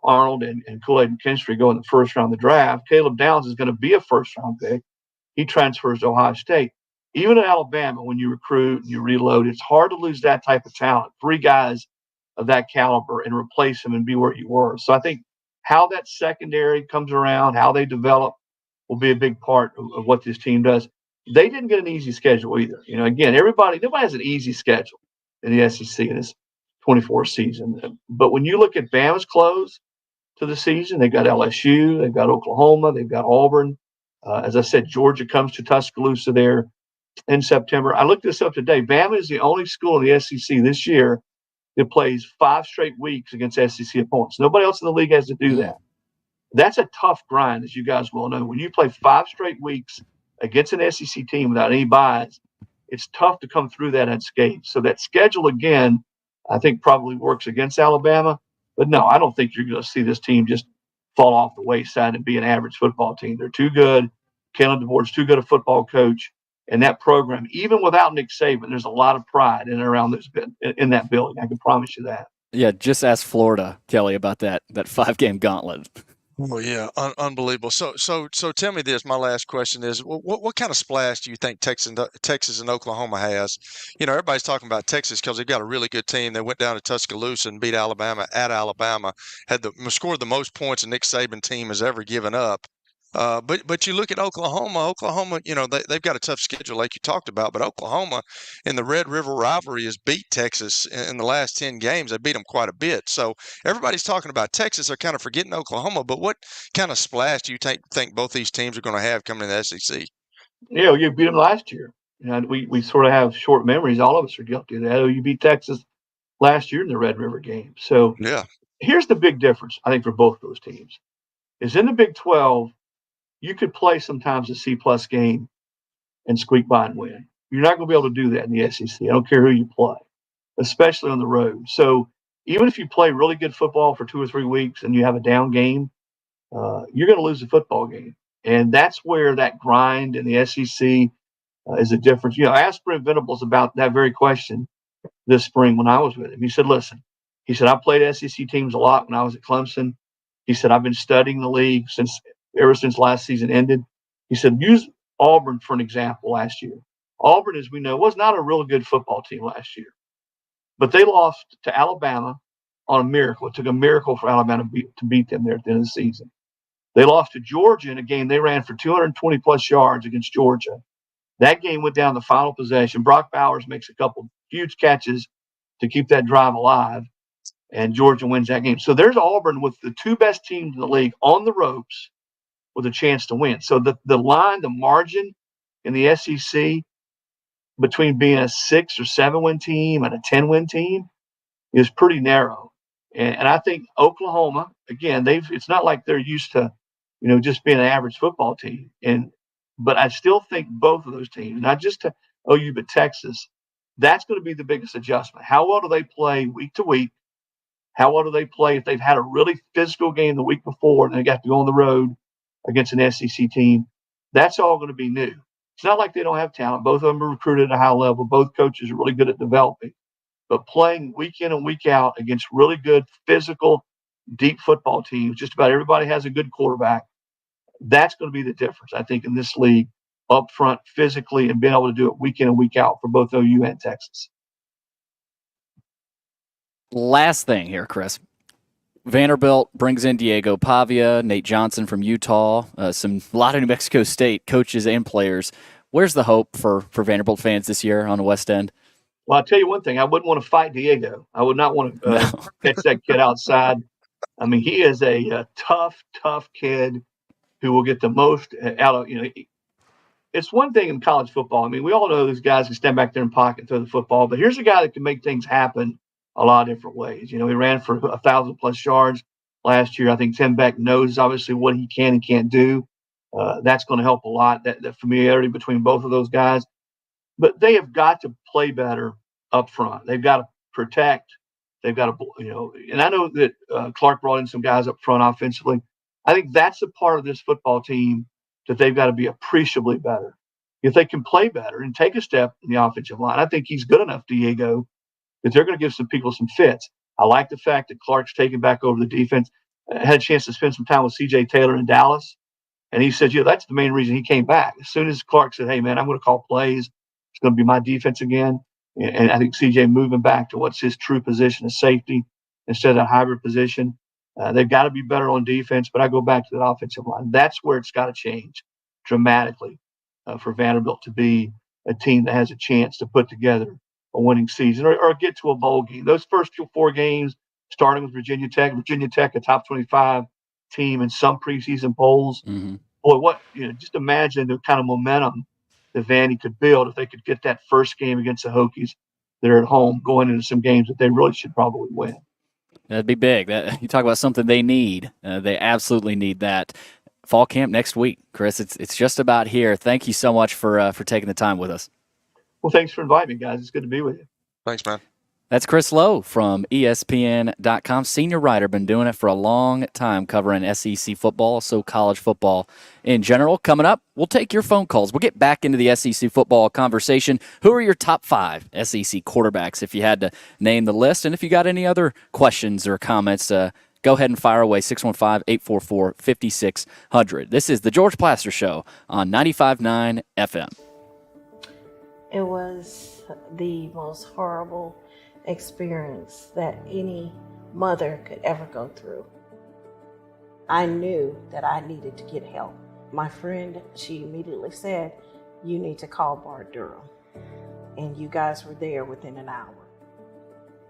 Arnold and Kool-Aid McKinstry, go in the first round of the draft. Caleb Downs is going to be a first-round pick. He transfers to Ohio State. Even in Alabama, when you recruit and you reload, it's hard to lose that type of talent, 3 guys of that caliber, and replace them and be where you were. So I think how that secondary comes around, how they develop, will be a big part of what this team does. They didn't get an easy schedule either. Again, nobody has an easy schedule in the SEC in this 24 season. But when you look at Bama's close to the season, they've got LSU, they've got Oklahoma, they've got Auburn. As I said, Georgia comes to Tuscaloosa there in September. I looked this up today. Bama is the only school in the SEC this year that plays 5 straight weeks against SEC opponents. Nobody else in the league has to do that. That's a tough grind, as you guys well know. When you play 5 straight weeks against an SEC team without any buys, it's tough to come through that unscathed. So that schedule, again, I think probably works against Alabama. But no, I don't think you're going to see this team just fall off the wayside and be an average football team. They're too good. Kalen DeBoer's too good a football coach. And that program, even without Nick Saban, there's a lot of pride in and around in that building. I can promise you that. Yeah, just ask Florida, Kelly, about that 5-game gauntlet. Oh yeah, unbelievable. So tell me this. My last question is: what kind of splash do you think Texas and Oklahoma has? Everybody's talking about Texas because they've got a really good team. They went down to Tuscaloosa and beat Alabama at Alabama. Scored the most points a Nick Saban team has ever given up. But you look at Oklahoma, they've got a tough schedule like you talked about, but Oklahoma in the Red River rivalry has beat Texas in the last 10 games. They beat them quite a bit. So everybody's talking about Texas. They're kind of forgetting Oklahoma, but what kind of splash do you think both these teams are going to have coming to the SEC? Yeah, you beat them last year. We sort of have short memories. All of us are guilty of that. You beat Texas last year in the Red River game. So yeah, here's the big difference, I think, for both those teams. Is in the Big 12, you could play sometimes a C-plus game and squeak by and win. You're not going to be able to do that in the SEC. I don't care who you play, especially on the road. So even if you play really good football for 2 or 3 weeks and you have a down game, you're going to lose the football game. And that's where that grind in the SEC is a difference. I asked Brent Venables about that very question this spring when I was with him. He said, listen, I played SEC teams a lot when I was at Clemson. He said, I've been studying the league ever since last season ended. He said, use Auburn for an example last year. Auburn, as we know, was not a real good football team last year. But they lost to Alabama on a miracle. It took a miracle for Alabama to beat them there at the end of the season. They lost to Georgia in a game they ran for 220-plus yards against Georgia. That game went down the final possession. Brock Bowers makes a couple huge catches to keep that drive alive, and Georgia wins that game. So there's Auburn with the 2 best teams in the league on the ropes with a chance to win. So the line, the margin in the SEC between being a 6 or 7-win team and a 10-win team is pretty narrow. And I think Oklahoma, again, it's not like they're used to, just being an average football team. But I still think both of those teams, not just to OU, but Texas, that's going to be the biggest adjustment. How well do they play week to week? How well do they play if they've had a really physical game the week before and they got to go on the road against an SEC team? That's all going to be new. It's not like they don't have talent. Both of them are recruited at a high level. Both coaches are really good at developing. But playing week in and week out against really good, physical, deep football teams, just about everybody has a good quarterback. That's going to be the difference, I think, in this league, up front, physically, and being able to do it week in and week out for both OU and Texas. Last thing here, Chris. Vanderbilt brings in Diego Pavia, Nate Johnson from Utah, a lot of New Mexico State coaches and players. Where's the hope for Vanderbilt fans this year on the West End? Well, I'll tell you one thing. I wouldn't want to fight Diego. I would not want to catch that kid outside. I mean, he is a tough kid who will get the most out of, it's one thing in college football. I mean, we all know these guys can stand back there and pocket and throw the football, but here's a guy that can make things happen a lot of different ways. He ran for 1,000+ yards last year. I think Tim Beck knows obviously what he can and can't do. That's going to help a lot, that familiarity between both of those guys. But they have got to play better up front. They've got to protect. They've got to, and I know that Clark brought in some guys up front offensively. I think that's a part of this football team that they've got to be appreciably better. If they can play better and take a step in the offensive line, I think he's good enough, Diego, that they're going to give some people some fits. I like the fact that Clark's taken back over the defense. I had a chance to spend some time with C.J. Taylor in Dallas, and he said, that's the main reason he came back. As soon as Clark said, hey, man, I'm going to call plays, it's going to be my defense again. And I think C.J. moving back to what's his true position as safety instead of a hybrid position. They've got to be better on defense, but I go back to that offensive line. That's where it's got to change dramatically for Vanderbilt to be a team that has a chance to put together a winning season or get to a bowl game. Those first 4 games, starting with Virginia Tech, a top 25 team in some preseason polls. Mm-hmm. Boy, just imagine the kind of momentum that Vandy could build if they could get that first game against the Hokies that are at home going into some games that they really should probably win. That'd be big. You talk about something they need. They absolutely need that. Fall camp next week, Chris. It's just about here. Thank you so much for taking the time with us. Well, thanks for inviting me, guys. It's good to be with you. Thanks, man. That's Chris Lowe from ESPN.com, senior writer, been doing it for a long time, covering SEC football, so college football in general. Coming up, we'll take your phone calls. We'll get back into the SEC football conversation. Who are your top 5 SEC quarterbacks, if you had to name the list? And if you got any other questions or comments, go ahead and fire away, 615-844-5600. This is the George Plaster Show on 95.9 FM. It was the most horrible experience that any mother could ever go through. I knew that I needed to get help. My friend, she immediately said, you need to call Bart Durham. And you guys were there within an hour.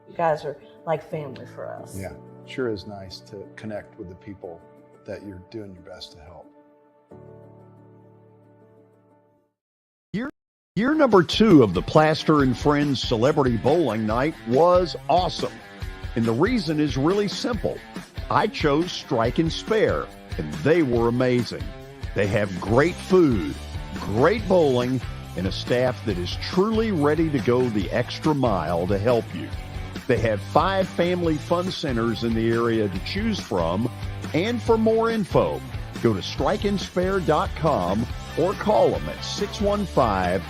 You guys are like family for us. Yeah, sure is nice to connect with the people that you're doing your best to help. Year number 2 of the Plaster and Friends Celebrity Bowling Night was awesome. And the reason is really simple. I chose Strike and Spare, and they were amazing. They have great food, great bowling, and a staff that is truly ready to go the extra mile to help you. They have 5 family fun centers in the area to choose from. And for more info, go to strikeandspare.com or call them at 615-824-56.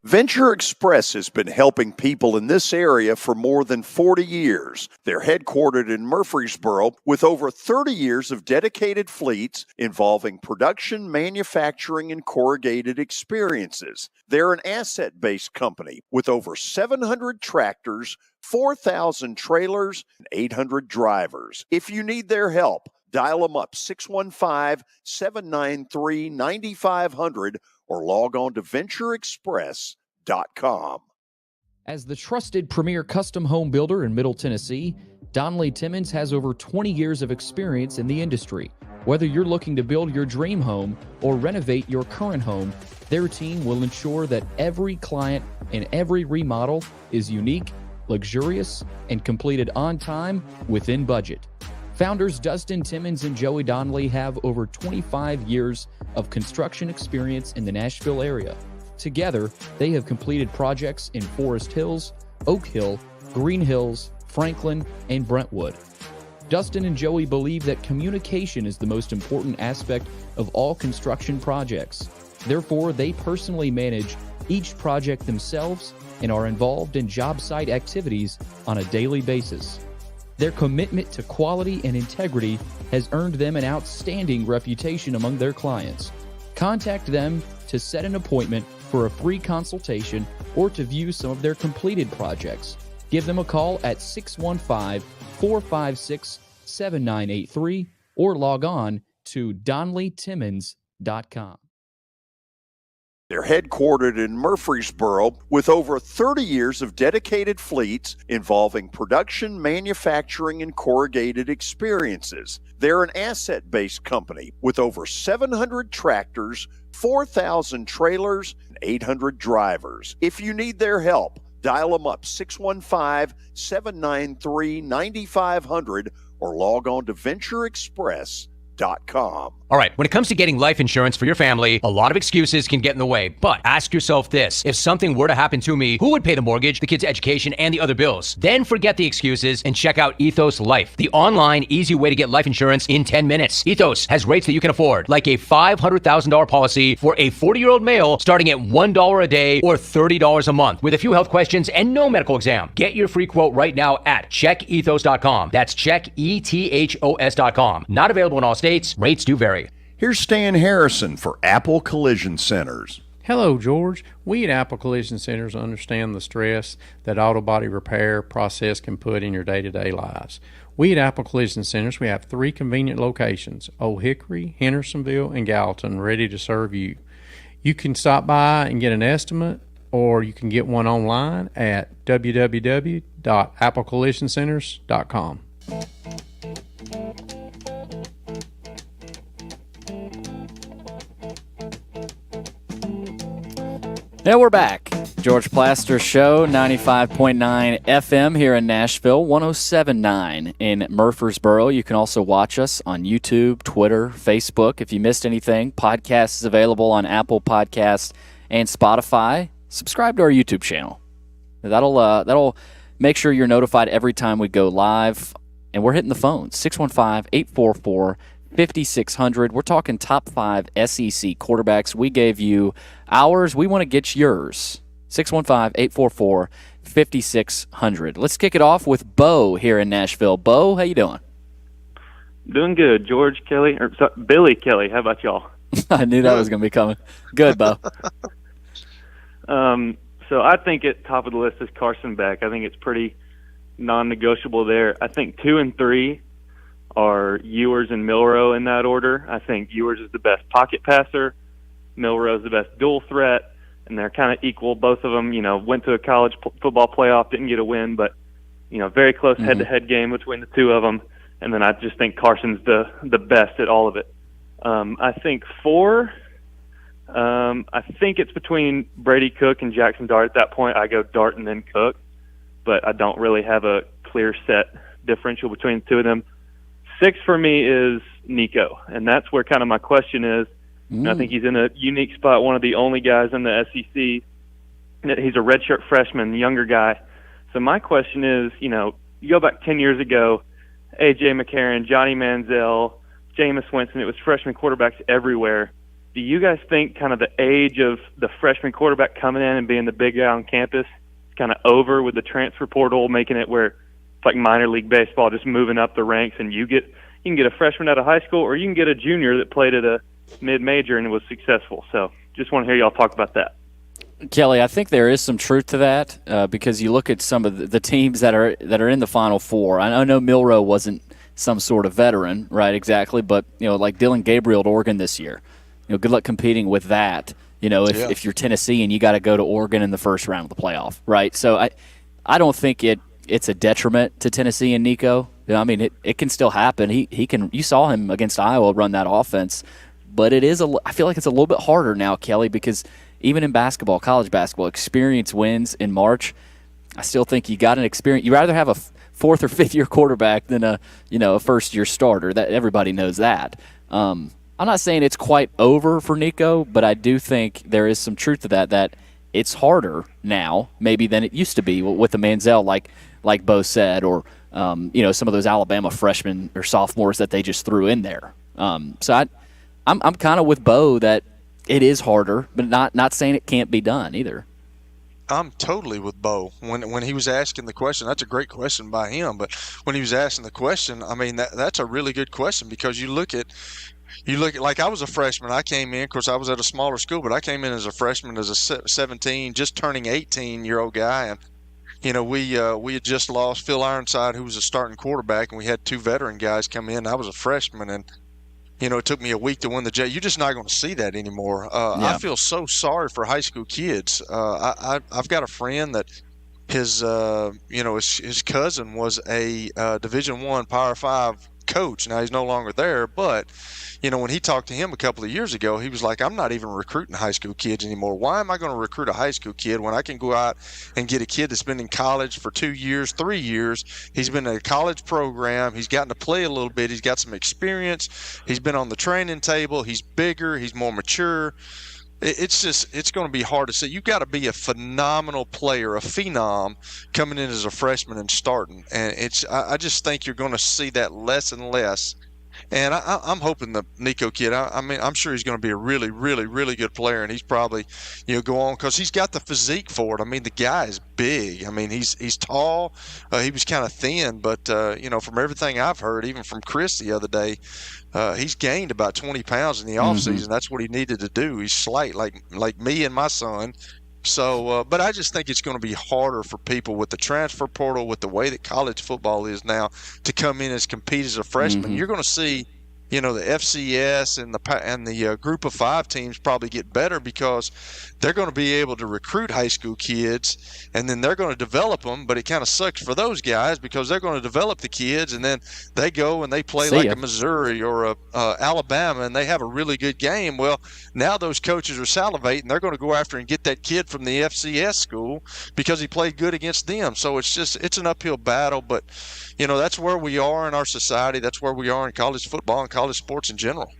Venture Express has been helping people in this area for more than 40 years. They're headquartered in Murfreesboro with over 30 years of dedicated fleets involving production, manufacturing, and corrugated experiences. They're an asset-based company with over 700 tractors, 4,000 trailers, and 800 drivers. If you need their help, dial them up, 615-793-9500, or log on to ventureexpress.com. As the trusted premier custom home builder in Middle Tennessee, Donnelly Timmons has over 20 years of experience in the industry. Whether you're looking to build your dream home or renovate your current home, their team will ensure that every client and every remodel is unique, luxurious, and completed on time within budget. Founders Dustin Timmons and Joey Donnelly have over 25 years of construction experience in the Nashville area. Together, they have completed projects in Forest Hills, Oak Hill, Green Hills, Franklin, and Brentwood. Dustin and Joey believe that communication is the most important aspect of all construction projects. Therefore, they personally manage each project themselves and are involved in job site activities on a daily basis. Their commitment to quality and integrity has earned them an outstanding reputation among their clients. Contact them to set an appointment for a free consultation or to view some of their completed projects. Give them a call at 615-456-7983 or log on to DonleyTimmons.com. They're headquartered in Murfreesboro with over 30 years of dedicated fleets involving production, manufacturing, and corrugated experiences. They're an asset-based company with over 700 tractors, 4,000 trailers, and 800 drivers. If you need their help, dial them up 615-793-9500 or log on to VentureExpress.com. All right, when it comes to getting life insurance for your family, a lot of excuses can get in the way. But ask yourself this: if something were to happen to me, who would pay the mortgage, the kids' education, and the other bills? Then forget the excuses and check out Ethos Life, the online, easy way to get life insurance in 10 minutes. Ethos has rates that you can afford, like a $500,000 policy for a 40-year-old male starting at $1 a day or $30 a month, with a few health questions and no medical exam. Get your free quote right now at checkethos.com. That's checkethos.com. Not available in all states. Rates do vary. Here's Stan Harrison for Apple Collision Centers. Hello, George. We at Apple Collision Centers understand the stress that auto body repair process can put in your day-to-day lives. We at Apple Collision Centers, we have 3 convenient locations: Old Hickory, Hendersonville, and Gallatin, ready to serve you. You can stop by and get an estimate, or you can get one online at www.applecollisioncenters.com. Now we're back. George Plaster Show, 95.9 FM here in Nashville, 107.9 in Murfreesboro. You can also watch us on YouTube, Twitter, Facebook. If you missed anything, podcast is available on Apple Podcasts and Spotify. Subscribe to our YouTube channel. That'll make sure you're notified every time we go live. And we're hitting the phone, 615-844-5600. We're talking top 5 SEC quarterbacks. We gave you ours. We want to get yours. 615-844-5600. Let's kick it off with Bo here in Nashville. Bo, how you doing? Doing good. George Kelly, or sorry, Billy Kelly. How about y'all? I knew that was going to be coming. Good, Bo. So I think at top of the list is Carson Beck. I think it's pretty non-negotiable there. I think 2 and 3 are Ewers and Milroe in that order. I think Ewers is the best pocket passer. Milroe is the best dual threat, and they're kind of equal. Both of them, went to a college football playoff, didn't get a win, but, very close head-to-head game between the two of them. And then I just think Carson's the best at all of it. I think 4, I think it's between Brady Cook and Jackson Dart. At that point, I go Dart and then Cook, but I don't really have a clear set differential between the two of them. 6 for me is Nico, and that's where kind of my question is. I think he's in a unique spot, one of the only guys in the SEC. He's a redshirt freshman, younger guy. So my question is, you go back 10 years ago, A.J. McCarron, Johnny Manziel, Jameis Winston, it was freshman quarterbacks everywhere. Do you guys think kind of the age of the freshman quarterback coming in and being the big guy on campus is kind of over with the transfer portal, making it where it's like minor league baseball, just moving up the ranks, and you can get a freshman out of high school, or you can get a junior that played at a mid-major and was successful. So just want to hear y'all talk about that. Kelly, I think there is some truth to that because you look at some of the teams that are in the Final Four. I know Milroe wasn't some sort of veteran, right, exactly, but, like Dylan Gabriel at Oregon this year. Good luck competing with that, if you're Tennessee and you got to go to Oregon in the first round of the playoff, right? So I don't think it's a detriment to Tennessee and Nico. I mean, it can still happen. He can. You saw him against Iowa run that offense, but I feel like it's a little bit harder now, Kelly, because even in basketball, college basketball, experience wins in March. I still think you got an experience. You rather have a 4th or 5th year quarterback than a first year starter. That everybody knows that. I'm not saying it's quite over for Nico, but I do think there is some truth to that it's harder now maybe than it used to be with the Manziel, like Bo said, or some of those Alabama freshmen or sophomores that they just threw in there. So I'm kind of with Bo that it is harder, but not saying it can't be done either. I'm totally with Bo. When he was asking the question, that's a great question by him, but when he was asking the question, I mean, that's a really good question because you look at like I was a freshman. I came in, of course, I was at a smaller school, but I came in as a freshman as a 17, just turning 18-year-old guy, and we had just lost Phil Ironside, who was a starting quarterback, and we had 2 veteran guys come in. I was a freshman, and it took me a week to win the You're just not going to see that anymore. I feel so sorry for high school kids. I've got a friend that his cousin was a Division I Power 5 coach. Now he's no longer there, but when he talked to him a couple of years ago, he was like, I'm not even recruiting high school kids anymore. Why am I going to recruit a high school kid when I can go out and get a kid that's been in college for 2 years, 3 years? He's been in a college program. He's gotten to play a little bit. He's got some experience. He's been on the training table. He's bigger. He's more mature. It's going to be hard to say. You've got to be a phenomenal player, a phenom, coming in as a freshman and starting. And I just think you're going to see that less and less. And I'm hoping the Nico kid, I'm sure he's going to be a really, really, really good player, and he's probably, go on because he's got the physique for it. The guy is big. He's tall. He was kind of thin, but, from everything I've heard, even from Chris the other day, he's gained about 20 pounds in the offseason. That's what he needed to do. He's slight, like me and my son. So, but I just think it's going to be harder for people with the transfer portal, with the way that college football is now, to come in and compete as a freshman. You're going to see, the FCS and the group of 5 teams probably get better because they're going to be able to recruit high school kids, and then they're going to develop them. But it kind of sucks for those guys because they're going to develop the kids, and then they go and they play a Missouri or a Alabama, and they have a really good game. Well, now those coaches are salivating. They're going to go after and get that kid from the FCS school because he played good against them. So it's an uphill battle, but that's where we are in our society. That's where we are in college football and college sports in general.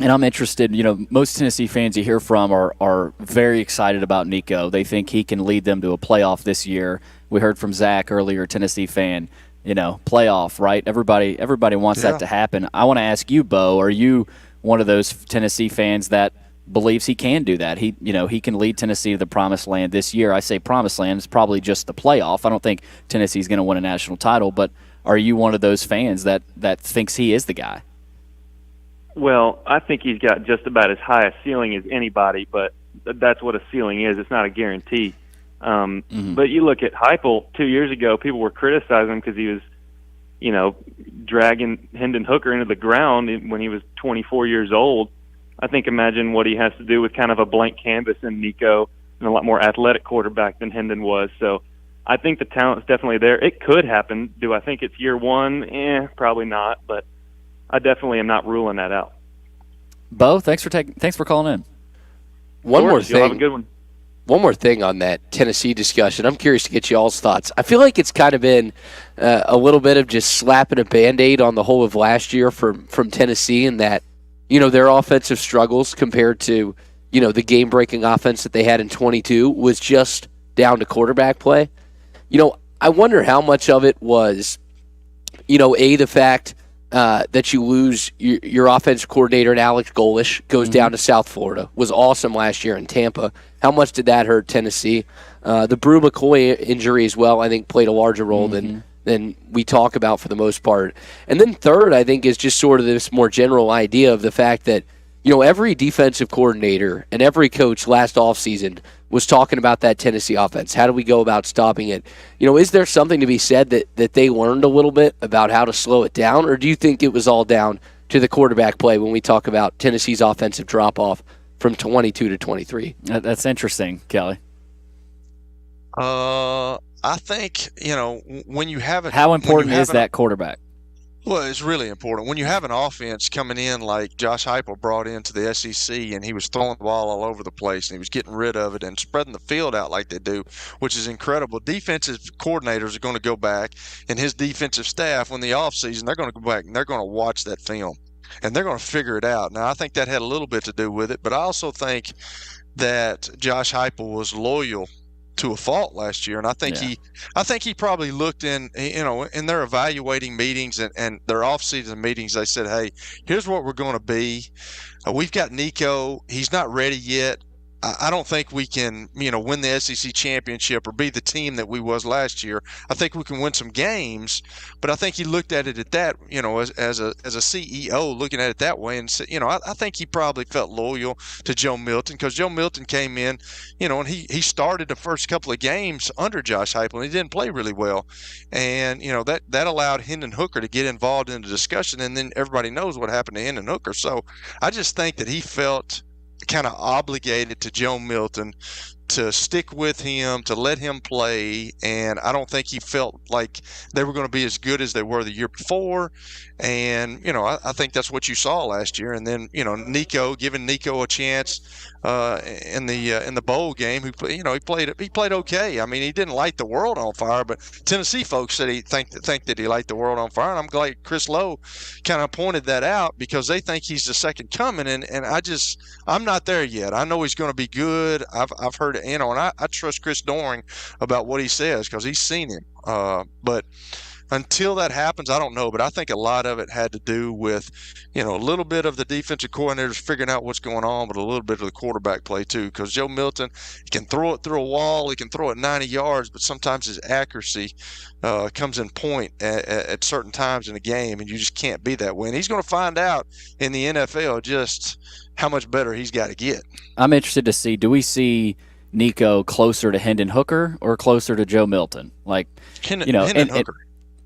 And I'm interested, most Tennessee fans you hear from are very excited about Nico. They think he can lead them to a playoff this year. We heard from Zach earlier, Tennessee fan, playoff, right? Everybody wants that to happen. I want to ask you, Bo, are you one of those Tennessee fans that believes he can do that? He can lead Tennessee to the promised land this year. I say promised land, it's probably just the playoff. I don't think Tennessee's going to win a national title, but are you one of those fans that thinks he is the guy? Well, I think he's got just about as high a ceiling as anybody, but that's what a ceiling is. It's not a guarantee. But you look at Heupel 2 years ago, people were criticizing him because he was, dragging Hendon Hooker into the ground when he was 24 years old. I think imagine what he has to do with kind of a blank canvas in Nico and a lot more athletic quarterback than Hendon was. So I think the talent's definitely there. It could happen. Do I think it's year one? Probably not, but I definitely am not ruling that out. Bo, thanks for calling in. One more thing. You'll have a good one. One more thing on that Tennessee discussion. I'm curious to get y'all's thoughts. I feel like it's kind of been a little bit of just slapping a Band-Aid on the whole of last year from Tennessee, in that, their offensive struggles compared to, the game-breaking offense that they had in 22 was just down to quarterback play. I wonder how much of it was, the fact that you lose your offensive coordinator, and Alex Golish goes down to South Florida, was awesome last year in Tampa. How much did that hurt Tennessee? The Brew McCoy injury as well, I think, played a larger role than we talk about for the most part. And then third, I think, is just sort of this more general idea of the fact that, every defensive coordinator and every coach last offseason was talking about that Tennessee offense. How do we go about stopping it? Is there something to be said that they learned a little bit about how to slow it down, or do you think it was all down to the quarterback play when we talk about Tennessee's offensive drop-off from 22 to 23? That's interesting, Kelly. I think, when you have it. How important is that quarterback? Well, it's really important. When you have an offense coming in like Josh Heupel brought into the SEC, and he was throwing the ball all over the place, and he was getting rid of it and spreading the field out like they do, which is incredible. Defensive coordinators are going to go back, and his defensive staff, when the offseason, they're going to go back and they're going to watch that film, and they're going to figure it out. Now, I think that had a little bit to do with it, but I also think that Josh Heupel was loyal to a fault last year, and I think he probably looked in their evaluating meetings and their off-season meetings. They said, "Hey, here's what we're going to be. We've got Nico. He's not ready yet. I don't think we can, win the SEC championship or be the team that we was last year. I think we can win some games, but I think he looked at it at that, as a CEO looking at it that way and said, I think he probably felt loyal to Joe Milton because Joe Milton came in, and he started the first couple of games under Josh Heupel and he didn't play really well, and that allowed Hendon Hooker to get involved in the discussion, and then everybody knows what happened to Hendon Hooker. So I just think that he felt kind of obligated to Joe Milton to stick with him, to let him play, and I don't think he felt like they were going to be as good as they were the year before. And I think that's what you saw last year. And then giving Nico a chance in the bowl game, he played okay. I mean, he didn't light the world on fire, but Tennessee folks said he think that he light the world on fire, and I'm glad Chris Lowe kind of pointed that out because they think he's the second coming, and I'm not there yet. I know he's going to be good. I've heard it, and I trust Chris Doering about what he says because he's seen him. But until that happens, I don't know. But I think a lot of it had to do with, a little bit of the defensive coordinators figuring out what's going on, but a little bit of the quarterback play too. Because Joe Milton, he can throw it through a wall, he can throw it 90 yards, but sometimes his accuracy comes in point at certain times in the game, and you just can't be that way. And he's going to find out in the NFL just how much better he's got to get. I'm interested to see, do we see Nico closer to Hendon Hooker or closer to Joe Milton? Hendon Hooker.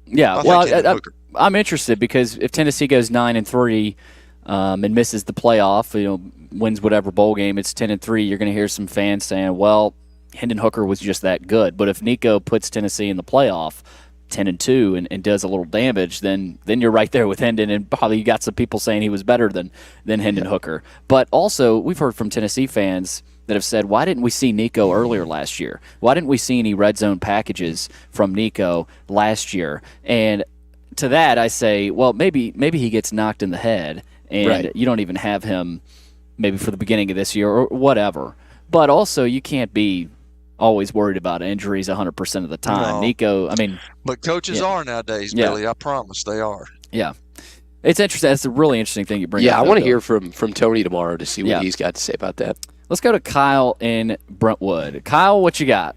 Yeah, I'm interested because if Tennessee goes 9-3 and misses the playoff, wins whatever bowl game, it's 10-3. You're going to hear some fans saying, "Well, Hendon Hooker was just that good." But if Nico puts Tennessee in the playoff 10-2 and does a little damage, then you're right there with Hendon, and probably you got some people saying he was better than Hendon Hooker. But also, we've heard from Tennessee fans that have said, why didn't we see Nico earlier last year? Why didn't we see any red zone packages from Nico last year? And to that, I say, well, maybe he gets knocked in the head, and you don't even have him maybe for the beginning of this year or whatever. But also, you can't be always worried about injuries 100% of the time. No. Nico, But coaches are nowadays, Billy. I promise they are. Yeah. It's interesting. That's a really interesting thing you bring up. Yeah, I want to hear from Tony tomorrow to see what he's got to say about that. Let's go to Kyle in Brentwood. Kyle, what you got?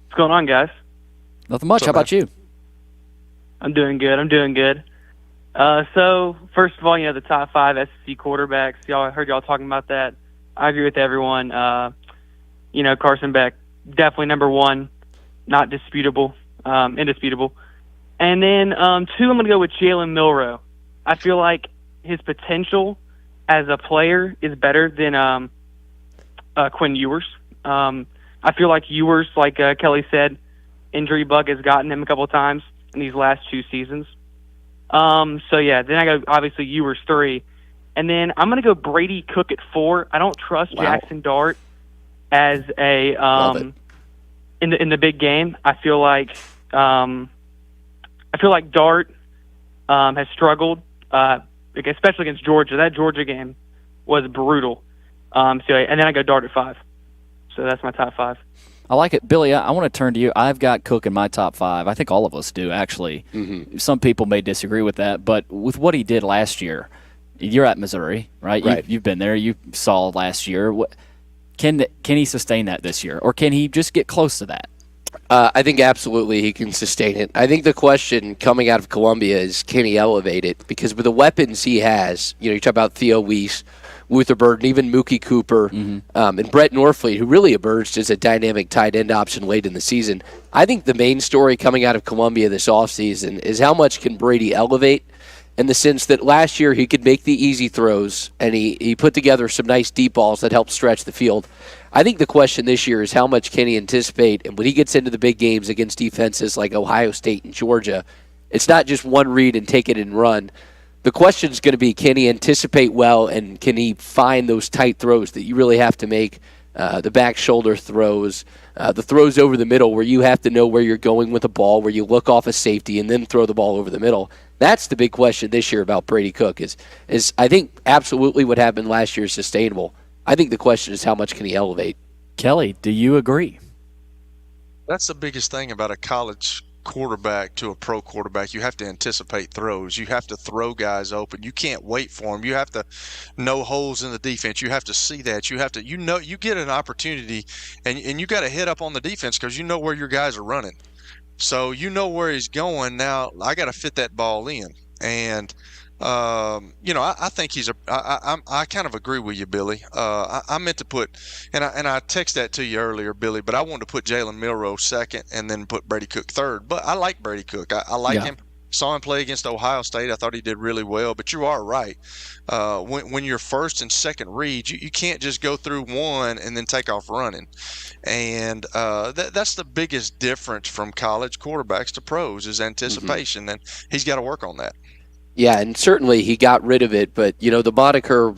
What's going on, guys? Nothing much. How about you? I'm doing good. So, first of all, the top 5 SEC quarterbacks. I heard y'all talking about that. I agree with everyone. Carson Beck, definitely number 1, not disputable, indisputable. And then 2, I'm going to go with Jalen Milroe. I feel like his potential as a player is better than Quinn Ewers. I feel like Ewers, like Kelly said, injury bug has gotten him a couple of times in these last 2 seasons. Then I go obviously Ewers 3, and then I'm going to go Brady Cook at 4. I don't trust Jackson Dart as a in the big game. I feel like Dart has struggled, especially against Georgia. That Georgia game was brutal. And then I go Dart at 5. So that's my top 5. I like it. Billy, I want to turn to you. I've got Cook in my top 5. I think all of us do, actually. Mm-hmm. Some people may disagree with that, but with what he did last year, you're at Missouri, right? You've been there. You saw last year. Can he sustain that this year, or can he just get close to that? I think absolutely he can sustain it. I think the question coming out of Columbia is, can he elevate it? Because with the weapons he has, you talk about Theo Weiss, Luther Burden, even Mookie Cooper, and Brett Norfleet, who really emerged as a dynamic tight end option late in the season. I think the main story coming out of Columbia this offseason is how much can Brady elevate, in the sense that last year he could make the easy throws, and he put together some nice deep balls that helped stretch the field. I think the question this year is how much can he anticipate, and when he gets into the big games against defenses like Ohio State and Georgia, it's not just one read and take it and run. The question is going to be, can he anticipate well, and can he find those tight throws that you really have to make, the back shoulder throws, the throws over the middle where you have to know where you're going with the ball, where you look off a safety and then throw the ball over the middle. That's the big question this year about Brady Cook is I think absolutely what happened last year is sustainable. I think the question is how much can he elevate. Kelly, do you agree? That's the biggest thing about a college quarterback to a pro quarterback, you have to anticipate throws. You have to throw guys open. You can't wait for them. You have to know holes in the defense. You have to see that. You have to, you get an opportunity, and you got to hit up on the defense because you know where your guys are running. So you know where he's going. Now I got to fit that ball in, and I think I kind of agree with you, Billy. I meant to put, and I texted that to you earlier, Billy, but I wanted to put Jalen Milroe second and then put Brady Cook third. But I like Brady Cook. I like him. Saw him play against Ohio State. I thought he did really well. But you are right. When you're first and second reads, you can't just go through one and then take off running. And that's the biggest difference from college quarterbacks to pros is anticipation, and he's got to work on that. Yeah, and certainly he got rid of it, but the moniker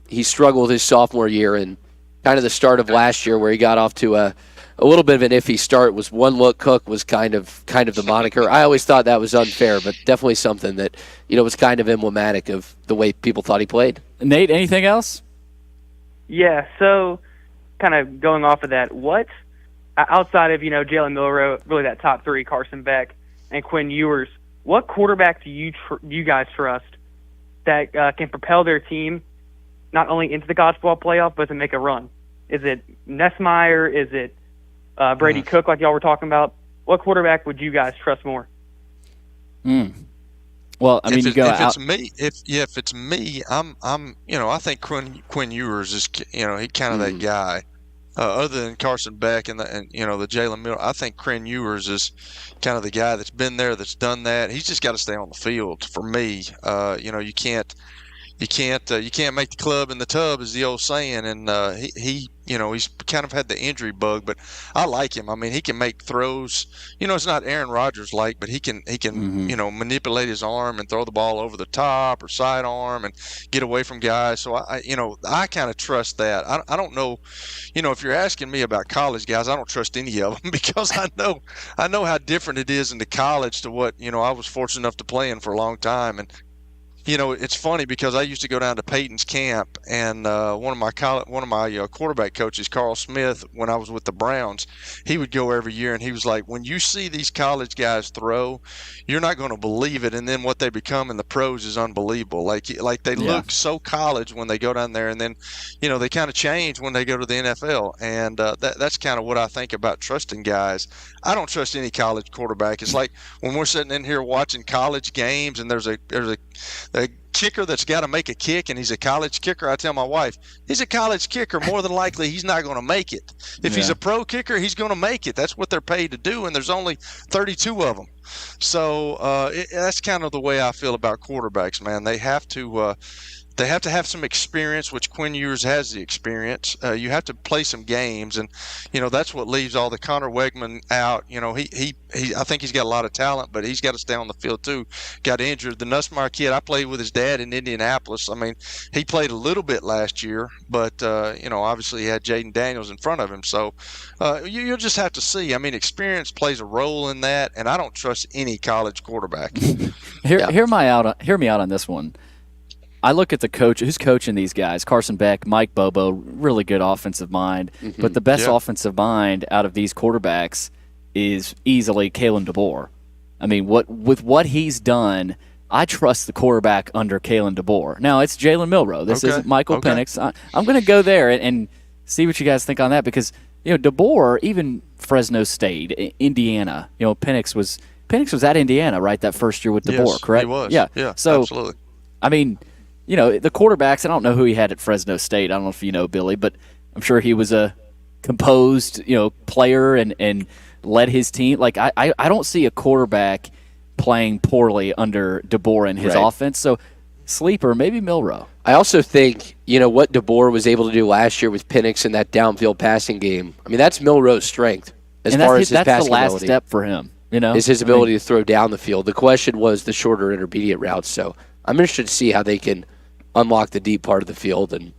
he struggled his sophomore year and kind of the start of last year where he got off to a little bit of an iffy start was one look Cook was kind of the moniker. I always thought that was unfair, but definitely something that was kind of emblematic of the way people thought he played. Nate, anything else? Yeah, so kind of going off of that, what outside of Jalen Milroe, really that top three, Carson Beck and Quinn Ewers, what quarterback do you guys trust that can propel their team not only into the college football playoff but to make a run? Is it Nessmeyer? Is it Brady Cook, like y'all were talking about? What quarterback would you guys trust more? Well, I mean, if it's me, I'm I think Quinn Ewers is he kind of that guy. Other than Carson Beck and the Jalen Milroe, I think Quinn Ewers is kind of the guy that's been there, that's done that. He's just got to stay on the field. For me, you can't make the club in the tub, is the old saying. And he's kind of had the injury bug, but I like him. I mean, he can make throws. It's not Aaron Rodgers like, but he can manipulate his arm and throw the ball over the top or sidearm and get away from guys. So I kind of trust that. I don't know, if you're asking me about college guys, I don't trust any of them because I know how different it is in the college to what I was fortunate enough to play in for a long time. And it's funny because I used to go down to Peyton's camp, and one of my quarterback coaches, Carl Smith, when I was with the Browns, he would go every year, and he was like, when you see these college guys throw, you're not going to believe it, and then what they become in the pros is unbelievable. Like they look so college when they go down there, and then they kind of change when they go to the NFL, and that's kind of what I think about trusting guys. I don't trust any college quarterback. It's like when we're sitting in here watching college games, and there's a kicker that's got to make a kick, and he's a college kicker. I tell my wife, he's a college kicker. More than likely, he's not going to make it. If he's a pro kicker, he's going to make it. That's what they're paid to do, and there's only 32 of them. So that's kind of the way I feel about quarterbacks, man. They have to have some experience, which Quinn Ewers has the experience. You have to play some games, and that's what leaves all the Connor Wegman out. I think he's got a lot of talent, but he's got to stay on the field too. Got injured. The Nussmeier kid, I played with his dad in Indianapolis. I mean, he played a little bit last year, but obviously he had Jaden Daniels in front of him. So you'll just have to see. I mean, experience plays a role in that, and I don't trust any college quarterback. Hear me out on this one. I look at the coach who's coaching these guys, Carson Beck, Mike Bobo, really good offensive mind. But the best offensive mind out of these quarterbacks is easily Kalen DeBoer. I mean, with what he's done, I trust the quarterback under Kalen DeBoer. Now, it's Jalen Milroe. This isn't Michael Penix. I'm going to go there and see what you guys think on that because, DeBoer, even Fresno State, Indiana, Penix was at Indiana, right, that first year with DeBoer, correct? He was. Yeah. So, absolutely. I mean, the quarterbacks, I don't know who he had at Fresno State. I don't know if you know, Billy, but I'm sure he was a composed, player and led his team. Like, I don't see a quarterback playing poorly under DeBoer and his offense. So, sleeper, maybe Milroe. I also think, what DeBoer was able to do last year with Penix in that downfield passing game, I mean, that's Milroe's strength as far as his passing ability. That's the last step for him, is his ability to throw down the field. The question was the shorter intermediate routes. So, I'm interested to see how they can unlock the deep part of the field, and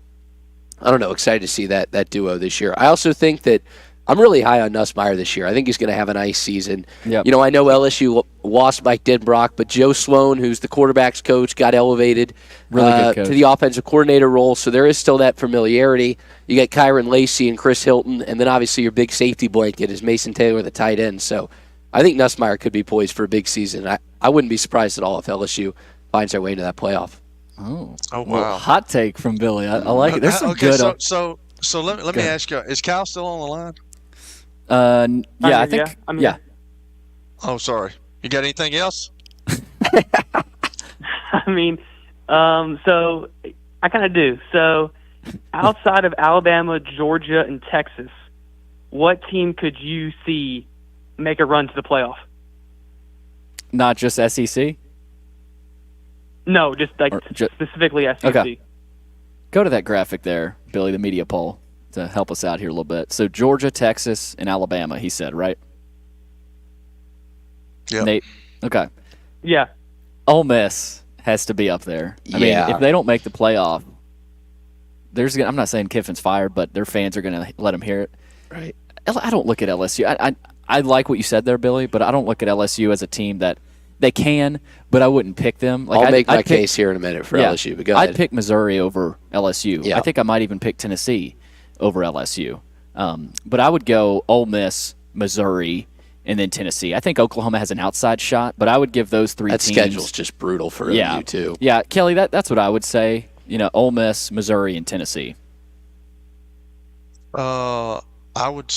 I don't know, excited to see that duo this year. I also think that I'm really high on Nussmeier this year. I think he's going to have a nice season. Yep. I know LSU lost Mike Denbrock, but Joe Sloan, who's the quarterback's coach, got elevated to the offensive coordinator role, so there is still that familiarity. You got Kyron Lacey and Chris Hilton, and then obviously your big safety blanket is Mason Taylor, the tight end. So I think Nussmeier could be poised for a big season. I wouldn't be surprised at all if LSU finds their way into that playoff. Oh, wow. Well, hot take from Billy. I like it. There's some good. So let me ask you: is Kyle still on the line? Yeah, I think. I'm Yeah. Oh, sorry. You got anything else? I mean, so I kind of do. So outside of Alabama, Georgia, and Texas, what team could you see make a run to the playoff? Not just SEC? No, just like specifically SEC. Okay. Go to that graphic there, Billy, the media poll, to help us out here a little bit. So Georgia, Texas, and Alabama, he said, right? Yeah. Nate? Okay. Yeah. Ole Miss has to be up there. I mean, if they don't make the playoff, I'm not saying Kiffin's fired, but their fans are going to let them hear it. Right. I don't look at LSU. I like what you said there, Billy, but I don't look at LSU as a team that they can, but I wouldn't pick them. I'll make my case here in a minute for LSU, but go ahead. I'd pick Missouri over LSU. Yeah. I think I might even pick Tennessee over LSU. But I would go Ole Miss, Missouri, and then Tennessee. I think Oklahoma has an outside shot, but I would give those three teams. That schedule's just brutal for OU, too. Yeah, Kelly, that's what I would say. Ole Miss, Missouri, and Tennessee. I would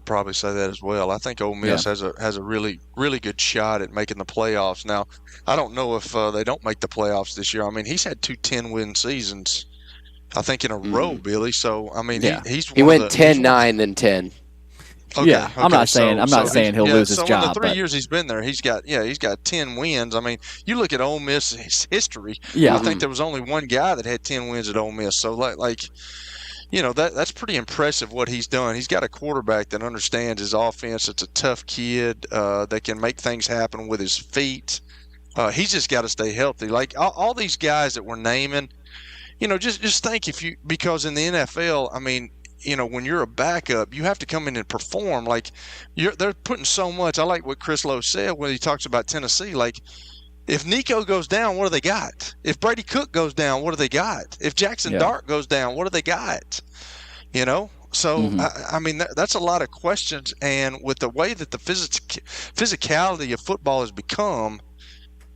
probably say that as well. I think Ole Miss has a really, really good shot at making the playoffs. Now, I don't know if they don't make the playoffs this year. I mean, he's had 2 10-win seasons, I think, in a row, Billy. So, I mean, he went 10-9, then 10. Okay, I'm not saying he'll lose his job. So in the 3 years he's been there, he's got 10 wins. I mean, you look at Ole Miss's history. I think there was only one guy that had 10 wins at Ole Miss. So that's pretty impressive what he's done. He's got a quarterback that understands his offense. It's a tough kid that can make things happen with his feet. He's just got to stay healthy. Like all these guys that we're naming, just think because in the NFL, I mean, when you're a backup, you have to come in and perform. Like they're putting so much. I like what Chris Lowe said when he talks about Tennessee. Like if Nico goes down, what do they got? If Brady Cook goes down, what do they got? If Jackson Dart goes down, what do they got? So I mean that's a lot of questions. And with the way that the physicality of football has become,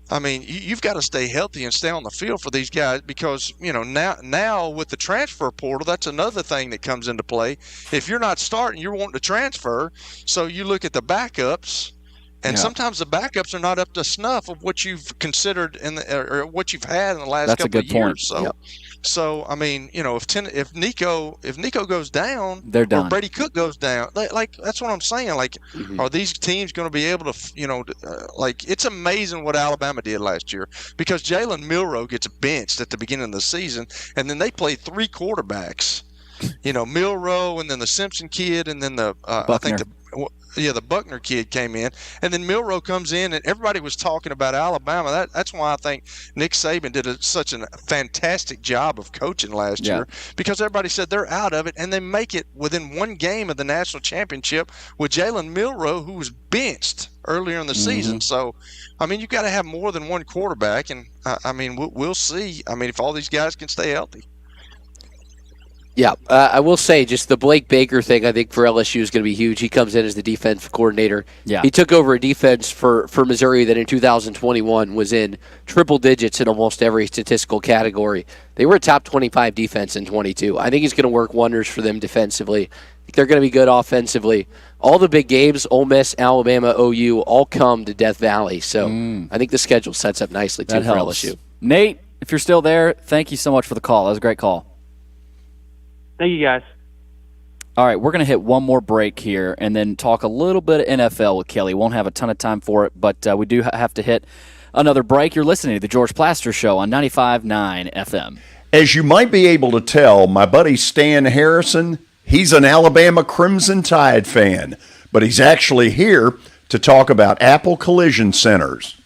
I mean, you've got to stay healthy and stay on the field for these guys because, now with the transfer portal, that's another thing that comes into play. If you're not starting, you're wanting to transfer. So you look at the backups, and sometimes the backups are not up to snuff of what you've considered or what you've had in the last couple of years. So I mean, if Nico goes down, they're done. Or Brady Cook goes down, that's what I'm saying. Like, are these teams going to be able to, it's amazing what Alabama did last year because Jalen Milroe gets benched at the beginning of the season, and then they play 3 quarterbacks. Milroe, and then the Simpson kid, and then the Buckner kid came in, and then Milroe comes in, and everybody was talking about Alabama. That's why I think Nick Saban did such a fantastic job of coaching last year because everybody said they're out of it, and they make it within 1 game of the national championship with Jalen Milroe, who was benched earlier in the season. So, I mean, you've got to have more than one quarterback, and I mean, we'll see. I mean, if all these guys can stay healthy. Yeah, I will say just the Blake Baker thing, I think, for LSU is going to be huge. He comes in as the defensive coordinator. Yeah. He took over a defense for Missouri that in 2021 was in triple digits in almost every statistical category. They were a top 25 defense in 22. I think he's going to work wonders for them defensively. I think they're going to be good offensively. All the big games, Ole Miss, Alabama, OU, all come to Death Valley. So I think the schedule sets up nicely, too, for LSU. Nate, if you're still there, thank you so much for the call. That was a great call. Thank you, guys. All right, we're going to hit one more break here and then talk a little bit of NFL with Kelly. Won't have a ton of time for it, but we do have to hit another break. You're listening to The George Plaster Show on 95.9 FM. As you might be able to tell, my buddy Stan Harrison, he's an Alabama Crimson Tide fan, but he's actually here to talk about Apple Collision Centers.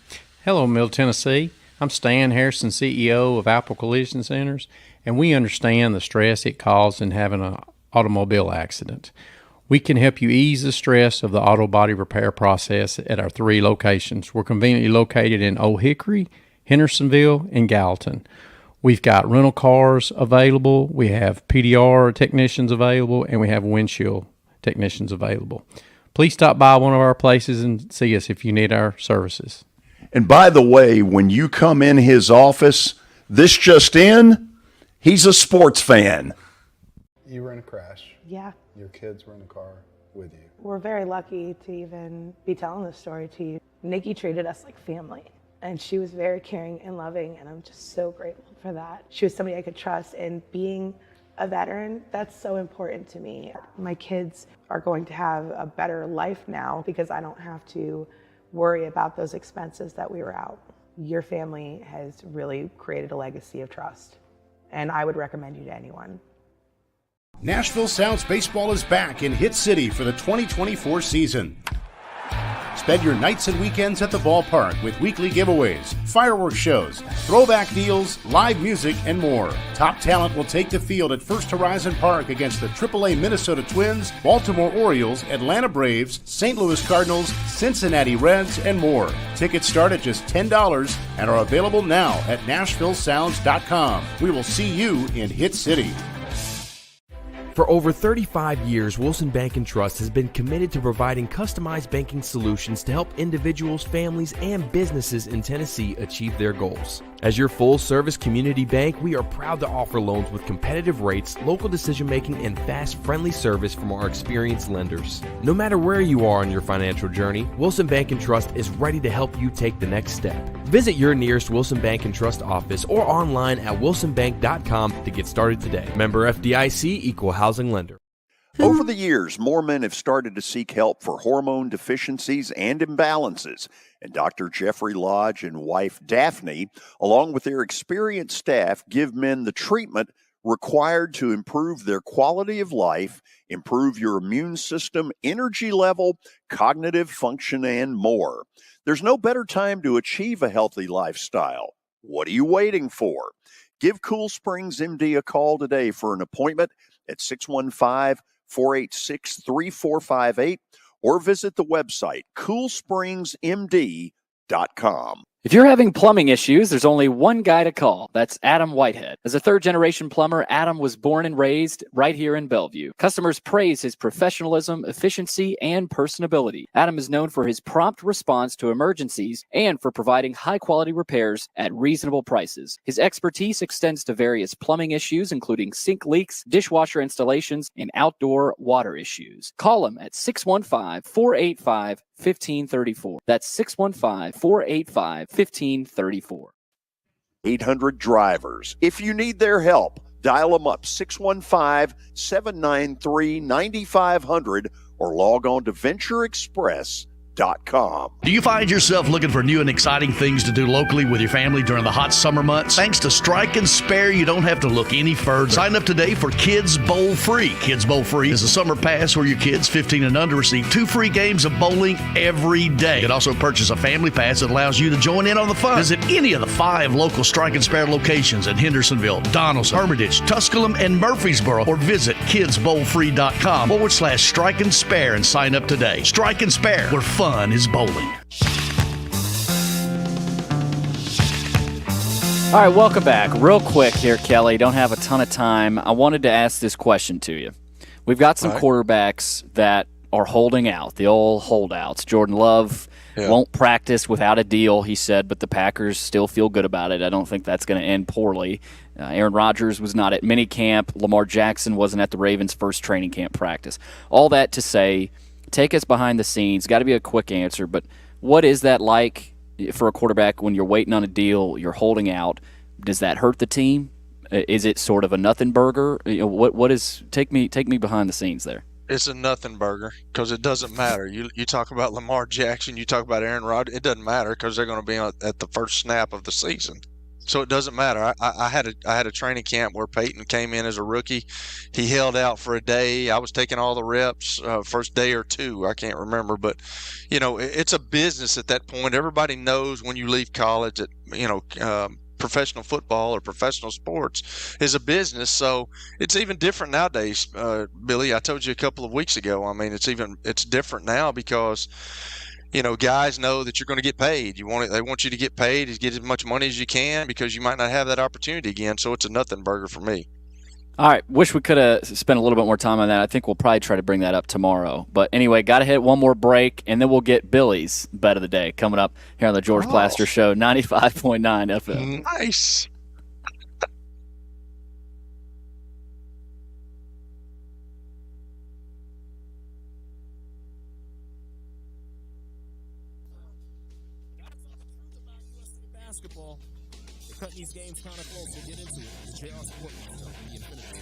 Hello, Middle Tennessee. I'm Stan Harrison, CEO of Apple Collision Centers, and we understand the stress it causes in having an automobile accident. We can help you ease the stress of the auto body repair process at our 3 locations. We're conveniently located in Old Hickory, Hendersonville, and Gallatin. We've got rental cars available, we have PDR technicians available, and we have windshield technicians available. Please stop by one of our places and see us if you need our services. And by the way, when you come in his office, this just in, he's a sports fan. You were in a crash. Yeah. Your kids were in the car with you. We're very lucky to even be telling this story to you. Nikki treated us like family, and she was very caring and loving, and I'm just so grateful for that. She was somebody I could trust, and being a veteran, that's so important to me. My kids are going to have a better life now because I don't have to worry about those expenses that we were out. Your family has really created a legacy of trust, and I would recommend you to anyone. Nashville Sounds Baseball is back in Hit City for the 2024 season. Spend your nights and weekends at the ballpark with weekly giveaways, fireworks shows, throwback deals, live music, and more. Top talent will take the field at First Horizon Park against the AAA Minnesota Twins, Baltimore Orioles, Atlanta Braves, St. Louis Cardinals, Cincinnati Reds, and more. Tickets start at just $10 and are available now at NashvilleSounds.com. We will see you in Hit City. For over 35 years, Wilson Bank & Trust has been committed to providing customized banking solutions to help individuals, families, and businesses in Tennessee achieve their goals. As your full-service community bank, we are proud to offer loans with competitive rates, local decision-making, and fast, friendly service from our experienced lenders. No matter where you are on your financial journey, Wilson Bank & Trust is ready to help you take the next step. Visit your nearest Wilson Bank & Trust office or online at wilsonbank.com to get started today. Member FDIC, Equal Housing Lender. Over the years, more men have started to seek help for hormone deficiencies and imbalances. And Dr. Jeffrey Lodge and wife Daphne, along with their experienced staff, give men the treatment required to improve their quality of life, improve your immune system, energy level, cognitive function, and more. There's no better time to achieve a healthy lifestyle. What are you waiting for? Give Cool Springs MD a call today for an appointment at 615-486-3458 or visit the website coolspringsmd.com. If you're having plumbing issues, there's only one guy to call. That's Adam Whitehead. As a third-generation plumber, Adam was born and raised right here in Bellevue. Customers praise his professionalism, efficiency, and personability. Adam is known for his prompt response to emergencies and for providing high-quality repairs at reasonable prices. His expertise extends to various plumbing issues, including sink leaks, dishwasher installations, and outdoor water issues. Call him at 615-485-1534. That's 615-485-1534. 800 drivers. If you need their help, dial them up 615-793-9500 or log on to VentureExpress.com. Do you find yourself looking for new and exciting things to do locally with your family during the hot summer months? Thanks to Strike and Spare, you don't have to look any further. Sign up today for Kids Bowl Free. Kids Bowl Free is a summer pass where your kids 15 and under receive 2 free games of bowling every day. You can also purchase a family pass that allows you to join in on the fun. Visit any of the 5 local Strike and Spare locations in Hendersonville, Donaldson, Hermitage, Tusculum, and Murfreesboro, or visit kidsbowlfree.com/Strike and Spare and sign up today. Strike and Spare, where fun is bowling. All right, welcome back. Real quick here, Kelly. Don't have a ton of time. I wanted to ask this question to you. We've got some quarterbacks that are holding out, the old holdouts. Jordan Love won't practice without a deal, he said, but the Packers still feel good about it. I don't think that's going to end poorly. Aaron Rodgers was not at minicamp. Lamar Jackson wasn't at the Ravens' first training camp practice. All that to say, take us behind the scenes. Got to be a quick answer, but what is that like for a quarterback when you're waiting on a deal, you're holding out? Does that hurt the team? Is it sort of a nothing burger? What is? Take me behind the scenes there. It's a nothing burger because it doesn't matter. You talk about Lamar Jackson, you talk about Aaron Rodgers. It doesn't matter because they're going to be at the first snap of the season. So it doesn't matter. I had a training camp where Peyton came in as a rookie. He held out for a day. I was taking all the reps first day or two. I can't remember, but it's a business at that point. Everybody knows when you leave college that professional football or professional sports is a business. So it's even different nowadays, Billy. I told you a couple of weeks ago. I mean, it's different now because guys know that you're going to get paid. They want you to get paid, get as much money as you can because you might not have that opportunity again. So it's a nothing burger for me. All right. Wish we could have spent a little bit more time on that. I think we'll probably try to bring that up tomorrow. But anyway, got to hit one more break, and then we'll get Billy's Bet of the Day coming up here on the George Plaster Show, 95.9 FM. Nice. Basketball. They're cutting these games kind of close. We'll get into it. The JR Sport Show, the Infinity Sports.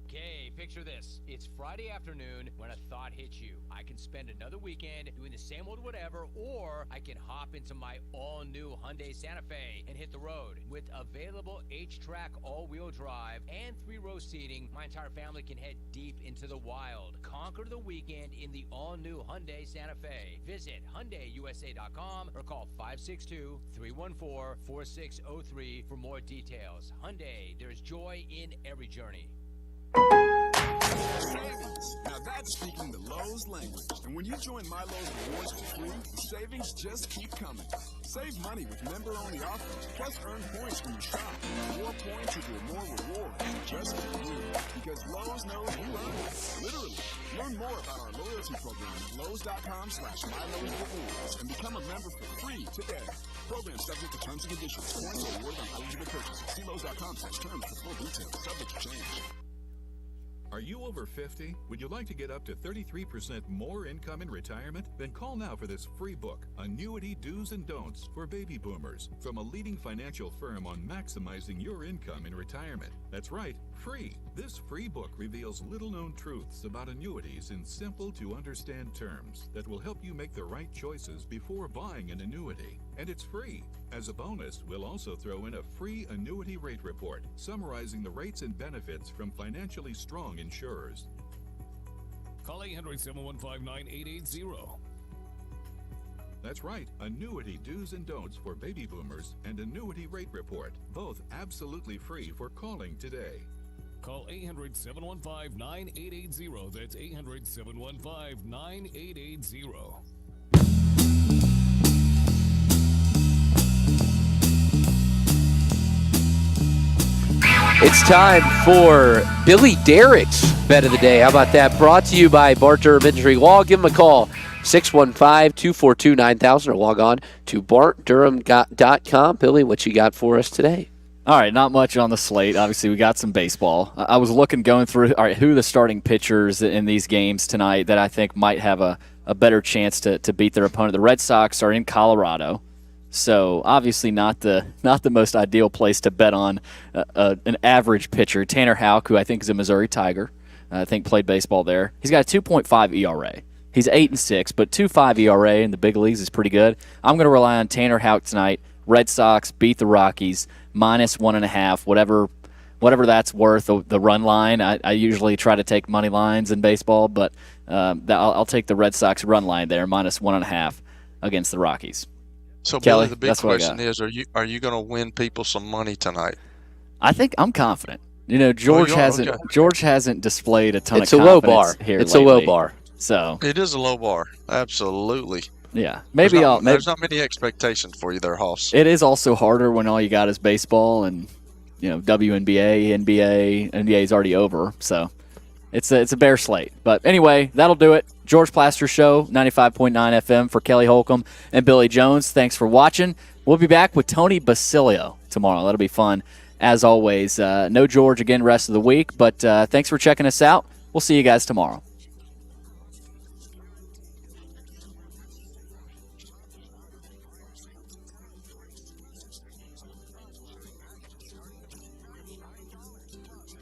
Okay, picture this. It's Friday afternoon when a thought hits you. I can spend another weekend doing the same old whatever, or I can hop into my all-new Hyundai Santa Fe and hit the road. With available H-Track all-wheel drive and 3-row seating, my entire family can head deep into the wild. Conquer the weekend in the all-new Hyundai Santa Fe. Visit HyundaiUSA.com or call 562-314-4603 for more details. Hyundai, there's joy in every journey. Savings. Now that's speaking the Lowe's language. And when you join My Lowe's Rewards for free, savings just keep coming. Save money with member-only offers, plus earn points when you shop. More points equal more rewards, just for you. Because Lowe's knows you earn it. Literally. Learn more about our loyalty program at Lowe's.com/MyLowe'sRewards and become a member for free today. Program subject to terms and conditions. Points are awarded on eligible purchases. See Lowe's.com/terms for full details. Subject to change. Are you over 50? Would you like to get up to 33% more income in retirement? Then call now for this free book, Annuity Do's and Don'ts for Baby Boomers, from a leading financial firm on maximizing your income in retirement. That's right, free. This free book reveals little-known truths about annuities in simple-to-understand terms that will help you make the right choices before buying an annuity. And it's free. As a bonus, we'll also throw in a free annuity rate report summarizing the rates and benefits from financially strong insurers. Call 800-715-9880. That's right, Annuity Do's and Don'ts for Baby Boomers and Annuity Rate Report, both absolutely free for calling today. Call 800-715-9880. That's 800-715-9880. It's time for Billy Derek's Bet of the Day. How about that? Brought to you by Bart Durham Injury Law. Give him a call, 615-242-9000, or log on to bartdurham.com. Billy, what you got for us today? All right, not much on the slate. Obviously, we got some baseball. I was going through, all right, who are the starting pitchers in these games tonight that I think might have a better chance to beat their opponent. The Red Sox are in Colorado. So obviously not the most ideal place to bet on an average pitcher. Tanner Houck, who I think is a Missouri Tiger, I think played baseball there. He's got a 2.5 ERA. He's 8-6, but 2.5 ERA in the big leagues is pretty good. I'm going to rely on Tanner Houck tonight. Red Sox beat the Rockies -1.5, whatever that's worth. The run line. I usually try to take money lines in baseball, but I'll take the Red Sox run line there -1.5 against the Rockies. So, Kelly, Billy, the big question is, are you going to win people some money tonight? I think I'm confident. You know, George hasn't displayed a ton of confidence. It's a low bar. Here it's lately. A low bar. So it is a low bar. Absolutely. Yeah. There's not many expectations for you there, Hoss. It is also harder when all you got is baseball and, you know, WNBA, NBA is already over. So it's a bare slate. But anyway, that'll do it. George Plaster Show, 95.9 FM for Kelly Holcomb and Billy Jones. Thanks for watching. We'll be back with Tony Basilio tomorrow. That'll be fun. As always, no George again rest of the week, but thanks for checking us out. We'll see you guys tomorrow.